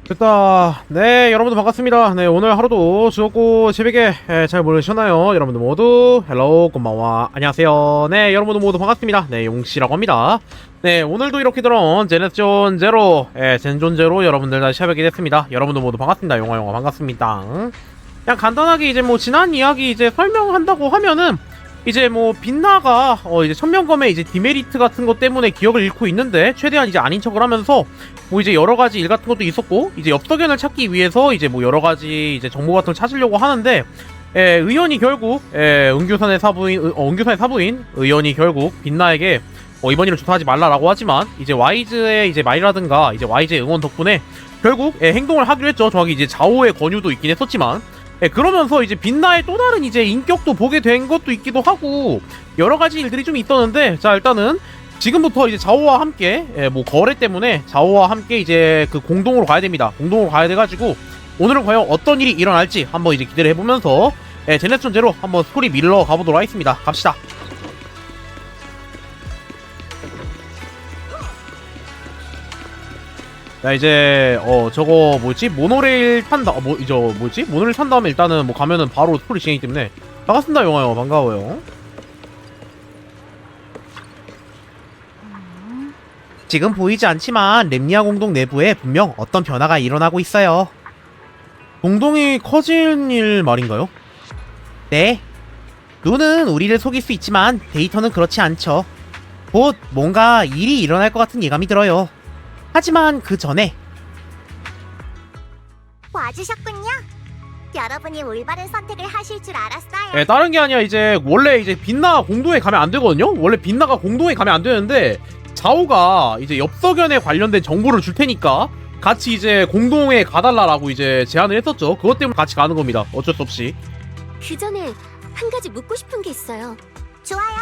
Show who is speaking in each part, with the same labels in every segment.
Speaker 1: 됐다. 네, 여러분들 반갑습니다. 네, 오늘 하루도 즐겁고 재밌게 잘 보내셨나요? 여러분들 모두 헬로우 곤방와 안녕하세요. 네, 여러분들 모두 반갑습니다. 네, 용씨라고 합니다. 네, 오늘도 이렇게 들어온 제네스존 제로 젠존 제로 여러분들 다시 시작하게 됐습니다. 여러분들 모두 반갑습니다. 용화 반갑습니다. 그냥 간단하게 이제 뭐 지난 이야기 이제 설명한다고 하면은 이제 뭐 빛나가 이제 천명검의 이제 디메리트 같은 것 때문에 기억을 잃고 있는데 최대한 이제 아닌 척을 하면서 뭐 이제 여러 가지 일 같은 것도 있었고 이제 엽서견을 찾기 위해서 이제 뭐 여러 가지 이제 정보 같은 걸 찾으려고 하는데 의원이 결국 은규산의 사부인 의원이 결국 빛나에게 이번 일을 조사하지 말라라고 하지만 이제 와이즈의 이제 말이라든가 이제 와이즈의 응원 덕분에 결국 행동을 하기로 했죠. 정확히 이제 자오의 권유도 있긴 했었지만 그러면서 이제 빛나의 또 다른 이제 인격도 보게 된 것도 있기도 하고 여러 가지 일들이 좀 있었는데, 자 일단은 지금부터 이제 자오와 함께 뭐 거래 때문에 자오와 함께 이제 그 공동으로 가야 됩니다. 공동으로 가야 돼가지고 오늘은 과연 어떤 일이 일어날지 한번 이제 기대를 해보면서 제네스존 제로 한번 스토리 밀러 가보도록 하겠습니다. 갑시다. 자 이제 저거 뭐지 모노레일 탄다 모노레일 탄 다음에 일단은 뭐 가면은 바로 스토리 진행이기 때문에 반갑습니다. 용화요 반가워요. 지금 보이지 않지만 렘니아 공동 내부에 분명 어떤 변화가 일어나고 있어요. 공동이 커진 일 말인가요? 네. 눈은 우리를 속일 수 있지만 데이터는 그렇지 않죠. 곧 뭔가 일이 일어날 것 같은 예감이 들어요. 하지만 그 전에
Speaker 2: 와주셨군요. 여러분이 올바른 선택을 하실 줄 알았어요.
Speaker 1: 예, 다른 게 아니라 이제 원래 이제 빛나 공동에 가면 안 되거든요. 원래 빛나가 공동에 가면 안 되는데 자오가 이제 엽서견에 관련된 정보를 줄 테니까 같이 이제 공동에 가달라라고 이제 제안을 했었죠. 그것 때문에 같이 가는 겁니다. 어쩔 수 없이.
Speaker 3: 그 전에 한 가지 묻고 싶은 게 있어요.
Speaker 2: 좋아요.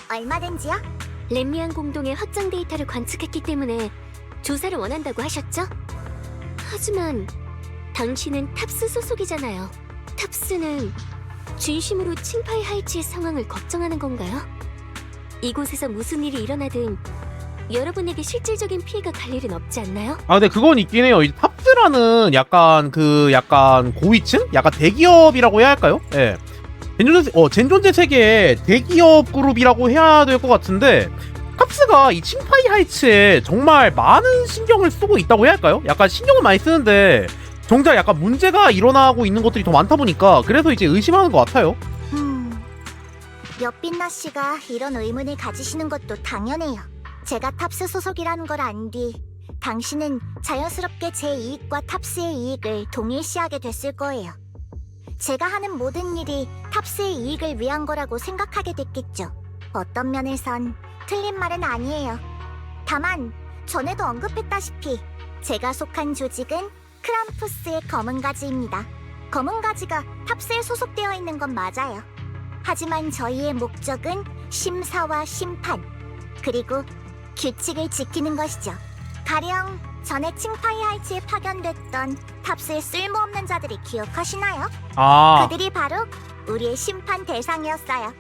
Speaker 2: 얼마든지요.
Speaker 3: 렘미안 공동의 확장 데이터를 관측했기 때문에 조사를 원한다고 하셨죠? 하지만 당신은 탑스 소속이잖아요. 탑스는 진심으로 칭파이 하이츠의 상황을 걱정하는 건가요? 이곳에서 무슨 일이 일어나든 여러분에게 실질적인 피해가 갈 일은 없지 않나요?
Speaker 1: 아 근데 그건 있긴 해요. 이 탑스라는 약간 고위층? 약간 대기업이라고 해야 할까요? 예. 젠존제 세계의 대기업 그룹이라고 해야 될 것 같은데 탑스가 이 칭파이 하이츠에 정말 많은 신경을 쓰고 있다고 해야 할까요? 약간 신경을 많이 쓰는데 정작 약간 문제가 일어나고 있는 것들이 더 많다 보니까 그래서 이제 의심하는 것 같아요.
Speaker 2: 엽빛나 씨가 이런 의문을 가지시는 것도 당연해요. 제가 탑스 소속이라는 걸 안 뒤 당신은 자연스럽게 제 이익과 탑스의 이익을 동일시하게 됐을 거예요. 제가 하는 모든 일이 탑스의 이익을 위한 거라고 생각하게 됐겠죠. 어떤 면에선 틀린 말은 아니에요. 다만 전에도 언급했다시피 제가 속한 조직은 크람푸스의 검은 가지입니다. 검은 가지가 탑스에 소속되어 있는 건 맞아요. 하지만 저희의 목적은 심사와 심판, 그리고 규칙을 지키는 것이죠. 가령 전에 칭파이 하이츠에 파견됐던 탑스의 쓸모없는 자들이 기억하시나요?
Speaker 1: 아,
Speaker 2: 그들이 바로 우리의 심판 대상이었어요.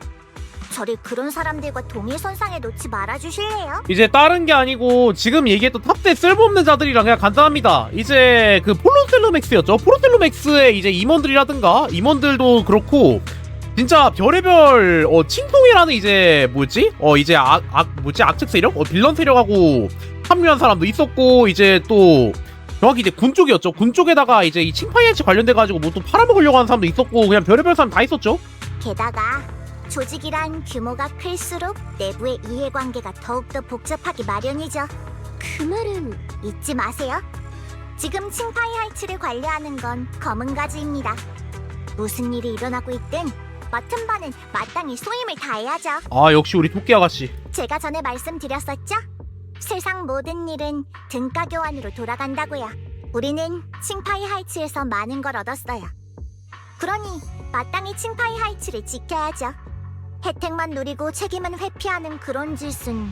Speaker 2: 저를 그런 사람들과 동일선상에 놓지 말아주실래요?
Speaker 1: 이제 다른 게 아니고 지금 얘기했던 탑대 쓸모없는 자들이랑 그냥 간단합니다. 이제 그 폴로셀로맥스였죠. 폴로셀로맥스의 이제 임원들이라든가 임원들도 그렇고 진짜 별의별 칭통이라는 이제 뭐지? 이제 악측 세력? 빌런 세력하고 합류한 사람도 있었고, 이제 또 정확히 이제 군 쪽이었죠. 군 쪽에다가 이제 이 칭파이치 관련돼가지고 뭐 또 팔아먹으려고 하는 사람도 있었고, 그냥 별의별 사람 다 있었죠.
Speaker 2: 게다가 조직이란 규모가 클수록 내부의 이해관계가 더욱더 복잡하기 마련이죠.
Speaker 3: 그 말은
Speaker 2: 잊지 마세요. 지금 칭파이 하이츠를 관리하는 건 검은 가지입니다. 무슨 일이 일어나고 있든 맡은 바는 마땅히 소임을 다해야죠.
Speaker 1: 아, 역시 우리 토끼 아가씨.
Speaker 2: 제가 전에 말씀드렸었죠? 세상 모든 일은 등가 교환으로 돌아간다고요. 우리는 칭파이 하이츠에서 많은 걸 얻었어요. 그러니 마땅히 칭파이 하이츠를 지켜야죠. 혜택만 누리고 책임은 회피하는 그런 짓은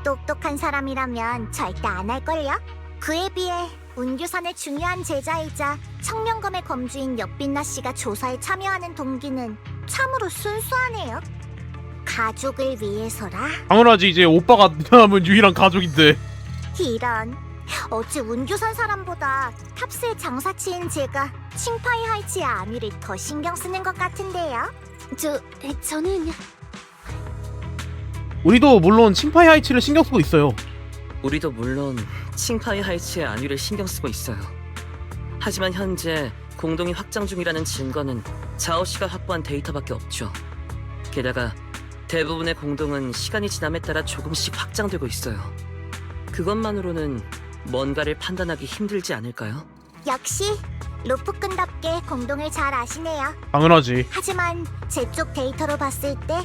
Speaker 2: 똑똑한 사람이라면 절대 안 할걸요? 그에 비해 운규산의 중요한 제자이자 청명검의 검주인 역빈나 씨가 조사에 참여하는 동기는 참으로 순수하네요. 가족을 위해서라.
Speaker 1: 당연하지. 이제 오빠가 남은 유일한 가족인데.
Speaker 2: 이런, 어찌 운규산 사람보다 탑스의 장사치인 제가 칭파이 하이츠의 안위를 더 신경 쓰는 것 같은데요?
Speaker 3: 저는
Speaker 1: 우리도 물론 칭파이 하이츠를 신경 쓰고 있어요.
Speaker 4: 우리도 물론 칭파이 하이츠의 안위를 신경 쓰고 있어요. 하지만 현재 공동이 확장 중이라는 증거는 자오 씨가 확보한 데이터밖에 없죠. 게다가 대부분의 공동은 시간이 지남에 따라 조금씩 확장되고 있어요. 그것만으로는 뭔가를 판단하기 힘들지 않을까요?
Speaker 2: 역시 로프꾼답게 공동을 잘 아시네요.
Speaker 1: 당연하지.
Speaker 2: 하지만 제 쪽 데이터로 봤을 때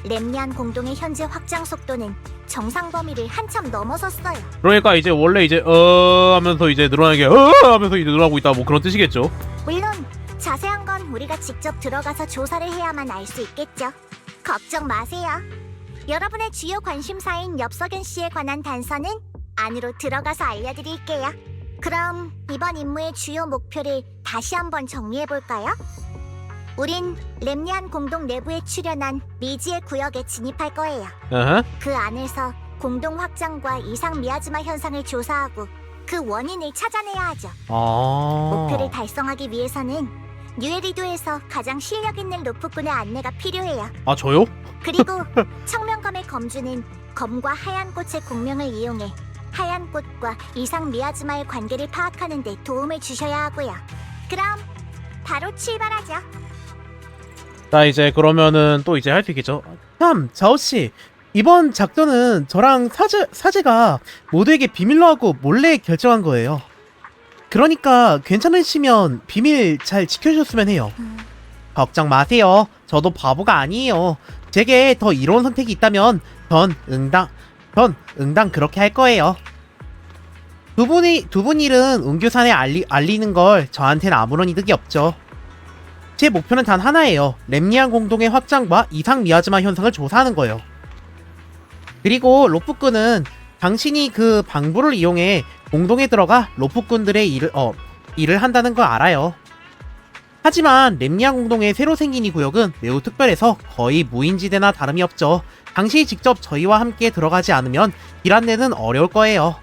Speaker 2: 렘니안 공동의 현재 확장 속도는 정상 범위를 한참 넘어섰어요.
Speaker 1: 그러니까 이제 원래 이제 하면서 이제 늘어나는 게 하면서 이제 늘어나고 있다, 뭐 그런 뜻이겠죠.
Speaker 2: 물론 자세한 건 우리가 직접 들어가서 조사를 해야만 알 수 있겠죠. 걱정 마세요. 여러분의 주요 관심사인 엽석연 씨에 관한 단서는 안으로 들어가서 알려드릴게요. 그럼 이번 임무의 주요 목표를 다시 한번 정리해볼까요? 우린 렘니안 공동 내부에 출현한 미지의 구역에 진입할 거예요.
Speaker 1: 어허.
Speaker 2: 그 안에서 공동 확장과 이상 미야즈마 현상을 조사하고 그 원인을 찾아내야 하죠. 목표를 달성하기 위해서는 뉴에리도에서 가장 실력 있는 로프꾼의 안내가 필요해요.
Speaker 1: 아, 저요?
Speaker 2: 그리고 청명검의 검주는 검과 하얀 꽃의 공명을 이용해 하얀 꽃과 이상 미야즈마의 관계를 파악하는 데 도움을 주셔야 하고요. 그럼 바로 출발하죠.
Speaker 1: 자, 이제 그러면은 또 이제 할 수 있겠죠. 참, 자오씨, 이번 작전은 저랑 사제가 모두에게 비밀로 하고 몰래 결정한 거예요. 그러니까 괜찮으시면 비밀 잘 지켜주셨으면 해요. 걱정 마세요. 저도 바보가 아니에요. 제게 더 이로운 선택이 있다면 전 응당 그렇게 할 거예요. 두 분 일은 은규산에 알리는 걸 저한테는 아무런 이득이 없죠. 제 목표는 단 하나예요. 렘니안 공동의 확장과 이상 미야즈마 현상을 조사하는 거예요. 그리고 로프꾼은 당신이 그 방부를 이용해 공동에 들어가 로프꾼들의 일을 한다는 걸 알아요. 하지만 렘니안 공동의 새로 생긴 이 구역은 매우 특별해서 거의 무인지대나 다름이 없죠. 당신이 직접 저희와 함께 들어가지 않으면 길 안내는 어려울 거예요.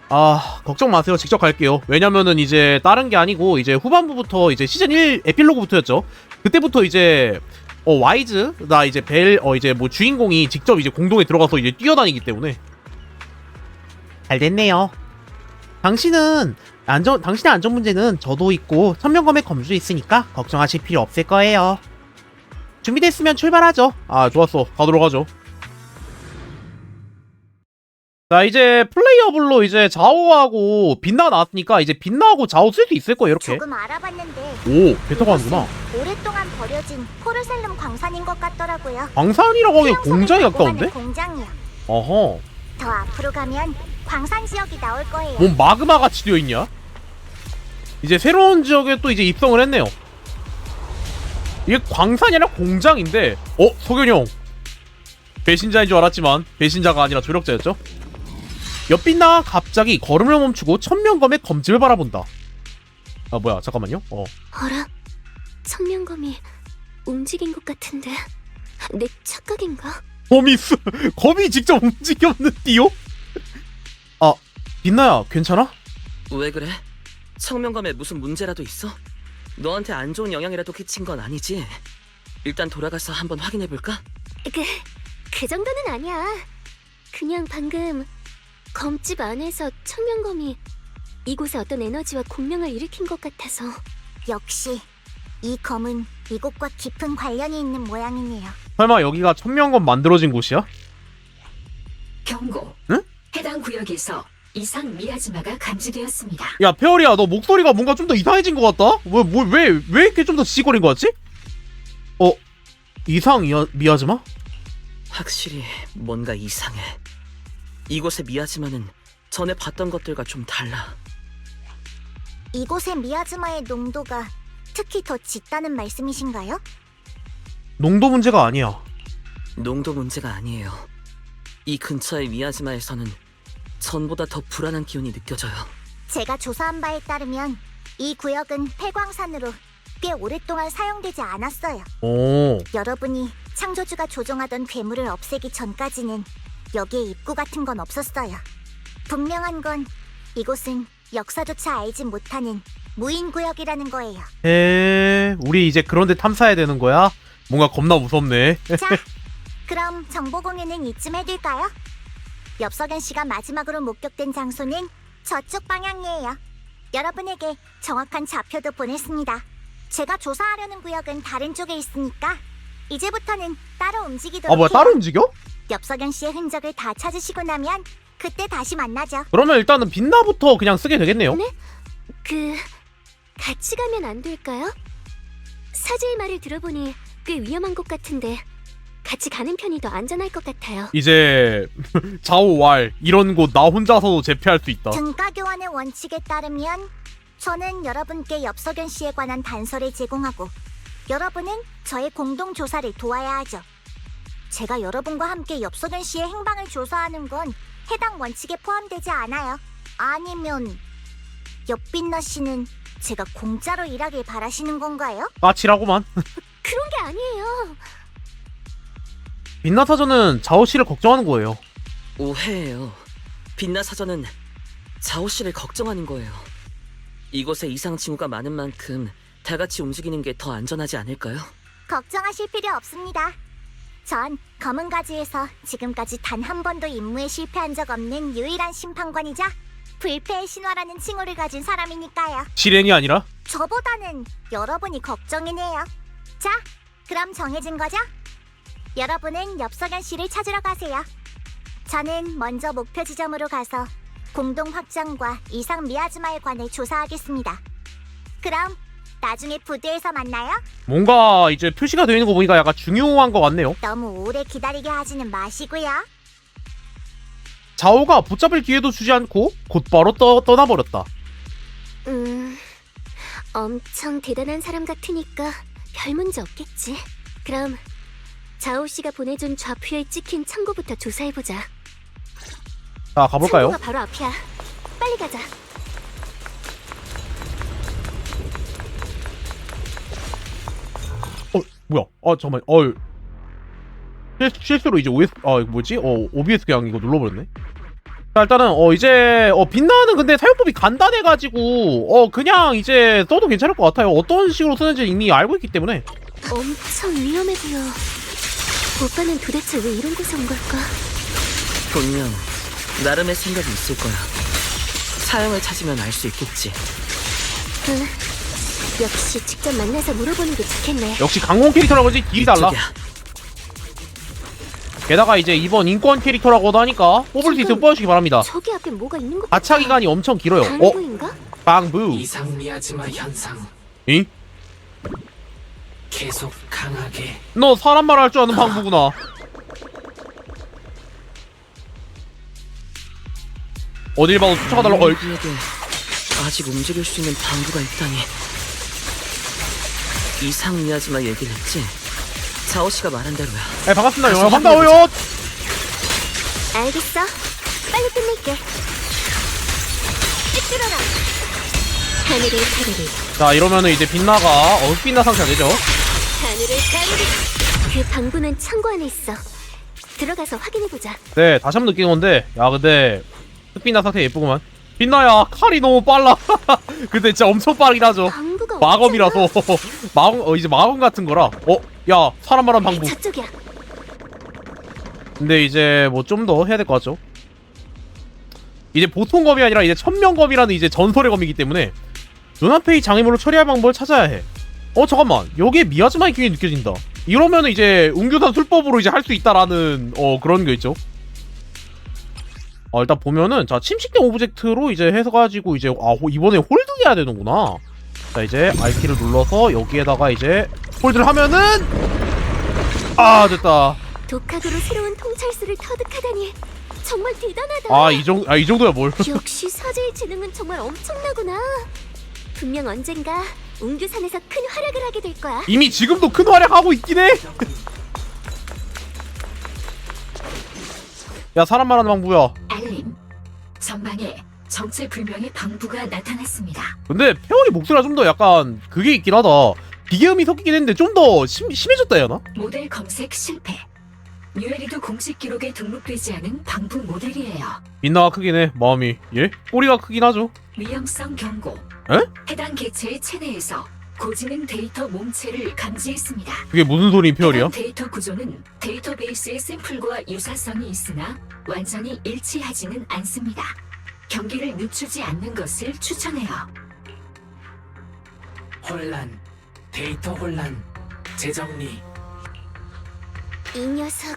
Speaker 1: 아, 걱정 마세요. 직접 갈게요. 왜냐면은 이제 다른 게 아니고 이제 후반부부터 이제 시즌 1 에필로그부터였죠. 그때부터 이제 와이즈 나 이제 이제 뭐 주인공이 직접 이제 공동에 들어가서 이제 뛰어다니기 때문에. 잘 됐네요. 당신의 안전 문제는 저도 있고 천명검의 검주도 있으니까 걱정하실 필요 없을 거예요. 준비됐으면 출발하죠. 아, 좋았어. 가도록 하죠. 자, 이제 플레이어블로 이제 자오하고 빛나 나왔으니까 이제 빛나하고 자오 쓸 수 있을 거예요, 이렇게.
Speaker 2: 조금 알아봤는데
Speaker 1: 오, 배 타고 하는구나.
Speaker 2: 오랫동안 버려진 포르셀름 광산인 것 같더라고요.
Speaker 1: 광산이라고 하기엔 공장이
Speaker 2: 수용소를
Speaker 1: 가까운데?
Speaker 2: 보관한 공장이요.
Speaker 1: 어허.
Speaker 2: 더 앞으로 가면 광산 지역이 나올 거예요.
Speaker 1: 뭔 마그마 같이 되어 있냐? 이제 새로운 지역에 또 이제 입성을 했네요. 이게 광산이 아니라 공장인데 석현이 형 배신자인 줄 알았지만 배신자가 아니라 조력자였죠. 옆빛나 갑자기 걸음을 멈추고 천명검의 검집을 바라본다. 아 뭐야 잠깐만요.
Speaker 3: 어라? 청명검이 움직인 것 같은데 내 착각인가?
Speaker 1: 검이 직접 움직였는디요? 아 빛나야 괜찮아?
Speaker 4: 왜 그래? 청명검에 무슨 문제라도 있어? 너한테 안 좋은 영향이라도 끼친 건 아니지? 일단 돌아가서 한번 확인해볼까?
Speaker 3: 그 정도는 아니야. 그냥 방금 검집 안에서 청명검이 이곳에 어떤 에너지와 공명을 일으킨 것 같아서.
Speaker 2: 역시 이 검은 이곳과 깊은 관련이 있는 모양이네요.
Speaker 1: 설마 여기가 천명검 만들어진 곳이야?
Speaker 5: 경고.
Speaker 1: 응?
Speaker 5: 해당 구역에서 이상 미아즈마가 감지되었습니다.
Speaker 1: 야 페어리야 너 목소리가 뭔가 좀 더 이상해진 것 같다? 왜 이렇게 좀 더 지지거린 것 같지? 미아즈마?
Speaker 4: 확실히 뭔가 이상해. 이곳의 미야지마는 전에 봤던 것들과 좀 달라.
Speaker 2: 이곳의 미아즈마의 농도가 특히 더 짙다는 말씀이신가요?
Speaker 1: 농도 문제가 아니야.
Speaker 4: 농도 문제가 아니에요. 이 근처의 미야지마에서는 전보다 더 불안한 기운이 느껴져요.
Speaker 2: 제가 조사한 바에 따르면 이 구역은 폐광산으로 꽤 오랫동안 사용되지 않았어요. 여러분이 창조주가 조종하던 괴물을 없애기 전까지는 여기에 입구 같은 건 없었어요. 분명한 건 이곳은 역사조차 알지 못하는 무인구역이라는 거예요.
Speaker 1: 우리 이제 그런데 탐사해야 되는 거야? 뭔가 겁나 무섭네.
Speaker 2: 자, 그럼 정보 공유는 이쯤 해둘까요? 엽석연 씨가 마지막으로 목격된 장소는 저쪽 방향이에요. 여러분에게 정확한 좌표도 보냈습니다. 제가 조사하려는 구역은 다른 쪽에 있으니까 이제부터는 따로 움직이도록
Speaker 1: 뭐야
Speaker 2: 해요.
Speaker 1: 따로 움직여?
Speaker 2: 엽석연 씨의 흔적을 다 찾으시고 나면 그때 다시 만나죠.
Speaker 1: 그러면 일단은 빛나부터 그냥 쓰게 되겠네요.
Speaker 3: 네? 같이 가면 안 될까요? 사제의 말을 들어보니 꽤 위험한 곳 같은데 같이 가는 편이 더 안전할 것 같아요.
Speaker 1: 이제 좌우왈 이런 곳 나 혼자서도 제패할 수 있다.
Speaker 2: 등가 교환의 원칙에 따르면 저는 여러분께 엽석연 씨에 관한 단서를 제공하고 여러분은 저의 공동 조사를 도와야 하죠. 제가 여러분과 함께 엽석연 씨의 행방을 조사하는 건 해당 원칙에 포함되지 않아요. 아니면 엽빛나 씨는 제가 공짜로 일하길 바라시는 건가요?
Speaker 1: 까칠하고만.
Speaker 3: 그런 게 아니에요.
Speaker 1: 빛나 사전은 자오 씨를 걱정하는 거예요.
Speaker 4: 오해예요. 빛나 사전은 자오 씨를 걱정하는 거예요. 이곳에 이상 징후가 많은 만큼 다 같이 움직이는 게 더 안전하지 않을까요?
Speaker 2: 걱정하실 필요 없습니다. 전 검은 가지에서 지금까지 단 한 번도 임무에 실패한 적 없는 유일한 심판관이자 불패의 신화라는 칭호를 가진 사람이니까요.
Speaker 1: 실행이 아니라?
Speaker 2: 저보다는 여러분이 걱정이네요. 자, 그럼 정해진 거죠? 여러분은 엽석연 씨를 찾으러 가세요. 저는 먼저 목표 지점으로 가서 공동 확장과 이상 미아즈마에 관해 조사하겠습니다. 그럼 나중에 부두에서 만나요.
Speaker 1: 뭔가 이제 표시가 되어 있는 거 보니까 약간 중요한 것 같네요.
Speaker 2: 너무 오래 기다리게 하지는 마시고요.
Speaker 1: 자오가 붙잡을 기회도 주지 않고 곧바로 떠나버렸다.
Speaker 3: 엄청 대단한 사람 같으니까 별 문제 없겠지. 그럼 자오 씨가 보내준 좌표에 찍힌 창고부터 조사해보자.
Speaker 1: 자 가볼까요?
Speaker 3: 창고가 바로 앞이야. 빨리 가자.
Speaker 1: 뭐야? 잠깐만. 실수로 이제 OS 이거 뭐지? OBS 그냥 이거 눌러버렸네. 자 일단은 이제 빛나는 근데 사용법이 간단해가지고 그냥 이제 써도 괜찮을 것 같아요. 어떤 식으로 쓰는지 이미 알고 있기 때문에.
Speaker 3: 엄청 위험해 보여. 오빠는 도대체 왜 이런 곳에 온 걸까?
Speaker 4: 분명 나름의 생각이 있을 거야. 사형을 찾으면 알 수 있겠지.
Speaker 3: 역시 직접 만나서 물어보는 게 좋겠네.
Speaker 1: 역시 강공 캐릭터라고 하지 딜이 달라.
Speaker 4: 이쪽이야.
Speaker 1: 게다가 이제 이번 인권 캐릭터라고도 하니까 뽑을 수 있으면 뽑아주시기 바랍니다.
Speaker 3: 저기 앞에 뭐가 있는 것
Speaker 1: 가차
Speaker 3: 같아.
Speaker 1: 기간이 엄청 길어요.
Speaker 3: 방구인가?
Speaker 1: 방부.
Speaker 6: 이상 미아즈마 현상
Speaker 1: 잉?
Speaker 6: 계속 강하게
Speaker 1: 너 사람 말 할 줄 아는 방부구나. 어딜 봐도 쫓아가달라고.
Speaker 4: 우리에게 아직 움직일 수 있는 방구가 있다니. 이상 미야지마 얘기는 했지? 자오씨가 말한 대로야.
Speaker 1: 네, 반갑습니다. 영화 반가워요.
Speaker 3: 알겠어. 빨리 끝낼게. 뚫어라. 하늘을 가르리.
Speaker 1: 자, 이러면은 이제 빛나가 빛나 상태가 되죠.
Speaker 3: 하늘을 가르리. 그 방부는 창고 안에 있어. 들어가서 확인해보자.
Speaker 1: 네, 다시 한번 느끼는 건데, 야, 근데 빛나 상태 예쁘구만. 빛나야 칼이 너무 빨라. 근데 진짜 엄청 빠르긴 하죠.
Speaker 3: 방부가
Speaker 1: 마검이라서 이제 마검 같은 거라. 야, 사람 말한 방부.
Speaker 3: 저쪽이야.
Speaker 1: 근데 이제 뭐 좀 더 해야 될 것 같죠? 이제 보통 검이 아니라 이제 천명검이라는 이제 전설의 검이기 때문에 눈앞의 이 장애물을 처리할 방법을 찾아야 해. 잠깐만, 여기에 미야즈마의 기운이 느껴진다. 이러면은 이제 웅규산 술법으로 이제 할 수 있다라는 그런 게 있죠. 일단 보면은 자, 침식된 오브젝트로 이제 해서가지고 이제 이번에 홀드해야 되는구나. 자, 이제 R키를 눌러서 여기에다가 이제 홀드를 하면은 됐다.
Speaker 3: 독학으로 새로운 통찰수를 터득하다니 정말 대단하다.
Speaker 1: 이 정도야 뭘.
Speaker 3: 역시 사제의 지능은 정말 엄청나구나. 분명 언젠가 웅규산에서 큰 활약을 하게 될 거야.
Speaker 1: 이미 지금도 큰 활약하고 있긴 해. 야, 사람 말하는 방부야.
Speaker 5: 알림. 전방에 정체불명의 방부가 나타났습니다.
Speaker 1: 근데 페어리 목소리가 좀 더 약간 그게 있긴 하다. 비계음이 섞이긴 했는데 좀 더 심해졌다 해야 하나?
Speaker 5: 모델 검색 실패. 뉴에리도 공식 기록에 등록되지 않은 방부 모델이에요.
Speaker 1: 민나가 크긴 해, 마음이. 예? 꼬리가 크긴 하죠.
Speaker 5: 위험성 경고.
Speaker 1: 에?
Speaker 5: 해당 개체의 체내에서 고지능 데이터 몸체를 감지했습니다.
Speaker 1: 그게 무슨 소리인 페어리야?
Speaker 5: 해당 데이터 구조는 데이터베이스의 샘플과 유사성이 있으나 완전히 일치하지는 않습니다. 경계를 늦추지 않는 것을 추천해요.
Speaker 6: 혼란, 데이터 혼란, 재정리.
Speaker 3: 이 녀석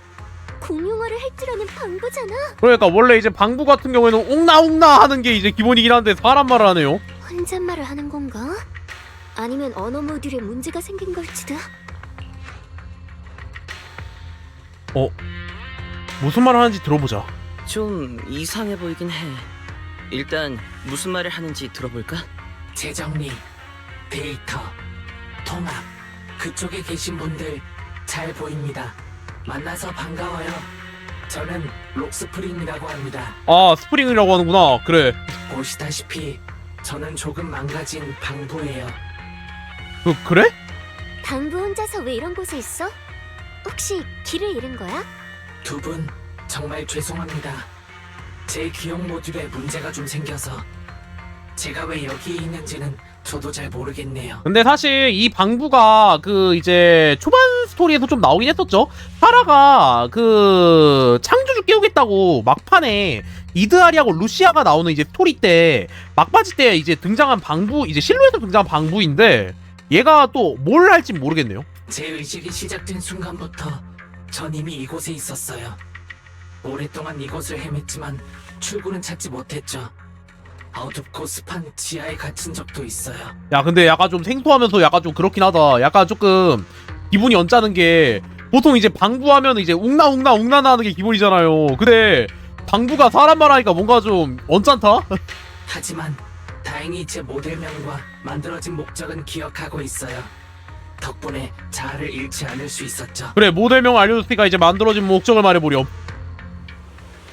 Speaker 3: 공룡어를 할 줄 아는 방부잖아.
Speaker 1: 그러니까 원래 이제 방부 같은 경우에는 옹나옹나 하는 게 이제 기본이긴 한데 사람 말을 하네요.
Speaker 3: 혼잣말을 하는 건가? 아니면 언어 모듈에 문제가 생긴 걸지도.
Speaker 1: 무슨 말을 하는지 들어보자.
Speaker 4: 좀 이상해 보이긴 해. 일단 무슨 말을 하는지 들어볼까?
Speaker 6: 재정리, 데이터, 통합. 그쪽에 계신 분들 잘 보입니다. 만나서 반가워요. 저는 록스프링이라고 합니다.
Speaker 1: 스프링이라고 하는구나. 그래.
Speaker 6: 보시다시피 저는 조금 망가진 방부예요.
Speaker 1: 그래?
Speaker 3: 방부 혼자서 왜 이런 곳에 있어? 혹시 길을 잃은 거야?
Speaker 6: 두 분 정말 죄송합니다. 제 기억 모듈에 문제가 좀 생겨서 제가 왜 여기 있는지는 저도 잘 모르겠네요.
Speaker 1: 근데 사실 이 방부가 그 이제 초반 스토리에서 좀 나오긴 했었죠. 파라가 그 창조주 깨우겠다고 막판에 이드아리하고 루시아가 나오는 이제 스토리 때 막바지 때 이제 등장한 방부, 이제 실루엣으로 등장한 방부인데 얘가 또 뭘 할지 모르겠네요.
Speaker 6: 제 의식이 시작된 순간부터 전 이미 이곳에 있었어요. 오랫동안 이곳을 헤맸지만 출구는 찾지 못했죠. 어둡고 습한 지하에 갇힌 적도 있어요.
Speaker 1: 야, 근데 약간 좀 생소하면서 약간 좀 그렇긴 하다. 약간 조금 기분이 언짢은 게 보통 이제 방부하면 이제 웅나 하는 게 기본이잖아요. 근데 방부가 사람 말하니까 뭔가 좀 언짢다?
Speaker 6: 하지만 다행히 제 모델명과 만들어진 목적은 기억하고 있어요. 덕분에 자아를 잃지 않을 수 있었죠.
Speaker 1: 그래, 모델명 알려줬으니까 이제 만들어진 목적을 말해보렴.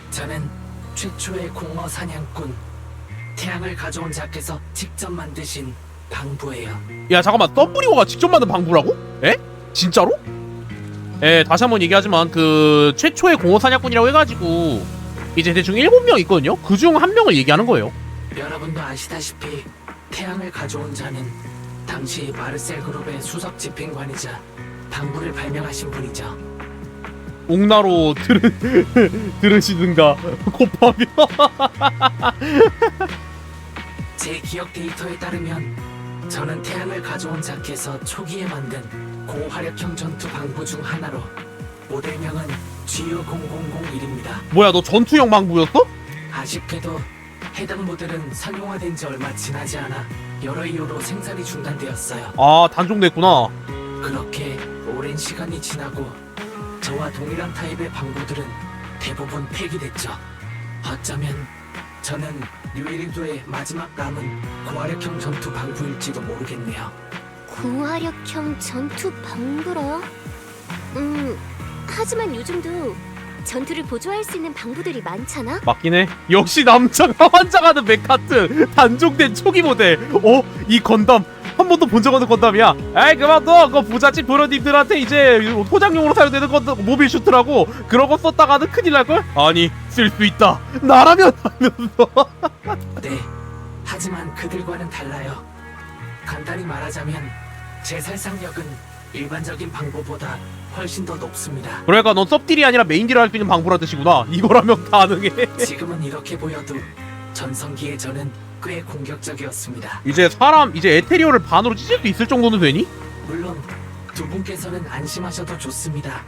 Speaker 6: 저는 최초의 공허 사냥꾼, 태양을 가져온 자께서 직접 만드신 방부예요.
Speaker 1: 야, 잠깐만, 썸브리오가 직접 만든 방부라고? 에? 진짜로? 다시 한번 얘기하지만 그 최초의 공허 사냥꾼이라고 해가지고 이제 대충 7명 있거든요? 그중 1명을 얘기하는 거예요.
Speaker 6: 여러분도 아시다시피 태양을 가져온 자는 당시 마르셀 그룹의 수석 집행관이자 방부를 발명하신 분이죠.
Speaker 1: 옥나로 들으시든가 곱하면.
Speaker 6: 제 기억 데이터에 따르면 저는 태양을 가져온 자께서 초기에 만든 고화력형 전투 방부 중 하나로 모델명은 GU0001입니다.
Speaker 1: 뭐야, 너 전투형 방부였어?
Speaker 6: 아쉽게도 해당 모델은 상용화된 지 얼마 지나지 않아 여러 이유로 생산이 중단되었어요.
Speaker 1: 단종됐구나.
Speaker 6: 그렇게 오랜 시간이 지나고 저와 동일한 타입의 방부들은 대부분 폐기됐죠. 어쩌면 저는 뉴에리도의 마지막 남은 고화력형 전투 방부일지도 모르겠네요.
Speaker 3: 고화력형 전투 방부라. 하지만 요즘도 전투를 보조할 수 있는 방부들이 많잖아.
Speaker 1: 맞긴 해. 역시 남자가 환장하는 메카트 단종된 초기 모델. 이 건담 한 번도 본 적 없는 건담이야. 에이 그만둬. 그거 부잣집 도련님들한테 이제 포장용으로 사용되는 건담 모빌 슈트라고. 그런 거 썼다가는 큰일 날걸? 아니 쓸 수 있다 나라면 하면서.
Speaker 6: 네, 하지만 그들과는 달라요. 간단히 말하자면 제 살상력은 일반적인 방법보다 훨씬 더 높습니다.
Speaker 1: 그러니까 넌 섭딜이 아니라 메인딜을 할 수 있는 방부라 뜻이구나. 이거라면 가능해.
Speaker 6: 지금은 이렇게 보여도 전성기의 저는 꽤 공격적이었습니다.
Speaker 1: 이제 사람 이제 에테리어를 반으로 찢을 수 있을 정도는 되니?
Speaker 6: 물론 두 분께서는 안심하셔도 좋습니다.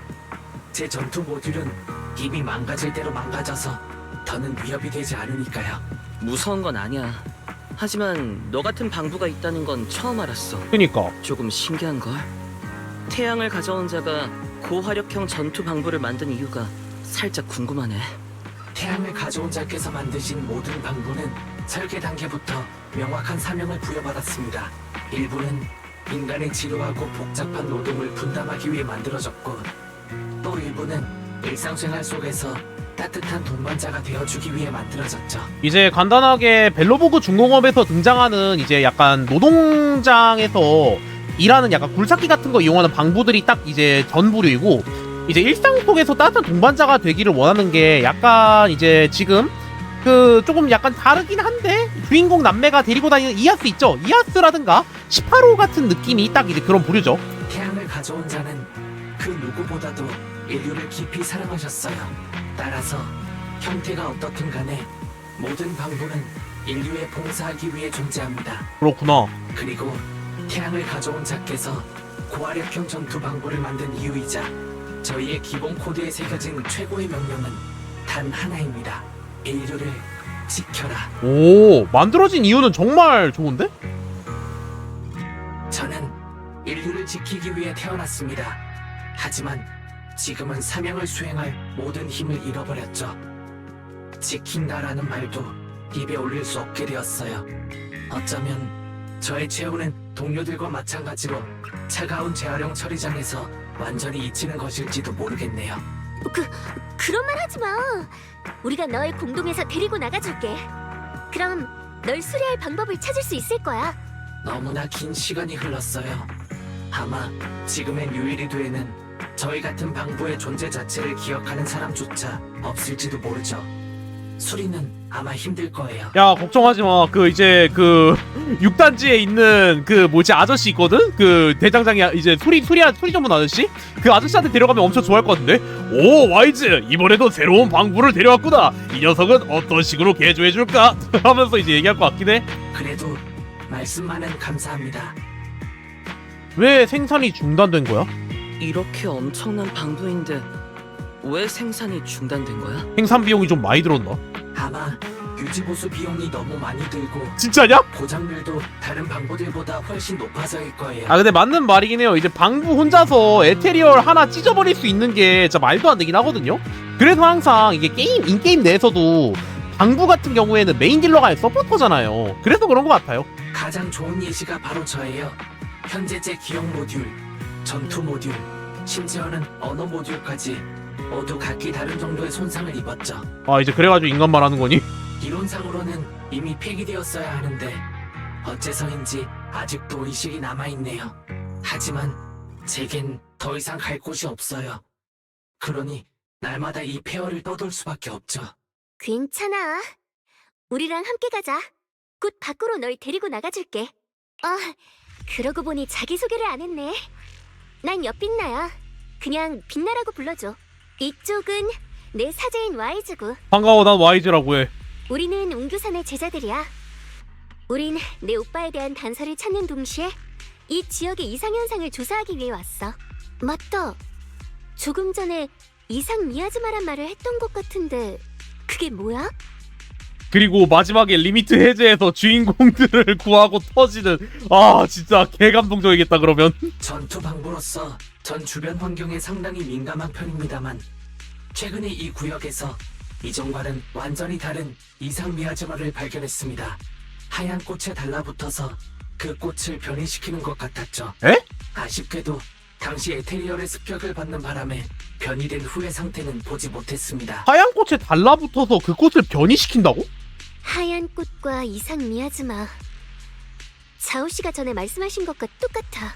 Speaker 6: 제 전투 모듈은 이미 망가질 대로 망가져서 더는 위협이 되지 않으니까요.
Speaker 4: 무서운 건 아니야. 하지만 너 같은 방부가 있다는 건 처음 알았어.
Speaker 1: 그니까
Speaker 4: 조금 신기한걸? 태양을 가져온 자가 고화력형 전투 방부를 만든 이유가 살짝 궁금하네.
Speaker 6: 태양을 가져온 자께서 만드신 모든 방부는 설계 단계부터 명확한 사명을 부여받았습니다. 일부는 인간의 지루하고 복잡한 노동을 분담하기 위해 만들어졌고, 또 일부는 일상생활 속에서 따뜻한 동반자가 되어주기 위해 만들어졌죠.
Speaker 1: 이제 간단하게 벨로보그 중공업에서 등장하는 이제 약간 노동장에서 일하는 약간 굴삭기 같은 거 이용하는 방부들이 딱 이제 전부류이고, 이제 일상 속에서 따뜻한 동반자가 되기를 원하는 게 약간 이제 지금 그 조금 약간 다르긴 한데 주인공 남매가 데리고 다니는 이아스 있죠? 이아스라든가 18호 같은 느낌이 딱 이제 그런 부류죠.
Speaker 6: 태양을 가져온 자는 그 누구보다도 인류를 깊이 사랑하셨어요. 따라서 형태가 어떻든 간에 모든 방부는 인류에 봉사하기 위해 존재합니다.
Speaker 1: 그렇구나.
Speaker 6: 그리고 태양을 가져온 자께서 고화력형 전투 방부를 만든 이유이자 저희의 기본 코드에 새겨진 최고의 명령은 단 하나입니다. 인류를 지켜라.
Speaker 1: 오, 만들어진 이유는 정말 좋은데?
Speaker 6: 저는 인류를 지키기 위해 태어났습니다. 하지만 지금은 사명을 수행할 모든 힘을 잃어버렸죠. 지킨다라는 말도 입에 올릴 수 없게 되었어요. 어쩌면 저의 최후는 동료들과 마찬가지로 차가운 재활용 처리장에서 완전히 잊히는 것일지도 모르겠네요.
Speaker 3: 그런 말 하지 마. 우리가 널 공동에서 데리고 나가줄게. 그럼 널 수리할 방법을 찾을 수 있을 거야.
Speaker 6: 너무나 긴 시간이 흘렀어요. 아마 지금의 뉴이리드에는 저희 같은 방부의 존재 자체를 기억하는 사람조차 없을지도 모르죠. 수리는 아마 힘들 거예요.
Speaker 1: 야, 걱정하지 마. 그 이제 그 6단지에 있는 그 뭐지 아저씨 있거든? 그 대장장이 이제 수리 전문 아저씨? 그 아저씨한테 데려가면 엄청 좋아할 것 같은데? 오, 와이즈! 이번에도 새로운 방부를 데려왔구나. 이 녀석은 어떤 식으로 개조해줄까? 하면서 이제 얘기할 것 같긴 해.
Speaker 6: 그래도 말씀만은 감사합니다.
Speaker 1: 왜 생산이 중단된 거야?
Speaker 4: 이렇게 엄청난 방부인데 왜 생산이 중단된 거야?
Speaker 1: 생산 비용이 좀 많이 들었나?
Speaker 6: 아마 유지보수 비용이 너무 많이 들고
Speaker 1: 진짜냐?
Speaker 6: 고장률도 다른 방부들보다 훨씬 높아서일 거예요.
Speaker 1: 아, 근데 맞는 말이긴 해요. 이제 방부 혼자서 에테리얼 하나 찢어버릴 수 있는 게 진짜 말도 안 되긴 하거든요. 그래서 항상 이게 인게임 내에서도 방부 같은 경우에는 메인 딜러가 아니라 서포터잖아요. 그래서 그런 것 같아요.
Speaker 6: 가장 좋은 예시가 바로 저예요. 현재 제 기억 모듈, 전투 모듈, 심지어는 언어 모듈까지 모두 각기 다른 정도의 손상을 입었죠.
Speaker 1: 아, 이제 그래가지고 인간 말하는 거니?
Speaker 6: 이론상으로는 이미 폐기되었어야 하는데 어째서인지 아직도 의식이 남아있네요. 하지만 제겐 더 이상 갈 곳이 없어요. 그러니 날마다 이 폐허를 떠돌 수밖에 없죠.
Speaker 3: 괜찮아. 우리랑 함께 가자. 곧 밖으로 널 데리고 나가줄게. 그러고 보니 자기소개를 안 했네. 난 옆빛나야. 그냥 빛나라고 불러줘. 이쪽은 내 사제인 와이즈고.
Speaker 1: 반가워, 난 와이즈라고 해.
Speaker 3: 우리는 웅규산의 제자들이야. 우린 내 오빠에 대한 단서를 찾는 동시에 이 지역의 이상현상을 조사하기 위해 왔어. 맞다. 조금 전에 이상 미야즈마란 말을 했던 것 같은데 그게 뭐야?
Speaker 1: 그리고 마지막에 리미트 해제해서 주인공들을 구하고 터지는, 아 진짜 개감동적이겠다. 그러면
Speaker 6: 전투 방부로서 전 주변 환경에 상당히 민감한 편입니다만 최근에 이 구역에서 이전과는 완전히 다른 이상 미야즈마를 발견했습니다. 하얀 꽃에 달라붙어서 그 꽃을 변이시키는 것 같았죠.
Speaker 1: 에?
Speaker 6: 아쉽게도 당시 에테리얼의 습격을 받는 바람에 변이된 후의 상태는 보지 못했습니다.
Speaker 1: 하얀 꽃에 달라붙어서 그 꽃을 변이시킨다고?
Speaker 3: 하얀 꽃과 이상 미야즈마. 자오 씨가 전에 말씀하신 것과 똑같아.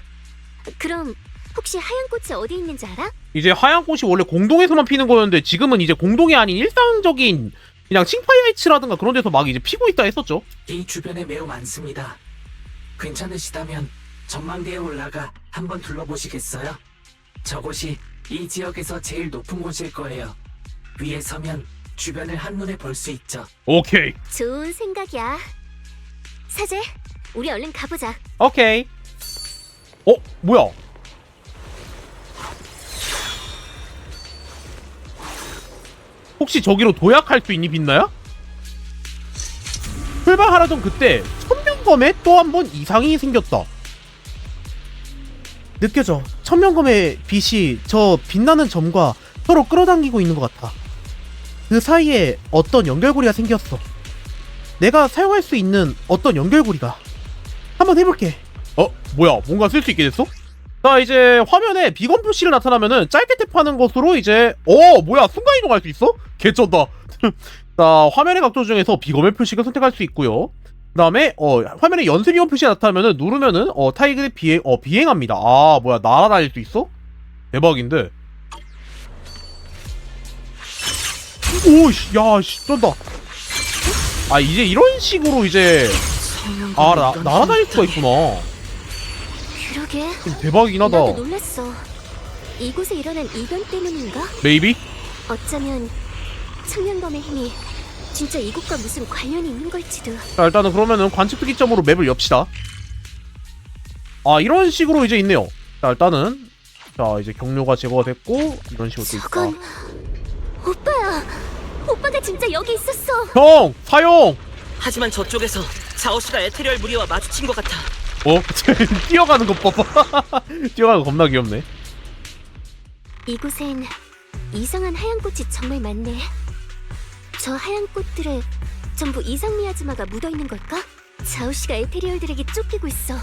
Speaker 3: 그럼 혹시 하얀 꽃이 어디 있는지 알아?
Speaker 1: 이제 하얀 꽃이 원래 공동에서만 피는 거였는데 지금은 이제 공동이 아닌 일상적인 그냥 칭파이하이츠라든가 그런 데서 막 이제 피고 있다 했었죠.
Speaker 6: 이 주변에 매우 많습니다. 괜찮으시다면 전망대에 올라가 한번 둘러보시겠어요? 저곳이 이 지역에서 제일 높은 곳일 거예요. 위에 서면 주변을 한눈에 볼 수 있죠.
Speaker 1: 오케이.
Speaker 3: 좋은 생각이야. 사제, 우리 얼른 가보자.
Speaker 1: 오케이. 뭐야? 혹시 저기로 도약할 수 있니, 빛나야? 출발하려던 그때 천명검에 또 한 번 이상이 생겼다. 느껴져. 천명검의 빛이 저 빛나는 점과 서로 끌어당기고 있는 것 같아. 그 사이에 어떤 연결고리가 생겼어. 내가 사용할 수 있는 어떤 연결고리가. 한번 해볼게. 뭐야? 뭔가 쓸 수 있게 됐어? 자, 이제 화면에 비건 표시를 나타나면은 짧게 탭하는 것으로 이제 뭐야? 순간이동할 수 있어? 개쩐다. 자, 화면의 각도 중에서 비검의 표식을 선택할 수 있고요. 그 다음에 화면에 연쇄 비건 표시가 나타나면은 누르면은 타이글이 비행합니다. 아, 뭐야? 날아다닐 수 있어? 대박인데. 오씨, 야, 씨, 쩐다. 아, 이제 이런 식으로 이제 날아다닐 수가 있구나.
Speaker 3: 그러게.
Speaker 1: 대박이긴 하다.
Speaker 3: 나도 놀랐어. 이곳에 일어난 이변 때문인가?
Speaker 1: 메이비?
Speaker 3: 어쩌면 청년검의 힘이 진짜 이곳과 무슨 관련이 있는 걸지도.
Speaker 1: 자, 일단은 그러면은 관측 특이점으로 맵을 엽시다. 아, 이런 식으로 이제 있네요. 자, 일단은 자, 이제 경로가 제거가 됐고 이런 식으로 또 있다.
Speaker 3: 저건 오빠야. 오빠가 진짜 여기 있었어.
Speaker 1: 형! 사용!
Speaker 4: 하지만 저쪽에서 자오 씨가 에테리얼 무리와 마주친 것 같아.
Speaker 1: 뛰어가는 거 봐봐. 뛰어가는 거 겁나 귀엽네.
Speaker 3: 이곳엔 이상한 하얀 꽃이 정말 많네. 저 하얀 꽃들에 전부 이상 미야즈마가 묻어있는 걸까? 자오 씨가 에테리얼들에게 쫓기고 있어.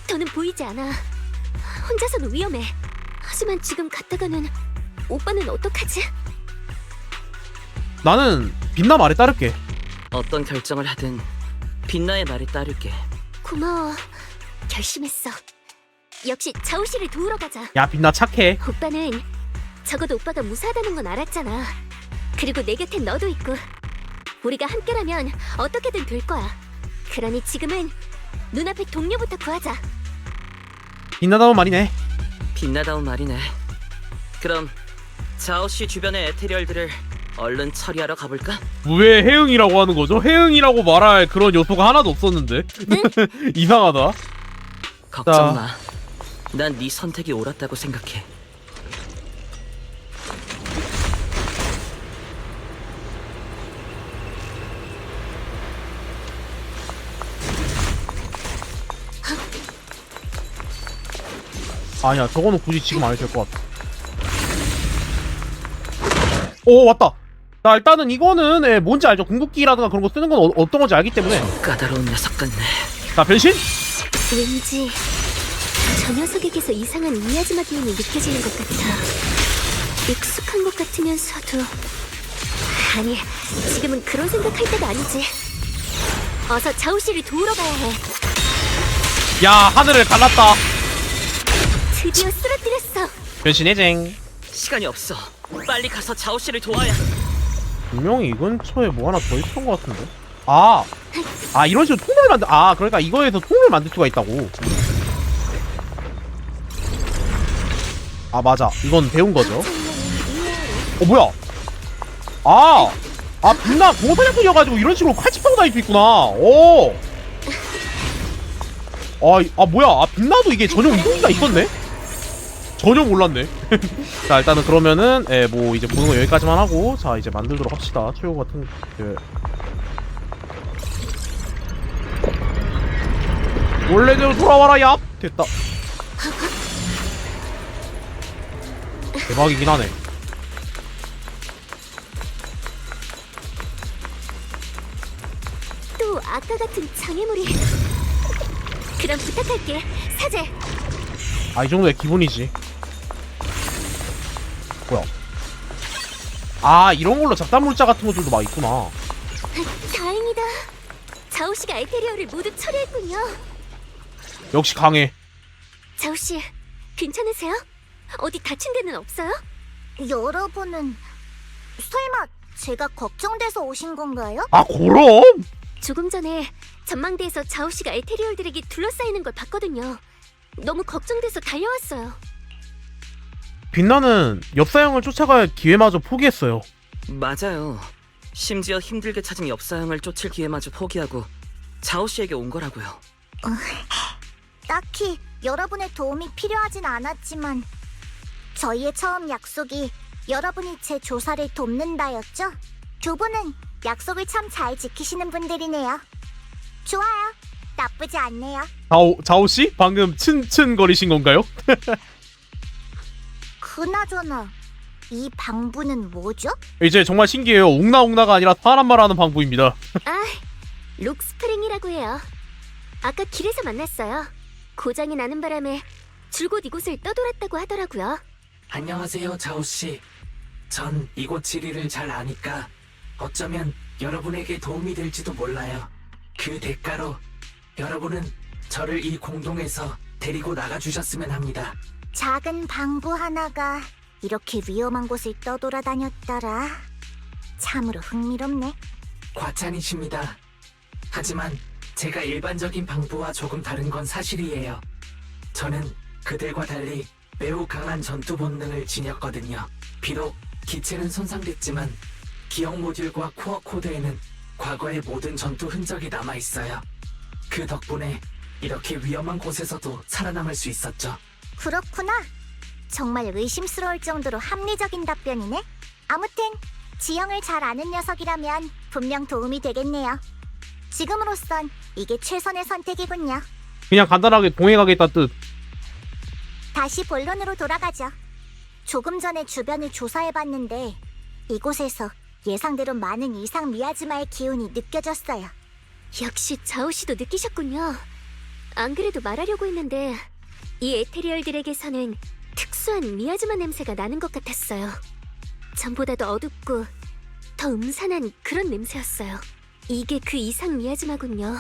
Speaker 3: 더는 보이지 않아. 혼자서는 위험해. 하지만 지금 갔다가는 오빠는 어떡하지?
Speaker 1: 나는 빛나 말에 따를게.
Speaker 4: 어떤 결정을 하든 빛나의 말에 따를게.
Speaker 3: 고마워. 결심했어. 역시 자오 씨를 도우러 가자.
Speaker 1: 야, 빛나 착해.
Speaker 3: 오빠는 적어도 오빠가 무사하다는 건 알았잖아. 그리고 내 곁엔 너도 있고. 우리가 함께라면 어떻게든 될 거야. 그러니 지금은 눈앞에 동료부터 구하자.
Speaker 1: 빛나다운 말이네.
Speaker 4: 빛나다운 말이네. 그럼 자오 씨 주변의 에테리얼들을 얼른 처리하러 가볼까?
Speaker 1: 왜 해응이라고 하는 거죠? 해응이라고 말할 그런 요소가 하나도 없었는데. 이상하다.
Speaker 4: 걱정 마. 난 네 선택이 옳았다고 생각해.
Speaker 1: 아니야, 저거는 굳이 지금 안 해도 될 것 같아. 오, 왔다. 자, 일단은 이거는 뭔지 알죠? 궁극기라든가 그런 거 쓰는 건 어떤 건지 알기 때문에.
Speaker 4: 까다로운 녀석 같네.
Speaker 1: 자, 변신?
Speaker 3: 왠지 저 녀석에게서 이상한 미야즈마 기운이 느껴지는 것 같아. 익숙한 것 같으면서도. 아니, 지금은 그런 생각할 때가 아니지. 어서 자오 씨를 도우러 가야 해.
Speaker 1: 야, 하늘을 갈랐다.
Speaker 3: 드디어 쓰러뜨렸어.
Speaker 1: 변신 해쟁.
Speaker 4: 시간이 없어. 빨리 가서 자오 씨를 도와야.
Speaker 1: 분명히 이 근처에 뭐 하나 더 있던 것 같은데. 이런 식으로 통로를 그러니까 이거에서 통로를 만들 수가 있다고. 맞아, 이건 배운 거죠. 뭐야? 빛나 공사냥꾼이어가지고 이런 식으로 칼집하고 다닐 수 있구나. 뭐야? 빛나도 이게 전용 이동기가 있었네? 전혀 몰랐네. 자, 일단은 그러면은 뭐 이제 보는 거 여기까지만 하고, 자, 이제 만들도록 합시다. 최고 같은 원래대로 돌아와라. 얍 됐다. 대박이긴 하네.
Speaker 3: 또 아까 같은 장애물이. 그럼 부탁할게, 사제.
Speaker 1: 아, 이 정도야 기본이지. 뭐야? 아, 이런 걸로 잡담 물자 같은 것들도 막 있구나.
Speaker 3: 다행이다. 자오 씨가 에테리얼을 모두 처리했군요.
Speaker 1: 역시 강해.
Speaker 3: 자오 씨, 괜찮으세요? 어디 다친 데는 없어요?
Speaker 2: 여러분은 설마 제가 걱정돼서 오신 건가요?
Speaker 1: 아, 그럼?
Speaker 3: 조금 전에 전망대에서 자오 씨가 에테리얼들에게 둘러싸이는 걸 봤거든요. 너무 걱정돼서 달려왔어요.
Speaker 1: 빛나는 엽사형을 쫓아갈 기회마저 포기했어요.
Speaker 4: 맞아요. 심지어 힘들게 찾은 엽사형을 쫓을 기회마저 포기하고 자오 씨에게 온 거라고요.
Speaker 2: 딱히 여러분의 도움이 필요하진 않았지만 저희의 처음 약속이 여러분이 제 조사를 돕는다였죠? 두 분은 약속을 참 잘 지키시는 분들이네요. 좋아요. 나쁘지 않네요.
Speaker 1: 자오씨? 방금 츤츤거리신 건가요?
Speaker 2: 그나저나 이 방부는 뭐죠?
Speaker 1: 이제 정말 신기해요. 옥나옥나가 아니라 사람 말하는 방부입니다.
Speaker 3: 아, 록스프링이라고 해요. 아까 길에서 만났어요. 고장이 나는 바람에 줄곧 이곳을 떠돌았다고 하더라고요.
Speaker 6: 안녕하세요, 자오씨. 전 이곳 지리를 잘 아니까 어쩌면 여러분에게 도움이 될지도 몰라요. 그 대가로 여러분은 저를 이 공동에서 데리고 나가주셨으면 합니다.
Speaker 2: 작은 방부 하나가 이렇게 위험한 곳을 떠돌아다녔더라. 참으로 흥미롭네.
Speaker 6: 과찬이십니다. 하지만 제가 일반적인 방부와 조금 다른 건 사실이에요. 저는 그들과 달리 매우 강한 전투 본능을 지녔거든요. 비록 기체는 손상됐지만 기억 모듈과 코어 코드에는 과거의 모든 전투 흔적이 남아있어요. 그 덕분에 이렇게 위험한 곳에서도 살아남을 수 있었죠.
Speaker 2: 그렇구나. 정말 의심스러울 정도로 합리적인 답변이네. 아무튼 지형을 잘 아는 녀석이라면 분명 도움이 되겠네요. 지금으로선 이게 최선의 선택이군요.
Speaker 1: 그냥 간단하게 동행하겠다는 뜻.
Speaker 2: 다시 본론으로 돌아가죠. 조금 전에 주변을 조사해봤는데 이곳에서 예상대로 많은 이상 미야지마의 기운이 느껴졌어요.
Speaker 3: 역시 자오 씨도 느끼셨군요. 안 그래도 말하려고 했는데 이 에테리얼들에게서는 특수한 미야지마 냄새가 나는 것 같았어요. 전보다도 어둡고 더 음산한 그런 냄새였어요. 이게 그 이상 미야지마군요.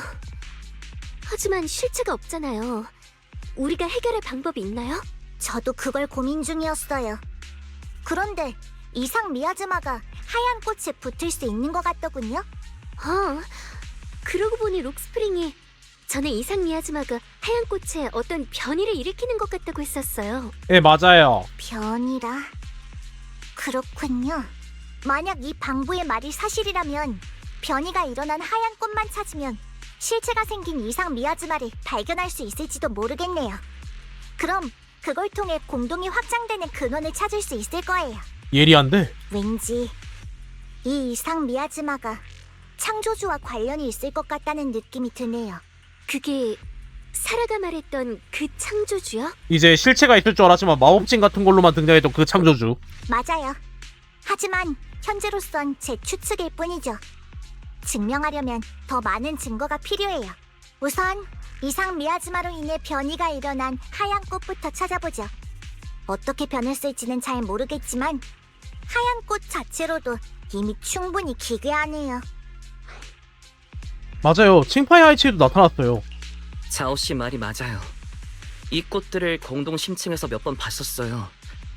Speaker 3: 하지만 실체가 없잖아요. 우리가 해결할 방법이 있나요?
Speaker 2: 저도 그걸 고민 중이었어요. 그런데 이상 미야지마가 하얀 꽃에 붙을 수 있는 것 같더군요.
Speaker 3: 그러고 보니 록스프링이 전에 이상 미야지마가 하얀 꽃에 어떤 변이를 일으키는 것 같다고 했었어요.
Speaker 1: 예, 맞아요.
Speaker 2: 변이라. 그렇군요. 만약 이 방부의 말이 사실이라면 변이가 일어난 하얀 꽃만 찾으면 실체가 생긴 이상 미야지마를 발견할 수 있을지도 모르겠네요. 그럼 그걸 통해 공동이 확장되는 근원을 찾을 수 있을 거예요.
Speaker 1: 예리한데?
Speaker 2: 왠지 이 이상 미야지마가 창조주와 관련이 있을 것 같다는 느낌이 드네요.
Speaker 3: 그게 사라가 말했던 그 창조주요?
Speaker 1: 이제 실체가 있을 줄 알았지만 마법진 같은 걸로만 등장했던 그 창조주.
Speaker 2: 맞아요. 하지만 현재로선 제 추측일 뿐이죠. 증명하려면 더 많은 증거가 필요해요. 우선 이상 미야지마로 인해 변이가 일어난 하얀 꽃부터 찾아보죠. 어떻게 변했을지는 잘 모르겠지만 하얀 꽃 자체로도 이미 충분히 기괴하네요.
Speaker 1: 맞아요. 칭파이 하이치에도 나타났어요.
Speaker 4: 자오 씨 말이 맞아요. 이 꽃들을 공동 심층에서 몇 번 봤었어요.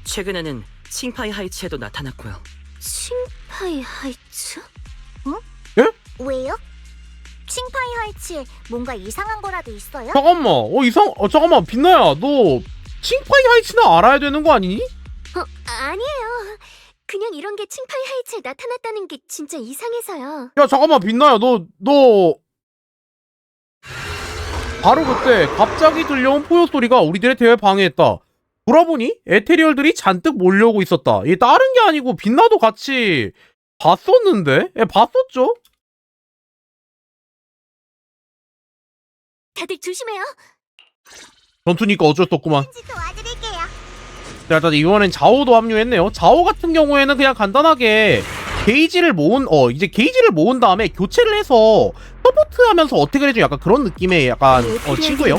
Speaker 4: 최근에는 칭파이 하이츠에도 나타났고요.
Speaker 3: 칭파이 하이츠?
Speaker 2: 왜요? 칭파이 하이츠에 뭔가 이상한 거라도 있어요?
Speaker 1: 잠깐만, 빛나야, 너 칭파이 하이치는 알아야 되는 거 아니니?
Speaker 3: 아니에요. 그냥 이런 게 칭파이 하이츠에 나타났다는 게 진짜 이상해서요.
Speaker 1: 야, 잠깐만, 빛나야, 너 바로 그때 갑자기 들려온 포효 소리가 우리들의 대화를 방해했다. 돌아보니 에테리얼들이 잔뜩 몰려오고 있었다. 이게 다른 게 아니고 빛나도 같이 봤었는데? 봤었죠?
Speaker 3: 다들 조심해요.
Speaker 1: 전투니까 어쩔 수 없구만.
Speaker 2: 왠지 도와드릴게요.
Speaker 1: 자, 일단 이번엔 자오도 합류했네요. 자오 같은 경우에는 그냥 간단하게 게이지를 모은 이제 게이지를 모은 다음에 교체를 해서 서포트하면서 어택을 해준 약간 그런 느낌의 약간 친구예요.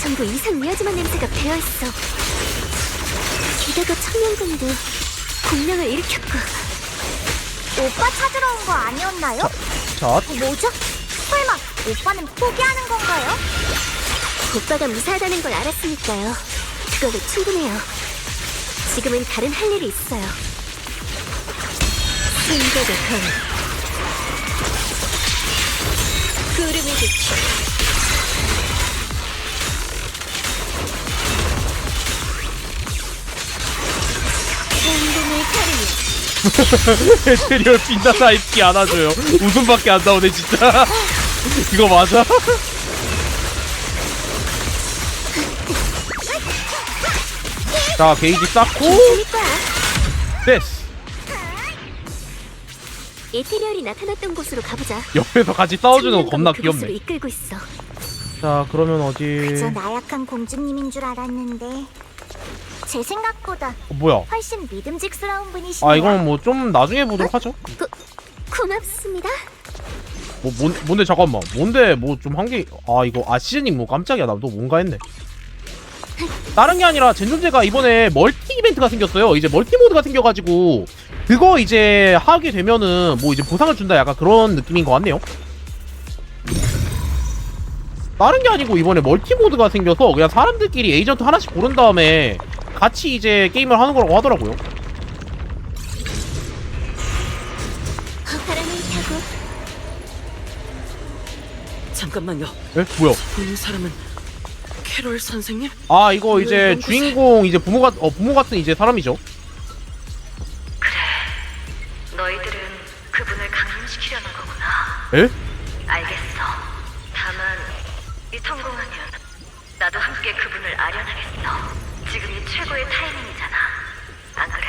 Speaker 3: 전부 이상 미하지마 냄새가 배어있어. 게다가 청년군도 공명을 일으켰고.
Speaker 2: 오빠 찾으러 온 거 아니었나요?
Speaker 1: 자,
Speaker 2: 뭐죠? 설마 오빠는 포기하는 건가요?
Speaker 3: 오빠가 무사하다는 걸 알았으니까요. 그걸로 충분해요. 지금은 다른 할 일이 있어요. 생각의 강. 구름이 비춰. 행동을 가르며.
Speaker 1: 에테리얼 빛나나 입기 안아줘요. 웃음밖에 안 나오네 진짜. 이거 맞아? 자, 게이지 쌓고
Speaker 3: 재밌을 거야.
Speaker 1: 됐어.
Speaker 3: 에테리얼이 나타났던 곳으로 가보자.
Speaker 1: 옆에서 같이 싸워주는 거 겁나
Speaker 3: 그곳으로
Speaker 1: 귀엽네.
Speaker 3: 이끌고 있어.
Speaker 1: 자, 그러면 어디?
Speaker 2: 저 나약한 공주님인 줄 알았는데 제 생각보다
Speaker 1: 뭐야?
Speaker 2: 훨씬 믿음직스러운 분이시네요.
Speaker 1: 아, 이건 뭐 좀 나중에 보도록 하죠.
Speaker 3: 고맙습니다.
Speaker 1: 뭔데 잠깐만. 뭔데 뭐 좀 한 게. 아, 이거 시즈닝 뭐 깜짝이야. 나도 뭔가 했네. 다른 게 아니라 젠존제가 이번에 멀티 이벤트가 생겼어요. 이제 멀티 모드가 생겨가지고 그거 이제 하게 되면은 뭐 이제 보상을 준다 약간 그런 느낌인 것 같네요. 다른 게 아니고 이번에 멀티 모드가 생겨서 그냥 사람들끼리 에이전트 하나씩 고른 다음에 같이 이제 게임을 하는 거라고 하더라고요.
Speaker 3: 바람을 타고
Speaker 4: 잠깐만요.
Speaker 1: 에? 뭐야?
Speaker 4: 이 사람은 캐롤 선생님?
Speaker 1: 아, 이거 이제 주인공 이제 부모 같은 이제 사람이죠.
Speaker 7: 너희들은 그분을 강림시키려는 거구나.
Speaker 1: 에?
Speaker 7: 알겠어. 다만 성공하면 나도 함께 그분을 아련하겠어. 지금이 최고의 타이밍이잖아. 안 그래?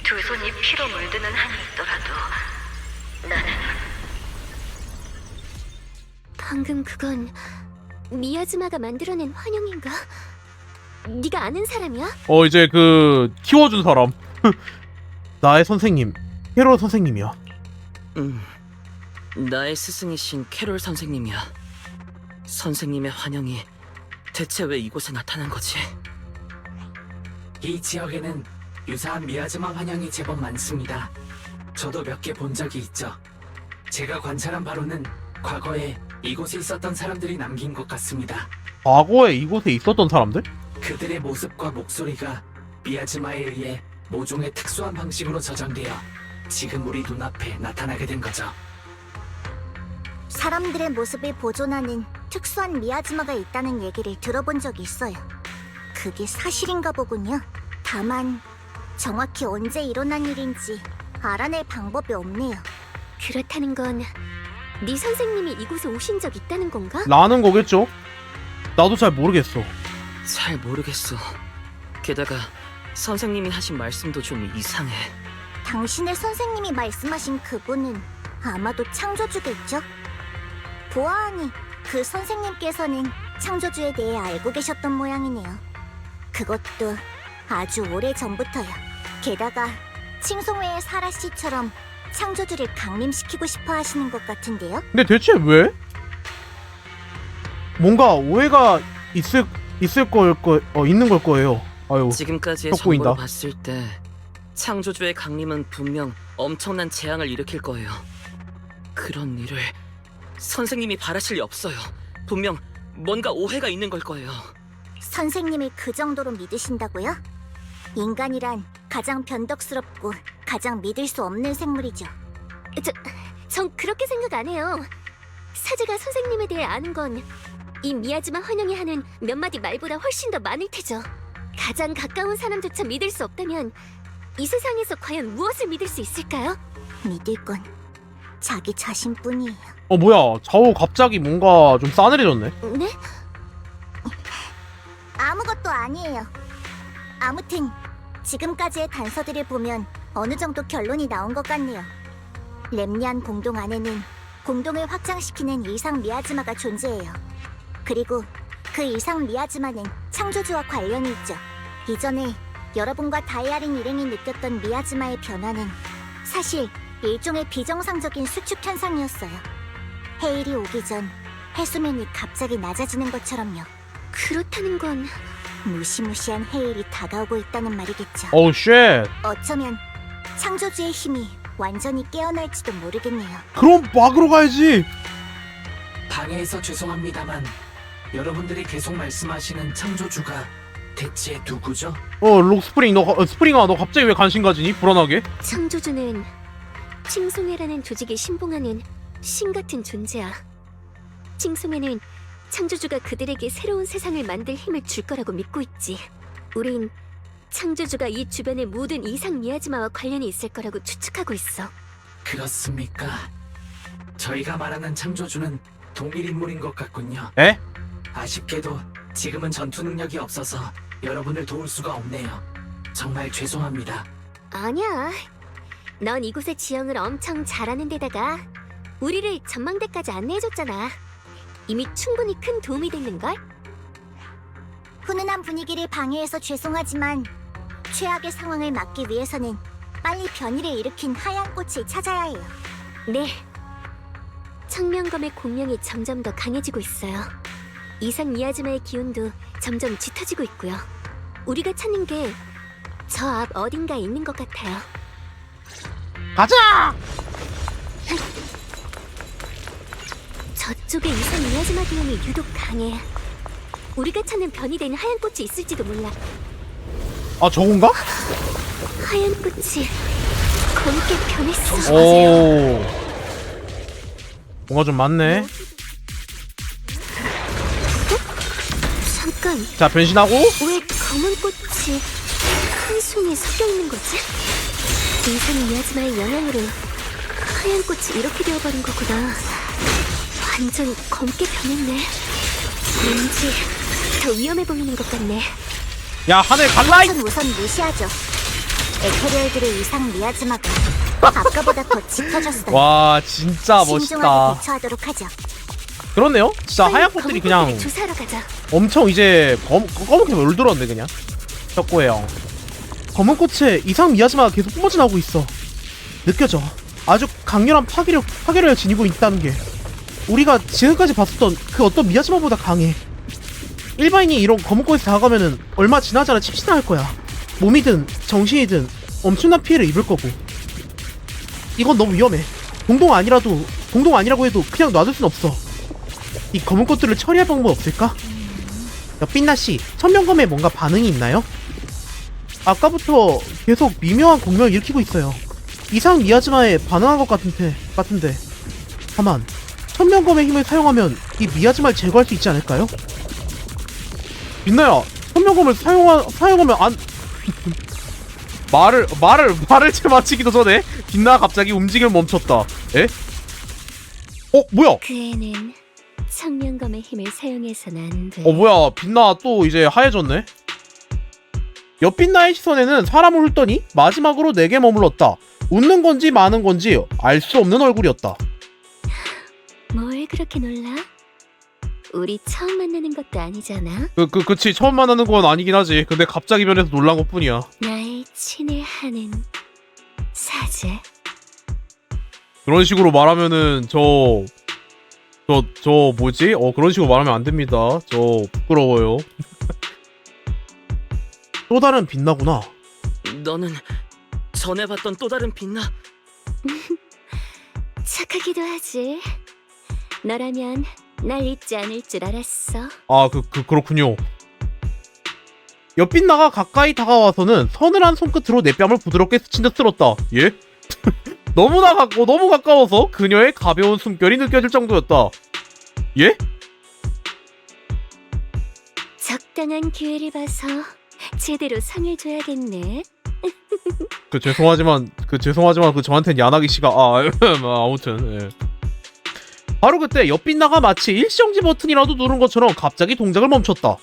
Speaker 7: 두 손이 피로 물드는 한이 있더라도 나는
Speaker 3: 방금 그건 미야즈마가 만들어낸 환영인가? 네가 아는 사람이야?
Speaker 1: 이제 그 키워준 사람. 나의 선생님, 캐롤 선생님이야.
Speaker 4: 나의 스승이신 캐롤 선생님이야. 선생님의 환영이 대체 왜 이곳에 나타난 거지?
Speaker 6: 이 지역에는 유사한 미야즈마 환영이 제법 많습니다. 저도 몇 개 본 적이 있죠. 제가 관찰한 바로는 과거에 이곳에 있었던 사람들이 남긴 것 같습니다.
Speaker 1: 과거에 이곳에 있었던 사람들?
Speaker 6: 그들의 모습과 목소리가 미야즈마에 의해 모종의 특수한 방식으로 저장되어 지금 우리 눈앞에 나타나게 된 거죠.
Speaker 2: 사람들의 모습을 보존하는 특수한 미야즈마가 있다는 얘기를 들어본 적이 있어요. 그게 사실인가 보군요. 다만 정확히 언제 일어난 일인지 알아낼 방법이 없네요.
Speaker 3: 그렇다는 건 네 선생님이 이곳에 오신 적 있다는 건가?
Speaker 1: 라는 거겠죠? 나도 잘 모르겠어.
Speaker 4: 잘 모르겠어. 게다가 선생님이 하신 말씀도 좀 이상해.
Speaker 2: 당신의 선생님이 말씀하신 그분은 아마도 창조주겠죠? 보아하니 그 선생님께서는 창조주에 대해 알고 계셨던 모양이네요. 그것도 아주 오래 전부터요. 게다가 칭송회의 사라 씨처럼 창조주를 강림시키고 싶어 하시는 것 같은데요?
Speaker 1: 근데 대체 왜? 뭔가 오해가 있는 걸 거예요. 아유,
Speaker 4: 지금까지의
Speaker 1: 속 보인다.
Speaker 4: 정보를 봤을 때 창조주의 강림은 분명 엄청난 재앙을 일으킬 거예요. 그런 일을 선생님이 바라실 리 없어요. 분명 뭔가 오해가 있는 걸 거예요.
Speaker 2: 선생님을 그 정도로 믿으신다고요? 인간이란 가장 변덕스럽고 가장 믿을 수 없는 생물이죠.
Speaker 3: 전 그렇게 생각 안 해요. 사제가 선생님에 대해 아는 건 이 미야즈마 환영이 하는 몇 마디 말보다 훨씬 더 많을 테죠. 가장 가까운 사람조차 믿을 수 없다면 이 세상에서 과연 무엇을 믿을 수 있을까요?
Speaker 2: 믿을 건 자기 자신뿐이에요.
Speaker 1: 뭐야? 좌우 갑자기 뭔가 좀 싸늘해졌네.
Speaker 3: 네?
Speaker 2: 아무것도 아니에요. 아무튼 지금까지의 단서들을 보면 어느 정도 결론이 나온 것 같네요. 렘니안 공동 안에는 공동을 확장시키는 이상 미야즈마가 존재해요. 그리고 그 이상 미야즈마는 창조주와 관련이 있죠. 이전에 여러분과 다이아린 일행이 느꼈던 미야즈마의 변화는 사실 일종의 비정상적인 수축 현상이었어요. 헤일이 오기 전 해수면이 갑자기 낮아지는 것처럼요.
Speaker 3: 그렇다는 건
Speaker 2: 무시무시한 헤일이 다가오고 있다는 말이겠죠.
Speaker 1: 어우 쉣.
Speaker 2: 어쩌면 창조주의 힘이 완전히 깨어날지도 모르겠네요.
Speaker 1: 그럼 막으러 가야지.
Speaker 6: 방해해서 죄송합니다만 여러분들이 계속 말씀하시는 창조주가 대체 누구죠?
Speaker 1: 록스프링 스프링아 너 갑자기 왜 관심 가지니? 불안하게.
Speaker 3: 창조주는 칭송회라는 조직이 신봉하는 신 같은 존재야. 칭송회는 창조주가 그들에게 새로운 세상을 만들 힘을 줄 거라고 믿고 있지. 우린 창조주가 이 주변의 모든 이상 미야지마와 관련이 있을 거라고 추측하고 있어.
Speaker 6: 그렇습니까? 저희가 말하는 창조주는 동일 인물인 것 같군요.
Speaker 1: 에?
Speaker 6: 아쉽게도 지금은 전투 능력이 없어서 여러분을 도울 수가 없네요. 정말 죄송합니다.
Speaker 3: 아니야. 넌 이곳의 지형을 엄청 잘 아는 데다가 우리를 전망대까지 안내해줬잖아. 이미 충분히 큰 도움이 됐는걸?
Speaker 2: 훈훈한 분위기를 방해해서 죄송하지만 최악의 상황을 막기 위해서는 빨리 변이를 일으킨 하얀 꽃을 찾아야 해요.
Speaker 3: 네. 청명검의 공명이 점점 더 강해지고 있어요. 이상 미야지마의 기운도 점점 짙어지고 있고요. 우리가 찾는 게 저 앞 어딘가에 있는 것 같아요.
Speaker 1: 가자.
Speaker 3: 저쪽에 이상 미야지마 기운이 유독 강해. 우리가 찾는 변이된 하얀 꽃이 있을지도 몰라.
Speaker 1: 아 저건가?
Speaker 3: 하얀 꽃이 검게 변했어.
Speaker 1: 오. 뭔가 좀 많네.
Speaker 3: 잠깐,
Speaker 1: 자 변신하고.
Speaker 3: 왜 검은 꽃이 한 송이 섞여 있는 거지? 이상 미야지마의 영향으로 하얀 꽃이 이렇게 되어버린 거구나. 완전 검게 변했네. 왠지 더 위험해 보이는 것 같네.
Speaker 1: 야 하늘 갈라이.
Speaker 2: 전 우선 무시하죠. 에테리얼들의 이상 미야지마가 아까보다 더 짙어졌어요.
Speaker 1: 와 진짜
Speaker 2: 신중하게
Speaker 1: 멋있다.
Speaker 2: 대처하도록 하죠.
Speaker 1: 그렇네요. 진짜
Speaker 3: 빨리
Speaker 1: 하얀 꽃들이
Speaker 3: 검은
Speaker 1: 그냥
Speaker 3: 꽃들을 조사하러 가자.
Speaker 1: 엄청 이제 검게 물들었네 그냥. 벽고해요. 검은 꽃에 이상 미야지마가 계속 뿜어져 나오고 있어. 느껴져. 아주 강렬한 파괴력을 지니고 있다는 게 우리가 지금까지 봤었던 그 어떤 미야지마보다 강해. 일반인이 이런 검은 꽃에 다가가면은 얼마 지나지 않아 칩신할 거야. 몸이든 정신이든 엄청난 피해를 입을 거고. 이건 너무 위험해. 공동 아니라고 해도 그냥 놔둘 순 없어. 이 검은 꽃들을 처리할 방법 없을까? 빛나씨, 천명검에 뭔가 반응이 있나요? 아까부터 계속 미묘한 공명을 일으키고 있어요. 이상 미야지마에 반응한 것 같은데. 다만 천명검의 힘을 사용하면 이 미야지마를 제거할 수 있지 않을까요? 빛나야, 천명검을 사용하면 안... 말을 채 마치기도 전에 빛나가 갑자기 움직임을 멈췄다. 에? 뭐야?
Speaker 3: 그 애는 청명검의 힘을 사용해서는 안 돼.
Speaker 1: 뭐야, 빛나 또 이제 하얘졌네. 옆빛나의 시선에는 사람을 훑더니 마지막으로 내게 머물렀다. 웃는 건지 마는 건지 알 수 없는 얼굴이었다.
Speaker 3: 뭘 그렇게 놀라? 우리 처음 만나는 것도 아니잖아.
Speaker 1: 그치, 처음 만나는 건 아니긴 하지. 근데 갑자기 변해서 놀란 것 뿐이야.
Speaker 3: 나의 친애하는 사제.
Speaker 1: 그런 식으로 말하면은 저 뭐지? 그런 식으로 말하면 안 됩니다. 저 부끄러워요. 또 다른 빛나구나.
Speaker 4: 너는 전에 봤던 또 다른 빛나?
Speaker 3: 착하기도 하지. 너라면 날 잊지 않을 줄 알았어.
Speaker 1: 그렇군요. 옆빛나가 가까이 다가와서는 서늘한 손끝으로 내 뺨을 부드럽게 스친 듯 쓸었다. 예? 너무 가까워서 그녀의 가벼운 숨결이 느껴질 정도였다. 예?
Speaker 3: 적당한 기회를 봐서 제대로 상을 줘야겠네.
Speaker 1: 죄송하지만 저한텐 야나기 씨가 아무튼 예. 바로 그때 옆빛나가 마치 일시정지 버튼이라도 누른 것처럼 갑자기 동작을 멈췄다.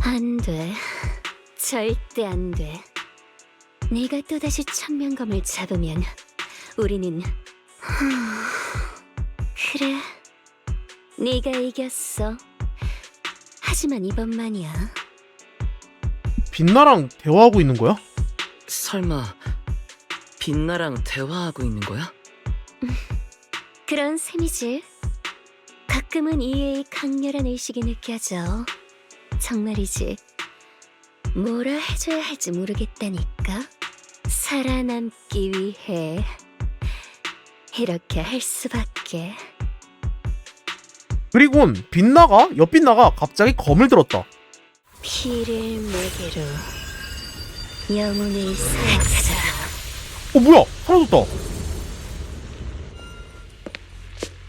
Speaker 3: 안 돼. 절대 안 돼. 네가 또다시 청명검을 잡으면 우리는 그래. 네가 이겼어. 하지만 이번만이야.
Speaker 1: 빛나랑 대화하고 있는 거야?
Speaker 4: 설마 빛나랑 대화하고 있는 거야?
Speaker 3: 그런 셈이지. 가끔은 이의 강렬한 의식이 느껴져. 정말이지. 뭐라 해줘야 할지 모르겠다니까. 살아남기 위해 이렇게 할 수밖에.
Speaker 1: 그리곤 빛나가 옆 빛나가 갑자기 검을 들었다.
Speaker 3: 피를 먹이로 영혼을 사자.
Speaker 1: 뭐야 사라졌다.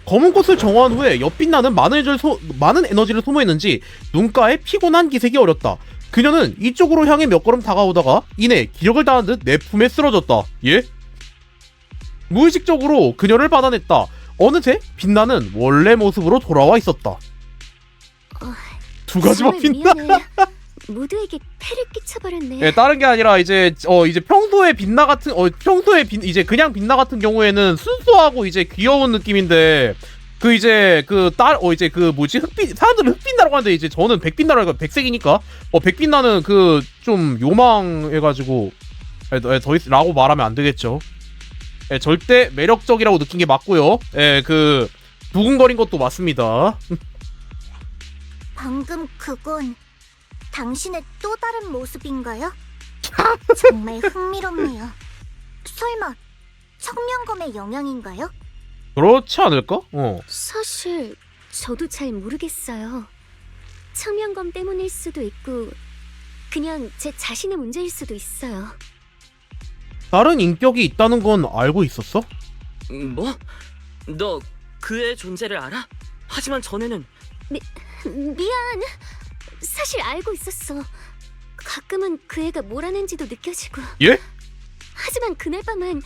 Speaker 1: 검은 꽃을 정화한 후에 옆 빛나는 많은 에너지를 소모했는지 눈가에 피곤한 기색이 어렸다. 그녀는 이쪽으로 향해 몇 걸음 다가오다가 이내 기력을 다한 듯 내 품에 쓰러졌다. 예? 무의식적으로 그녀를 받아냈다. 어느새 빛나는 원래 모습으로 돌아와 있었다. 두 가지만
Speaker 3: 정말
Speaker 1: 빛나.
Speaker 3: 미안해. 모두에게 패를 끼쳐버렸네.
Speaker 1: 예, 다른 게 아니라 이제 평소에 빛나 같은 이제 그냥 빛나 같은 경우에는 순수하고 이제 귀여운 느낌인데 이제 흑빛 사람들은 흑빛나라고 하는데 이제 저는 백빛나라가 백색이니까 백빛나는 좀 요망해가지고 라고 말하면 안 되겠죠. 예, 절대 매력적이라고 느낀 게 맞고요. 예, 두근거린 것도 맞습니다.
Speaker 2: 방금 그건 당신의 또 다른 모습인가요? 정말 흥미롭네요. 설마 청명검의 영향인가요?
Speaker 1: 그렇지 않을까?
Speaker 3: 사실 저도 잘 모르겠어요. 청명검 때문일 수도 있고 그냥 제 자신의 문제일 수도 있어요.
Speaker 1: 다른 인격이 있다는 건 알고 있었어?
Speaker 4: 뭐? 너 그 애 존재를 알아? 하지만 전에는
Speaker 3: 미안. 사실 알고 있었어. 가끔은 그 애가 뭘 하는지도 느껴지고.
Speaker 1: 예?
Speaker 3: 하지만 그날 밤은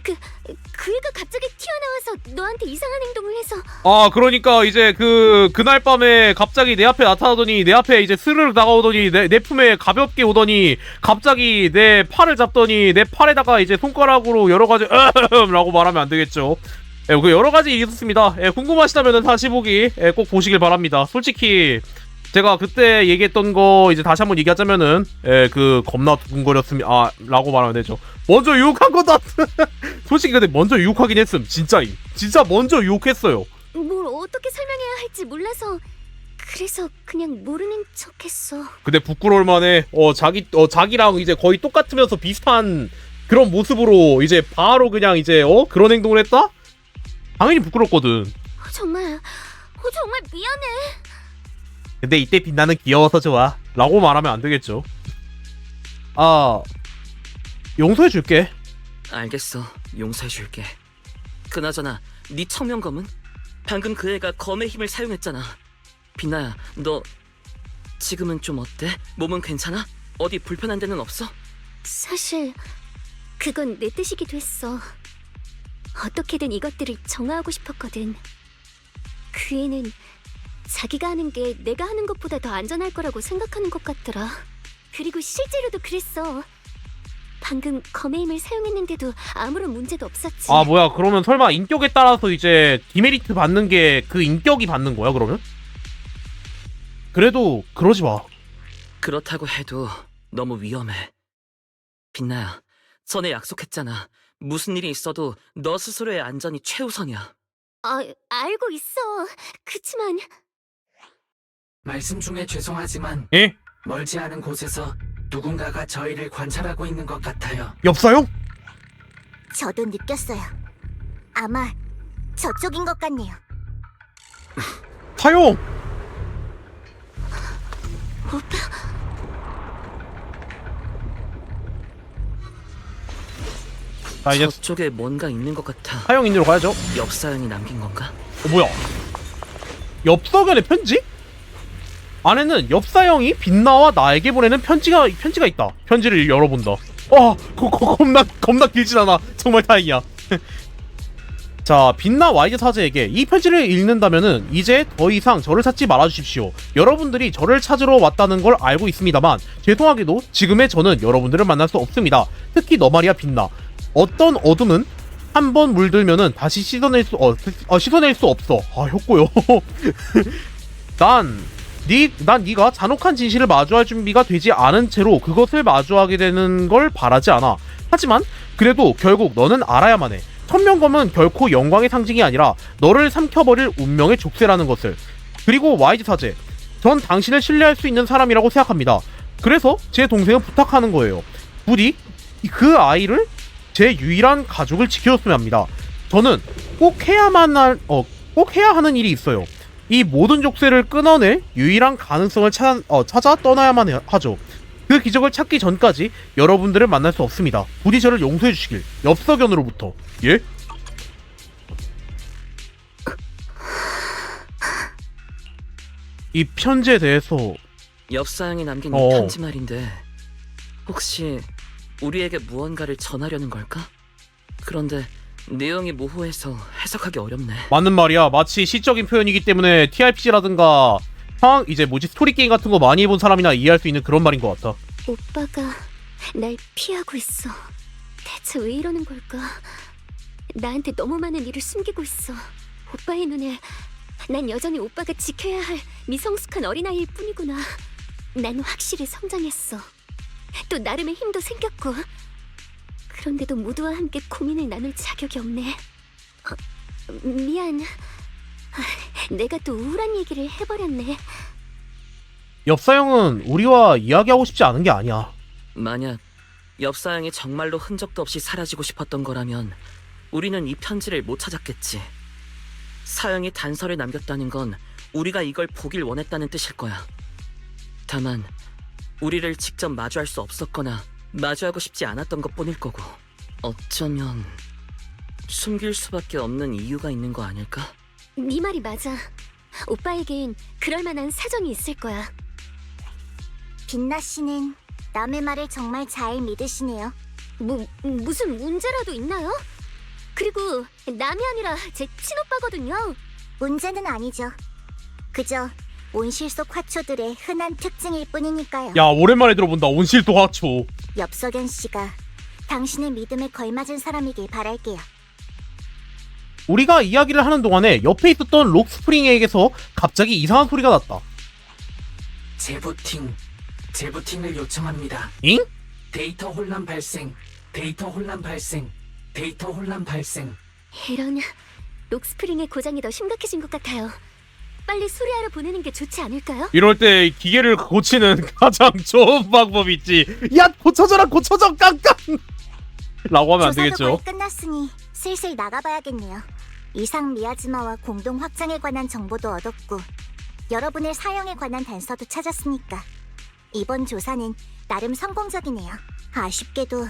Speaker 3: 그 애가 갑자기 튀어나와서 너한테 이상한 행동을 해서.
Speaker 1: 아, 그러니까 이제 그날 밤에 갑자기 내 앞에 나타나더니 내 앞에 이제 스르륵 다가오더니 내 품에 가볍게 오더니 갑자기 내 팔을 잡더니 내 팔에다가 이제 손가락으로 여러 가지 라고 말하면 안 되겠죠. 예, 여러 가지 일이 있었습니다. 예, 궁금하시다면 다시 보기 꼭 보시길 바랍니다. 솔직히 제가 그때 얘기했던 거 이제 다시 한번 얘기하자면은 겁나 두근거렸습니다. 라고 말하면 되죠. 먼저 유혹한 거다. 솔직히 근데 먼저 유혹하긴 했음. 진짜 먼저 유혹했어요.
Speaker 3: 뭘 어떻게 설명해야 할지 몰라서 그래서 그냥 모르는 척했어.
Speaker 1: 근데 부끄러울 만해. 자기랑 이제 거의 똑같으면서 비슷한 그런 모습으로 이제 바로 그냥 이제 그런 행동을 했다? 당연히 부끄럽거든.
Speaker 3: 정말 미안해.
Speaker 1: 근데 이때 빛나는 귀여워서 좋아 라고 말하면 안 되겠죠. 용서해줄게.
Speaker 4: 알겠어. 용서해줄게. 그나저나 네 청명검은? 방금 그 애가 검의 힘을 사용했잖아. 빛나야, 너 지금은 좀 어때? 몸은 괜찮아? 어디 불편한 데는 없어?
Speaker 3: 사실 그건 내 뜻이기도 했어. 어떻게든 이것들을 정화하고 싶었거든. 그 애는 자기가 하는 게 내가 하는 것보다 더 안전할 거라고 생각하는 것 같더라. 그리고 실제로도 그랬어. 방금 검의 힘을 사용했는데도 아무런 문제도 없었지.
Speaker 1: 뭐야, 그러면 설마 인격에 따라서 이제 디메리트 받는 게 그 인격이 받는 거야 그러면? 그래도 그러지 마.
Speaker 4: 그렇다고 해도 너무 위험해. 빛나야, 전에 약속했잖아. 무슨 일이 있어도 너 스스로의 안전이 최우선이야.
Speaker 3: 알고 있어. 그치만
Speaker 6: 말씀 중에 죄송하지만
Speaker 1: 예?
Speaker 6: 멀지 않은 곳에서 누군가가 저희를 관찰하고 있는 것 같아요.
Speaker 1: 엽사용?
Speaker 2: 저도 느꼈어요. 아마 저쪽인 것 같네요.
Speaker 1: 사용! 이제
Speaker 4: 저쪽에 뭔가 있는 것 같아.
Speaker 1: 사용 인으로 가야죠.
Speaker 4: 엽사형이 남긴 건가?
Speaker 1: 뭐야? 엽서견의 편지? 안에는 엽사형이 빛나와 나에게 보내는 편지가 있다. 편지를 열어본다. 겁나 길진 않아. 정말 다행이야. 자, 빛나 와이드 사제에게 이 편지를 읽는다면은 이제 더 이상 저를 찾지 말아주십시오. 여러분들이 저를 찾으러 왔다는 걸 알고 있습니다만 죄송하게도 지금의 저는 여러분들을 만날 수 없습니다. 특히 너 말이야 빛나. 어떤 어둠은 한번 물들면은 다시 씻어낼 수 없어. 아, 효고요. 난 난 네가 잔혹한 진실을 마주할 준비가 되지 않은 채로 그것을 마주하게 되는 걸 바라지 않아. 하지만 그래도 결국 너는 알아야만 해. 천명검은 결코 영광의 상징이 아니라 너를 삼켜버릴 운명의 족쇄라는 것을. 그리고 와이즈 사제, 전 당신을 신뢰할 수 있는 사람이라고 생각합니다. 그래서 제 동생은 부탁하는 거예요. 부디 그 아이를 제 유일한 가족을 지켜줬으면 합니다. 저는 꼭 해야 하는 일이 있어요. 이 모든 족쇄를 끊어낼 유일한 가능성을 찾아 떠나야만 하죠. 그 기적을 찾기 전까지 여러분들을 만날 수 없습니다. 부디 저를 용서해 주시길. 엽서견으로부터. 예? 이 편지에 대해서
Speaker 4: 엽사양이 남긴 이 편지 말인데 혹시 우리에게 무언가를 전하려는 걸까? 그런데 내용이 모호해서 해석하기 어렵네.
Speaker 1: 맞는 말이야. 마치 시적인 표현이기 때문에 TRPG라든가 스토리 게임 같은 거 많이 해본 사람이나 이해할 수 있는 그런 말인 것 같아.
Speaker 3: 오빠가 날 피하고 있어. 대체 왜 이러는 걸까? 나한테 너무 많은 일을 숨기고 있어. 오빠의 눈에 난 여전히 오빠가 지켜야 할 미성숙한 어린아이일 뿐이구나. 난 확실히 성장했어. 또 나름의 힘도 생겼고. 그런데도 모두와 함께 고민을 나눌 자격이 없네. 미안. 내가 또 우울한 얘기를 해버렸네.
Speaker 1: 엽사형은 우리와 이야기하고 싶지 않은 게 아니야.
Speaker 4: 만약 엽사양이 정말로 흔적도 없이 사라지고 싶었던 거라면 우리는 이 편지를 못 찾았겠지. 사형이 단서를 남겼다는 건 우리가 이걸 보길 원했다는 뜻일 거야. 다만 우리를 직접 마주할 수 없었거나 마주하고 싶지 않았던 것뿐일 거고, 어쩌면 숨길 수밖에 없는 이유가 있는 거 아닐까?
Speaker 3: 네 말이 맞아. 오빠에겐 그럴 만한 사정이 있을 거야.
Speaker 2: 빛나 씨는 남의 말을 정말 잘 믿으시네요.
Speaker 3: 무슨 문제라도 있나요? 그리고 남이 아니라 제 친오빠거든요.
Speaker 2: 문제는 아니죠. 그저 온실 속 화초들의 흔한 특징일 뿐이니까요.
Speaker 1: 야, 오랜만에 들어본다. 온실도 화초.
Speaker 2: 엽석연 씨가 당신의 믿음에 걸맞은 사람이길 바랄게요.
Speaker 1: 우리가 이야기를 하는 동안에 옆에 있었던 록스프링에게서 갑자기 이상한 소리가 났다.
Speaker 6: 재부팅을 요청합니다.
Speaker 1: 잉?
Speaker 6: 데이터 혼란 발생.
Speaker 3: 이런, 록스프링의 고장이 더 심각해진 것 같아요. 빨리 수리하러 보내는 게 좋지 않을까요?
Speaker 1: 이럴 때 기계를 고치는 가장 좋은 방법이 있지. 야, 고쳐줘라, 깡깡! 라고 하면 안
Speaker 2: 조사도
Speaker 1: 되겠죠.
Speaker 2: 거의 끝났으니 슬슬 나가봐야겠네요. 이상 미야즈마와 공동 확장에 관한 정보도 얻었고 여러분의 사형에 관한 단서도 찾았으니까 이번 조사는 나름 성공적이네요. 아쉽게도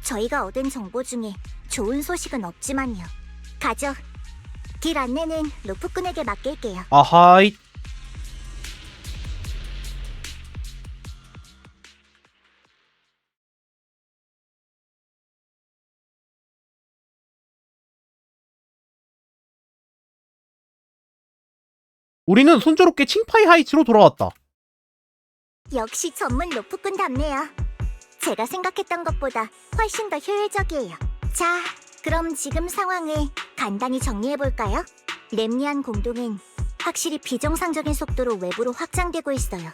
Speaker 2: 저희가 얻은 정보 중에 좋은 소식은 없지만요. 가죠. 길 안내는 로프꾼에게 맡길게요.
Speaker 1: 아하이. 우리는 순조롭게 칭파이 하이츠로 돌아왔다.
Speaker 2: 역시 전문 로프꾼답네요. 제가 생각했던 것보다 훨씬 더 효율적이에요. 자, 그럼 지금 상황을 간단히 정리해볼까요? 렘니안 공동은 확실히 비정상적인 속도로 외부로 확장되고 있어요.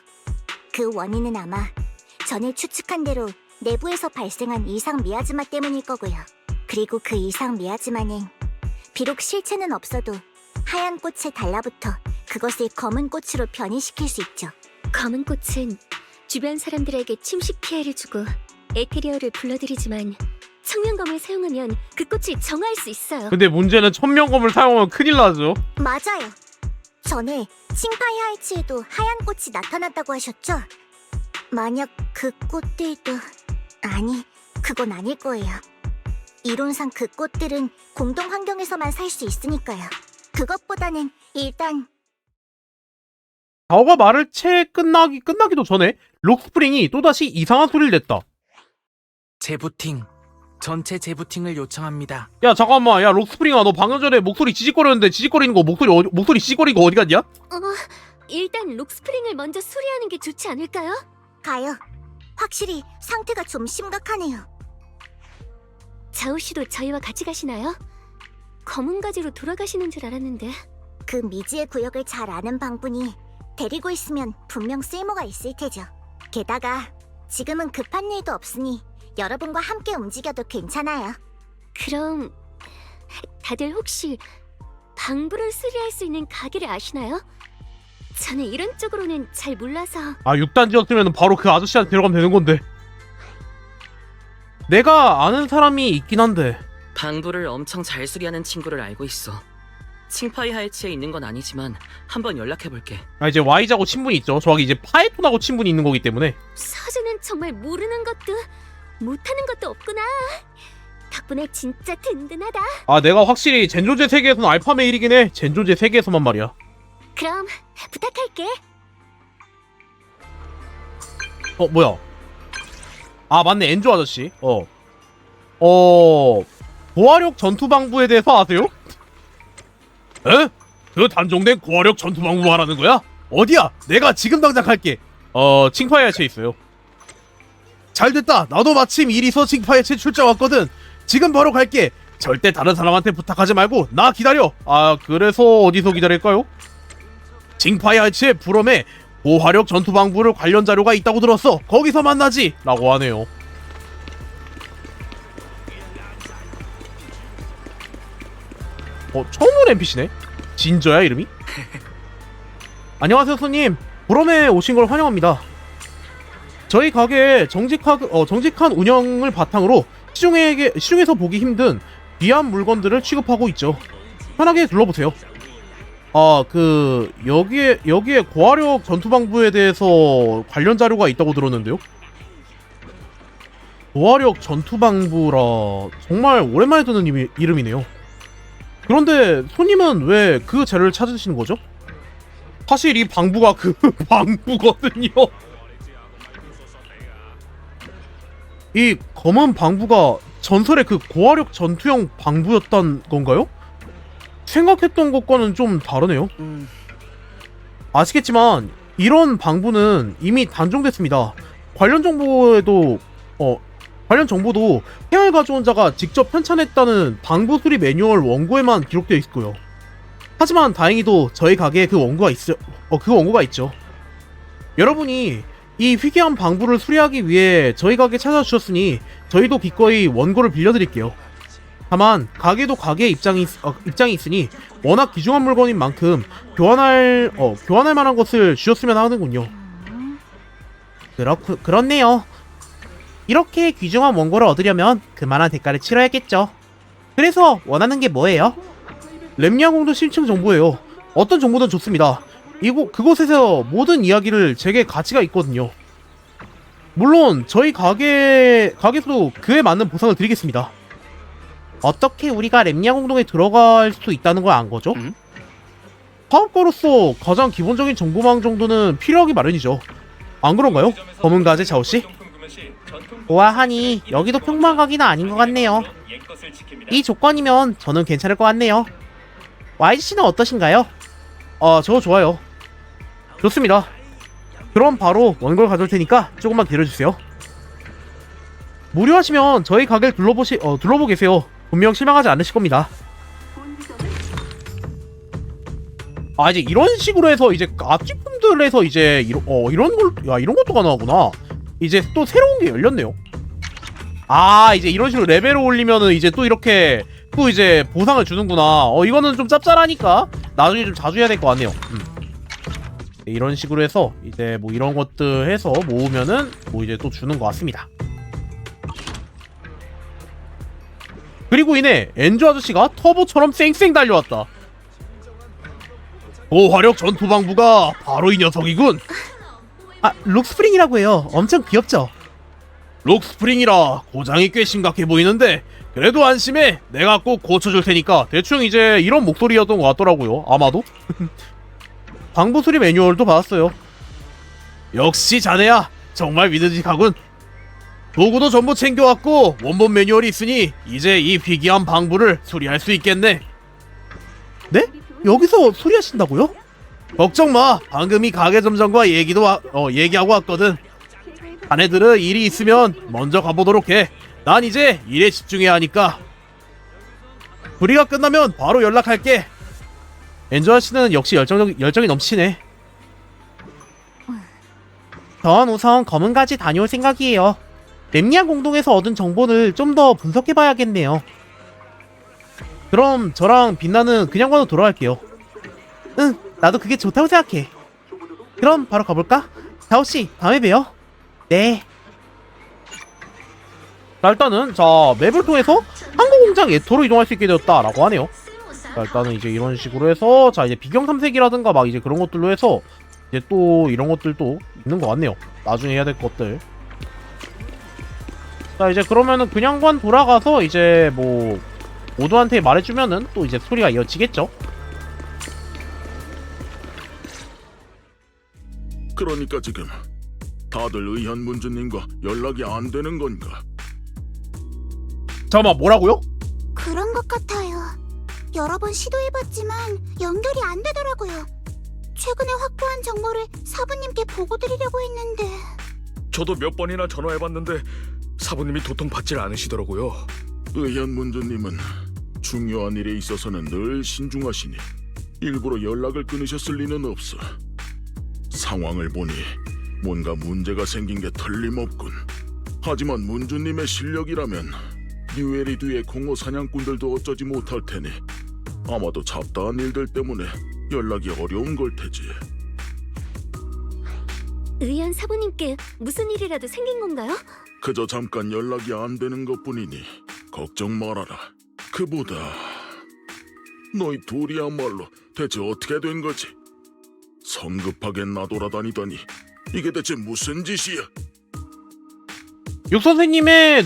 Speaker 2: 그 원인은 아마 전에 추측한 대로 내부에서 발생한 이상 미야즈마 때문일 거고요. 그리고 그 이상 미야즈마는 비록 실체는 없어도 하얀 꽃에 달라붙어 그것을 검은 꽃으로 변이시킬 수 있죠.
Speaker 3: 검은 꽃은 주변 사람들에게 침식 피해를 주고 에테리어를 불러들이지만 청명검을 사용하면 그 꽃이 정화할 수 있어요.
Speaker 1: 근데 문제는 천명검을 사용하면 큰일 나죠.
Speaker 2: 맞아요. 전에 칭파이 하이츠에도 하얀 꽃이 나타났다고 하셨죠? 만약 그 꽃들도... 아니, 그건 아닐 거예요. 이론상 그 꽃들은 공동 환경에서만 살 수 있으니까요. 그것보다는 일단
Speaker 1: 다오가 말을 채 끝나기도 전에 록스프링이 또다시 이상한 소리를 냈다.
Speaker 6: 전체 재부팅을 요청합니다.
Speaker 1: 야, 잠깐만. 야, 록스프링아, 너 방금 전에 목소리 지직거렸는데 지직거리는 거 목소리 지직거리는 거 어디 갔냐?
Speaker 3: 일단 록스프링을 먼저 수리하는 게 좋지 않을까요?
Speaker 2: 가요. 확실히 상태가 좀 심각하네요.
Speaker 3: 자오 씨도 저희와 같이 가시나요? 검은 가지로 돌아가시는 줄 알았는데.
Speaker 2: 그 미지의 구역을 잘 아는 방분이 데리고 있으면 분명 쓸모가 있을 테죠. 게다가 지금은 급한 일도 없으니 여러분과 함께 움직여도 괜찮아요.
Speaker 3: 그럼 다들 혹시 방부를 수리할 수 있는 가게를 아시나요? 저는 이런 쪽으로는 잘 몰라서.
Speaker 1: 아 6단지였으면 바로 그 아저씨한테 데려가면 되는 건데. 내가 아는 사람이 있긴 한데.
Speaker 4: 방부를 엄청 잘 수리하는 친구를 알고 있어. 칭파이 하이츠에 있는 건 아니지만 한번 연락해볼게.
Speaker 1: 아 이제 Y자고 친분이 있죠. 저기 이제 파에톤하고 친분이 있는 거기 때문에.
Speaker 3: 서준은 정말 모르는 것도 못하는 것도 없구나. 덕분에 진짜 든든하다.
Speaker 1: 아 내가 확실히 젠조제 세계에서는 알파 메일이긴 해. 젠조제 세계에서만 말이야.
Speaker 3: 그럼 부탁할게.
Speaker 1: 뭐야? 아 맞네, 엔조 아저씨. 고화력 전투방부에 대해서 아세요? 에? 그 단종된 고화력 전투방부 말하는 거야? 어디야? 내가 지금 당장 갈게. 칭파이아체에 있어요. 잘됐다. 나도 마침 일이 있어 칭파이아체 출장 왔거든. 지금 바로 갈게. 절대 다른 사람한테 부탁하지 말고 나 기다려. 아 그래서 어디서 기다릴까요? 칭파이아체 불엄에 고화력 전투방부를 관련 자료가 있다고 들었어. 거기서 만나지. 라고 하네요. 처음 본 NPC네? 진저야 이름이? 안녕하세요 손님. 불엄에 오신 걸 환영합니다. 저희 가게에 정직한 운영을 바탕으로 시중에서 보기 힘든 귀한 물건들을 취급하고 있죠. 편하게 둘러보세요. 여기에 고화력 전투방부에 대해서 관련 자료가 있다고 들었는데요? 고화력 전투방부라 정말 오랜만에 듣는 이름이네요. 그런데 손님은 왜 그 자료를 찾으시는 거죠? 사실 이 방부가 그 방부거든요. 이 검은 방부가 전설의 그 고화력 전투형 방부였단 건가요? 생각했던 것과는 좀 다르네요. 아시겠지만 이런 방부는 이미 단종됐습니다. 관련 정보도 해양을 가져온 자가 직접 편찬했다는 방부 수리 매뉴얼 원고에만 기록되어 있고요. 하지만 다행히도 저희 가게에 그 원고가 있죠. 여러분이 이 희귀한 방부를 수리하기 위해 저희 가게 찾아주셨으니 저희도 기꺼이 원고를 빌려드릴게요. 다만 가게도 가게의 입장이 있으니 워낙 귀중한 물건인 만큼 교환할 만한 것을 주셨으면 하는군요. 그렇네요. 이렇게 귀중한 원고를 얻으려면 그만한 대가를 치러야겠죠. 그래서 원하는 게 뭐예요? 렘니아공도 심층 정보예요. 어떤 정보든 좋습니다. 그곳에서 모든 이야기를 제게 가치가 있거든요. 물론 저희 가게에서도 그에 맞는 보상을 드리겠습니다. 어떻게 우리가 렘니아 공동에 들어갈 수 있다는 걸 안 거죠? 사업가로서 가장 기본적인 정보망 정도는 필요하기 마련이죠. 안 그런가요? 검은 가제 자오씨? 우아하니 여기도 평범하기는 아닌 것 같네요. 이 조건이면 저는 괜찮을 것 같네요. YG씨는 어떠신가요? 저 좋아요. 좋습니다. 그럼 바로 원고를 가져올 테니까 조금만 기다려주세요. 무료하시면 저희 가게를 둘러보고 계세요. 분명 실망하지 않으실 겁니다. 이제 이런 식으로 해서 이제 악기품들에서 이제 이런 것도 가능하구나. 이제 또 새로운 게 열렸네요. 이제 이런 식으로 레벨을 올리면은 이제 또 이렇게 또 이제 보상을 주는구나. 이거는 좀 짭짤하니까 나중에 좀 자주 해야 될 것 같네요. 이런 식으로 해서 이제 뭐 이런 것들 해서 모으면은 뭐 이제 또 주는 것 같습니다. 그리고 이내 엔조 아저씨가 터보처럼 쌩쌩 달려왔다. 고화력 전투방부가 바로 이 녀석이군. 록스프링이라고 해요. 엄청 귀엽죠? 록스프링이라 고장이 꽤 심각해 보이는데 그래도 안심해. 내가 꼭 고쳐줄 테니까. 대충 이제 이런 목소리였던 것 같더라고요. 아마도. 방부 수리 매뉴얼도 받았어요. 역시 자네야. 정말 믿음직하군. 도구도 전부 챙겨왔고 원본 매뉴얼이 있으니 이제 이 비기한 방부를 수리할 수 있겠네. 네? 여기서 수리하신다고요? 걱정마. 방금 이 가게점장과 얘기하고 왔거든. 자네들은 일이 있으면 먼저 가보도록 해. 난 이제 일에 집중해야 하니까. 수리가 끝나면 바로 연락할게. 엔조 아씨는 역시 열정이 넘치네. 전 우선 검은가지 다녀올 생각이에요. 렘니안 공동에서 얻은 정보를 좀 더 분석해봐야겠네요. 그럼 저랑 빛나는 그냥 관으로 돌아갈게요. 응, 나도 그게 좋다고 생각해. 그럼 바로 가볼까? 자오씨, 다음에 봬요. 네. 자, 일단은 맵을 통해서 항공공장 예토로 이동할 수 있게 되었다라고 하네요. 자, 일단은 이제 이런 식으로 해서 이제 비경 탐색이라든가 막 이제 그런 것들로 해서 이제 또 이런 것들도 있는 것 같네요. 나중에 해야 될 것들. 자, 이제 그러면은 그냥관 돌아가서 이제 뭐 모두한테 말해주면은 또 이제 소리가 이어지겠죠.
Speaker 8: 그러니까 지금 다들 의현문주님과 연락이 안 되는 건가?
Speaker 1: 잠깐만, 뭐라고요?
Speaker 2: 그런 것 같아요. 여러 번 시도해봤지만 연결이 안 되더라고요. 최근에 확보한 정보를 사부님께 보고드리려고 했는데
Speaker 9: 저도 몇 번이나 전화해봤는데 사부님이 도통 받질 않으시더라고요.
Speaker 8: 의현문주님은 중요한 일에 있어서는 늘 신중하시니 일부러 연락을 끊으셨을 리는 없어. 상황을 보니 뭔가 문제가 생긴 게 틀림없군. 하지만 문주님의 실력이라면 뉴에리 뒤의 공허 사냥꾼들도 어쩌지 못할 테니 아마도 잡다한 일들 때문에 연락이 어려운 걸 테지.
Speaker 3: 의연 사부님께 무슨 일이라도 생긴 건가요?
Speaker 8: 그저 잠깐 연락이 안 되는 것뿐이니 걱정 말아라. 그보다 너희 둘이야말로 대체 어떻게 된 거지? 성급하게 나돌아다니더니 이게 대체 무슨 짓이야?
Speaker 1: 육선생의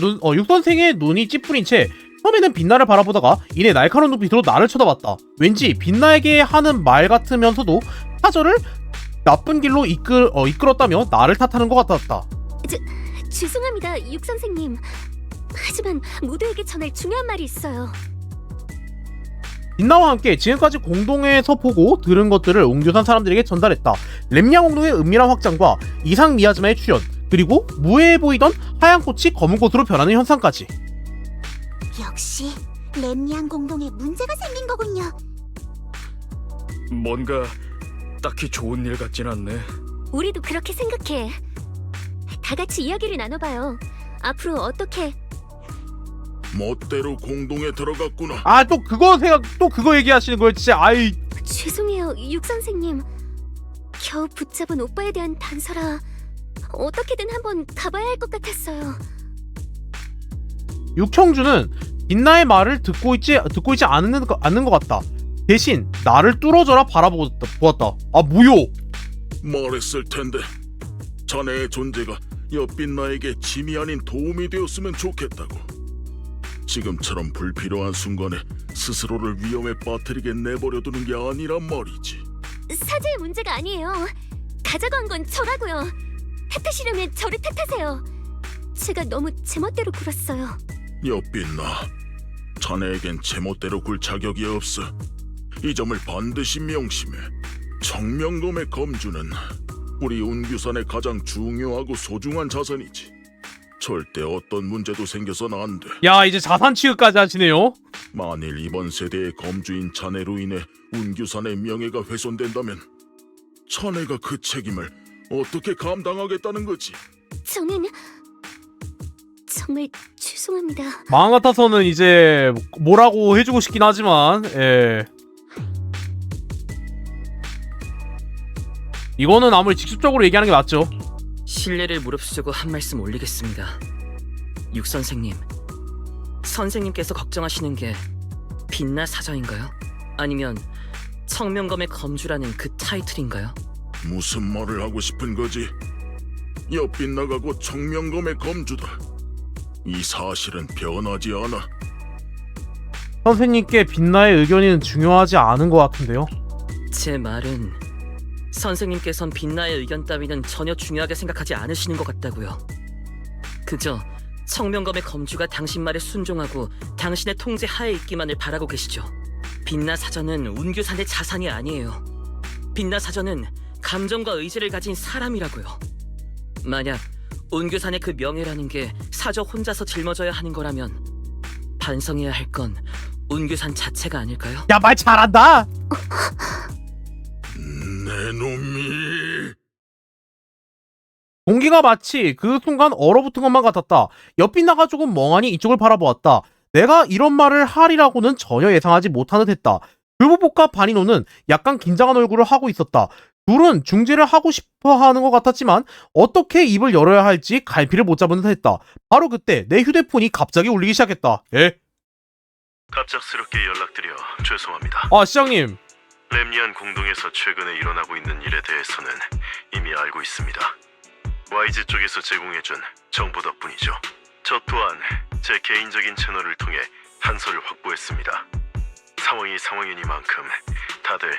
Speaker 1: 눈이 찌푸린 채 처음에는 빛나를 바라보다가 이내 날카로운 눈빛으로 나를 쳐다봤다. 왠지 빛나에게 하는 말 같으면서도 사절을 나쁜 길로 이끌었다며 나를 탓하는 것 같았다.
Speaker 3: 죄송합니다, 육 선생님. 하지만 모두에게 전할 중요한 말이 있어요.
Speaker 1: 빛나와 함께 지금까지 공동에서 보고 들은 것들을 옹교산 사람들에게 전달했다. 렘냥 공동의 은밀한 확장과 이상 미야즈마의 출현, 그리고 무해해 보이던 하얀 꽃이 검은 꽃으로 변하는 현상까지.
Speaker 2: 역시 렘리안 공동에 문제가 생긴 거군요.
Speaker 9: 뭔가 딱히 좋은 일 같진 않네.
Speaker 3: 우리도 그렇게 생각해. 다 같이 이야기를 나눠봐요. 앞으로 어떻게...
Speaker 8: 멋대로 공동에 들어갔구나.
Speaker 1: 아, 또 그거 얘기하시는 거예요, 진짜. 아이.
Speaker 3: 죄송해요, 육 선생님. 겨우 붙잡은 오빠에 대한 단서라 어떻게든 한번 가봐야 할 것 같았어요.
Speaker 1: 육형주는 빛나의 말을 듣고 있지 않는 것 같다. 대신 나를 뚫어져라 바라보았다. 아, 무효.
Speaker 8: 말했을 텐데 자네의 존재가 엿빛 나에게 짐이 아닌 도움이 되었으면 좋겠다고. 지금처럼 불필요한 순간에 스스로를 위험에 빠뜨리게 내버려두는 게 아니란 말이지.
Speaker 3: 사제의 문제가 아니에요. 가자고 한 건 저라고요. 탓하시려면 저를 탓하세요. 제가 너무 제멋대로 굴었어요.
Speaker 8: 엿빛 나, 자네에겐 제멋대로 굴 자격이 없어. 이 점을 반드시 명심해. 청명검의 검주는 우리 운규산의 가장 중요하고 소중한 자산이지. 절대 어떤 문제도 생겨서는 안 돼.
Speaker 1: 야, 이제 자산 취급까지 하시네요.
Speaker 8: 만일 이번 세대의 검주인 자네로 인해 운규산의 명예가 훼손된다면 자네가 그 책임을 어떻게 감당하겠다는 거지?
Speaker 3: 저는 정말 죄송합니다.
Speaker 1: 마음 같아서는 이제 뭐라고 해주고 싶긴 하지만, 예. 이거는 아무리 직접적으로 얘기하는 게 맞죠.
Speaker 4: 신뢰를 무릅쓰고 한 말씀 올리겠습니다. 육 선생님, 선생님께서 걱정하시는 게 빛나 사자인가요? 아니면 청명검의 검주라는 그 타이틀인가요?
Speaker 8: 무슨 말을 하고 싶은 거지? 엿빛 나가고 청명검의 검주다. 이 사실은 변하지 않아.
Speaker 1: 선생님께 빛나의 의견이 중요하지 않은 것 같은데요.
Speaker 4: 제 말은 선생님께선 빛나의 의견 따위는 전혀 중요하게 생각하지 않으시는 것 같다고요. 그저 청명검의 검주가 당신 말에 순종하고 당신의 통제 하에 있기만을 바라고 계시죠. 빛나 사전은 운규산의 자산이 아니에요. 빛나 사전은 감정과 의지를 가진 사람이라고요. 만약 운규산의 그 명예라는 게 사저 혼자서 짊어져야 하는 거라면 반성해야 할 건 운규산 자체가 아닐까요?
Speaker 1: 야, 말 잘한다.
Speaker 8: 내 놈이
Speaker 1: 공기가 마치 그 순간 얼어붙은 것만 같았다. 옆 빛나가 조금 멍하니 이쪽을 바라보았다. 내가 이런 말을 하리라고는 전혀 예상하지 못한 듯했다. 교보복과 바니노는 약간 긴장한 얼굴을 하고 있었다. 둘은 중재를 하고 싶어 하는 것 같았지만 어떻게 입을 열어야 할지 갈피를 못 잡은 듯했다. 바로 그때 내 휴대폰이 갑자기 울리기 시작했다. 예?
Speaker 10: 갑작스럽게 연락드려 죄송합니다.
Speaker 1: 아, 시장님.
Speaker 10: 렘니안 공동에서 최근에 일어나고 있는 일에 대해서는 이미 알고 있습니다. YG 쪽에서 제공해준 정보 덕분이죠. 저 또한 제 개인적인 채널을 통해 단서를 확보했습니다. 상황이 상황이니만큼 다들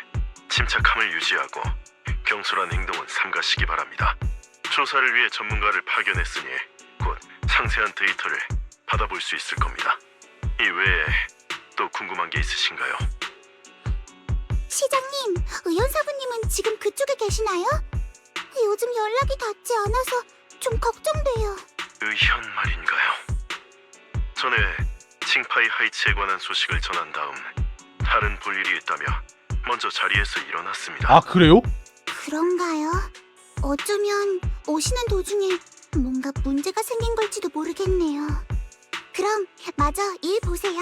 Speaker 10: 침착함을 유지하고 경솔한 행동은 삼가시기 바랍니다. 조사를 위해 전문가를 파견했으니 곧 상세한 데이터를 받아볼 수 있을 겁니다. 이 외에 또 궁금한 게 있으신가요?
Speaker 2: 시장님, 의원사부님은 지금 그쪽에 계시나요? 요즘 연락이 닿지 않아서 좀 걱정돼요.
Speaker 10: 의현 말인가요? 전에 칭파이 하이츠에 관한 소식을 전한 다음 다른 볼 일이 있다며 먼저 자리에서 일어났습니다.
Speaker 1: 아, 그래요?
Speaker 2: 그런가요? 어쩌면 오시는 도중에 뭔가 문제가 생긴 걸지도 모르겠네요. 그럼 마저 일 보세요.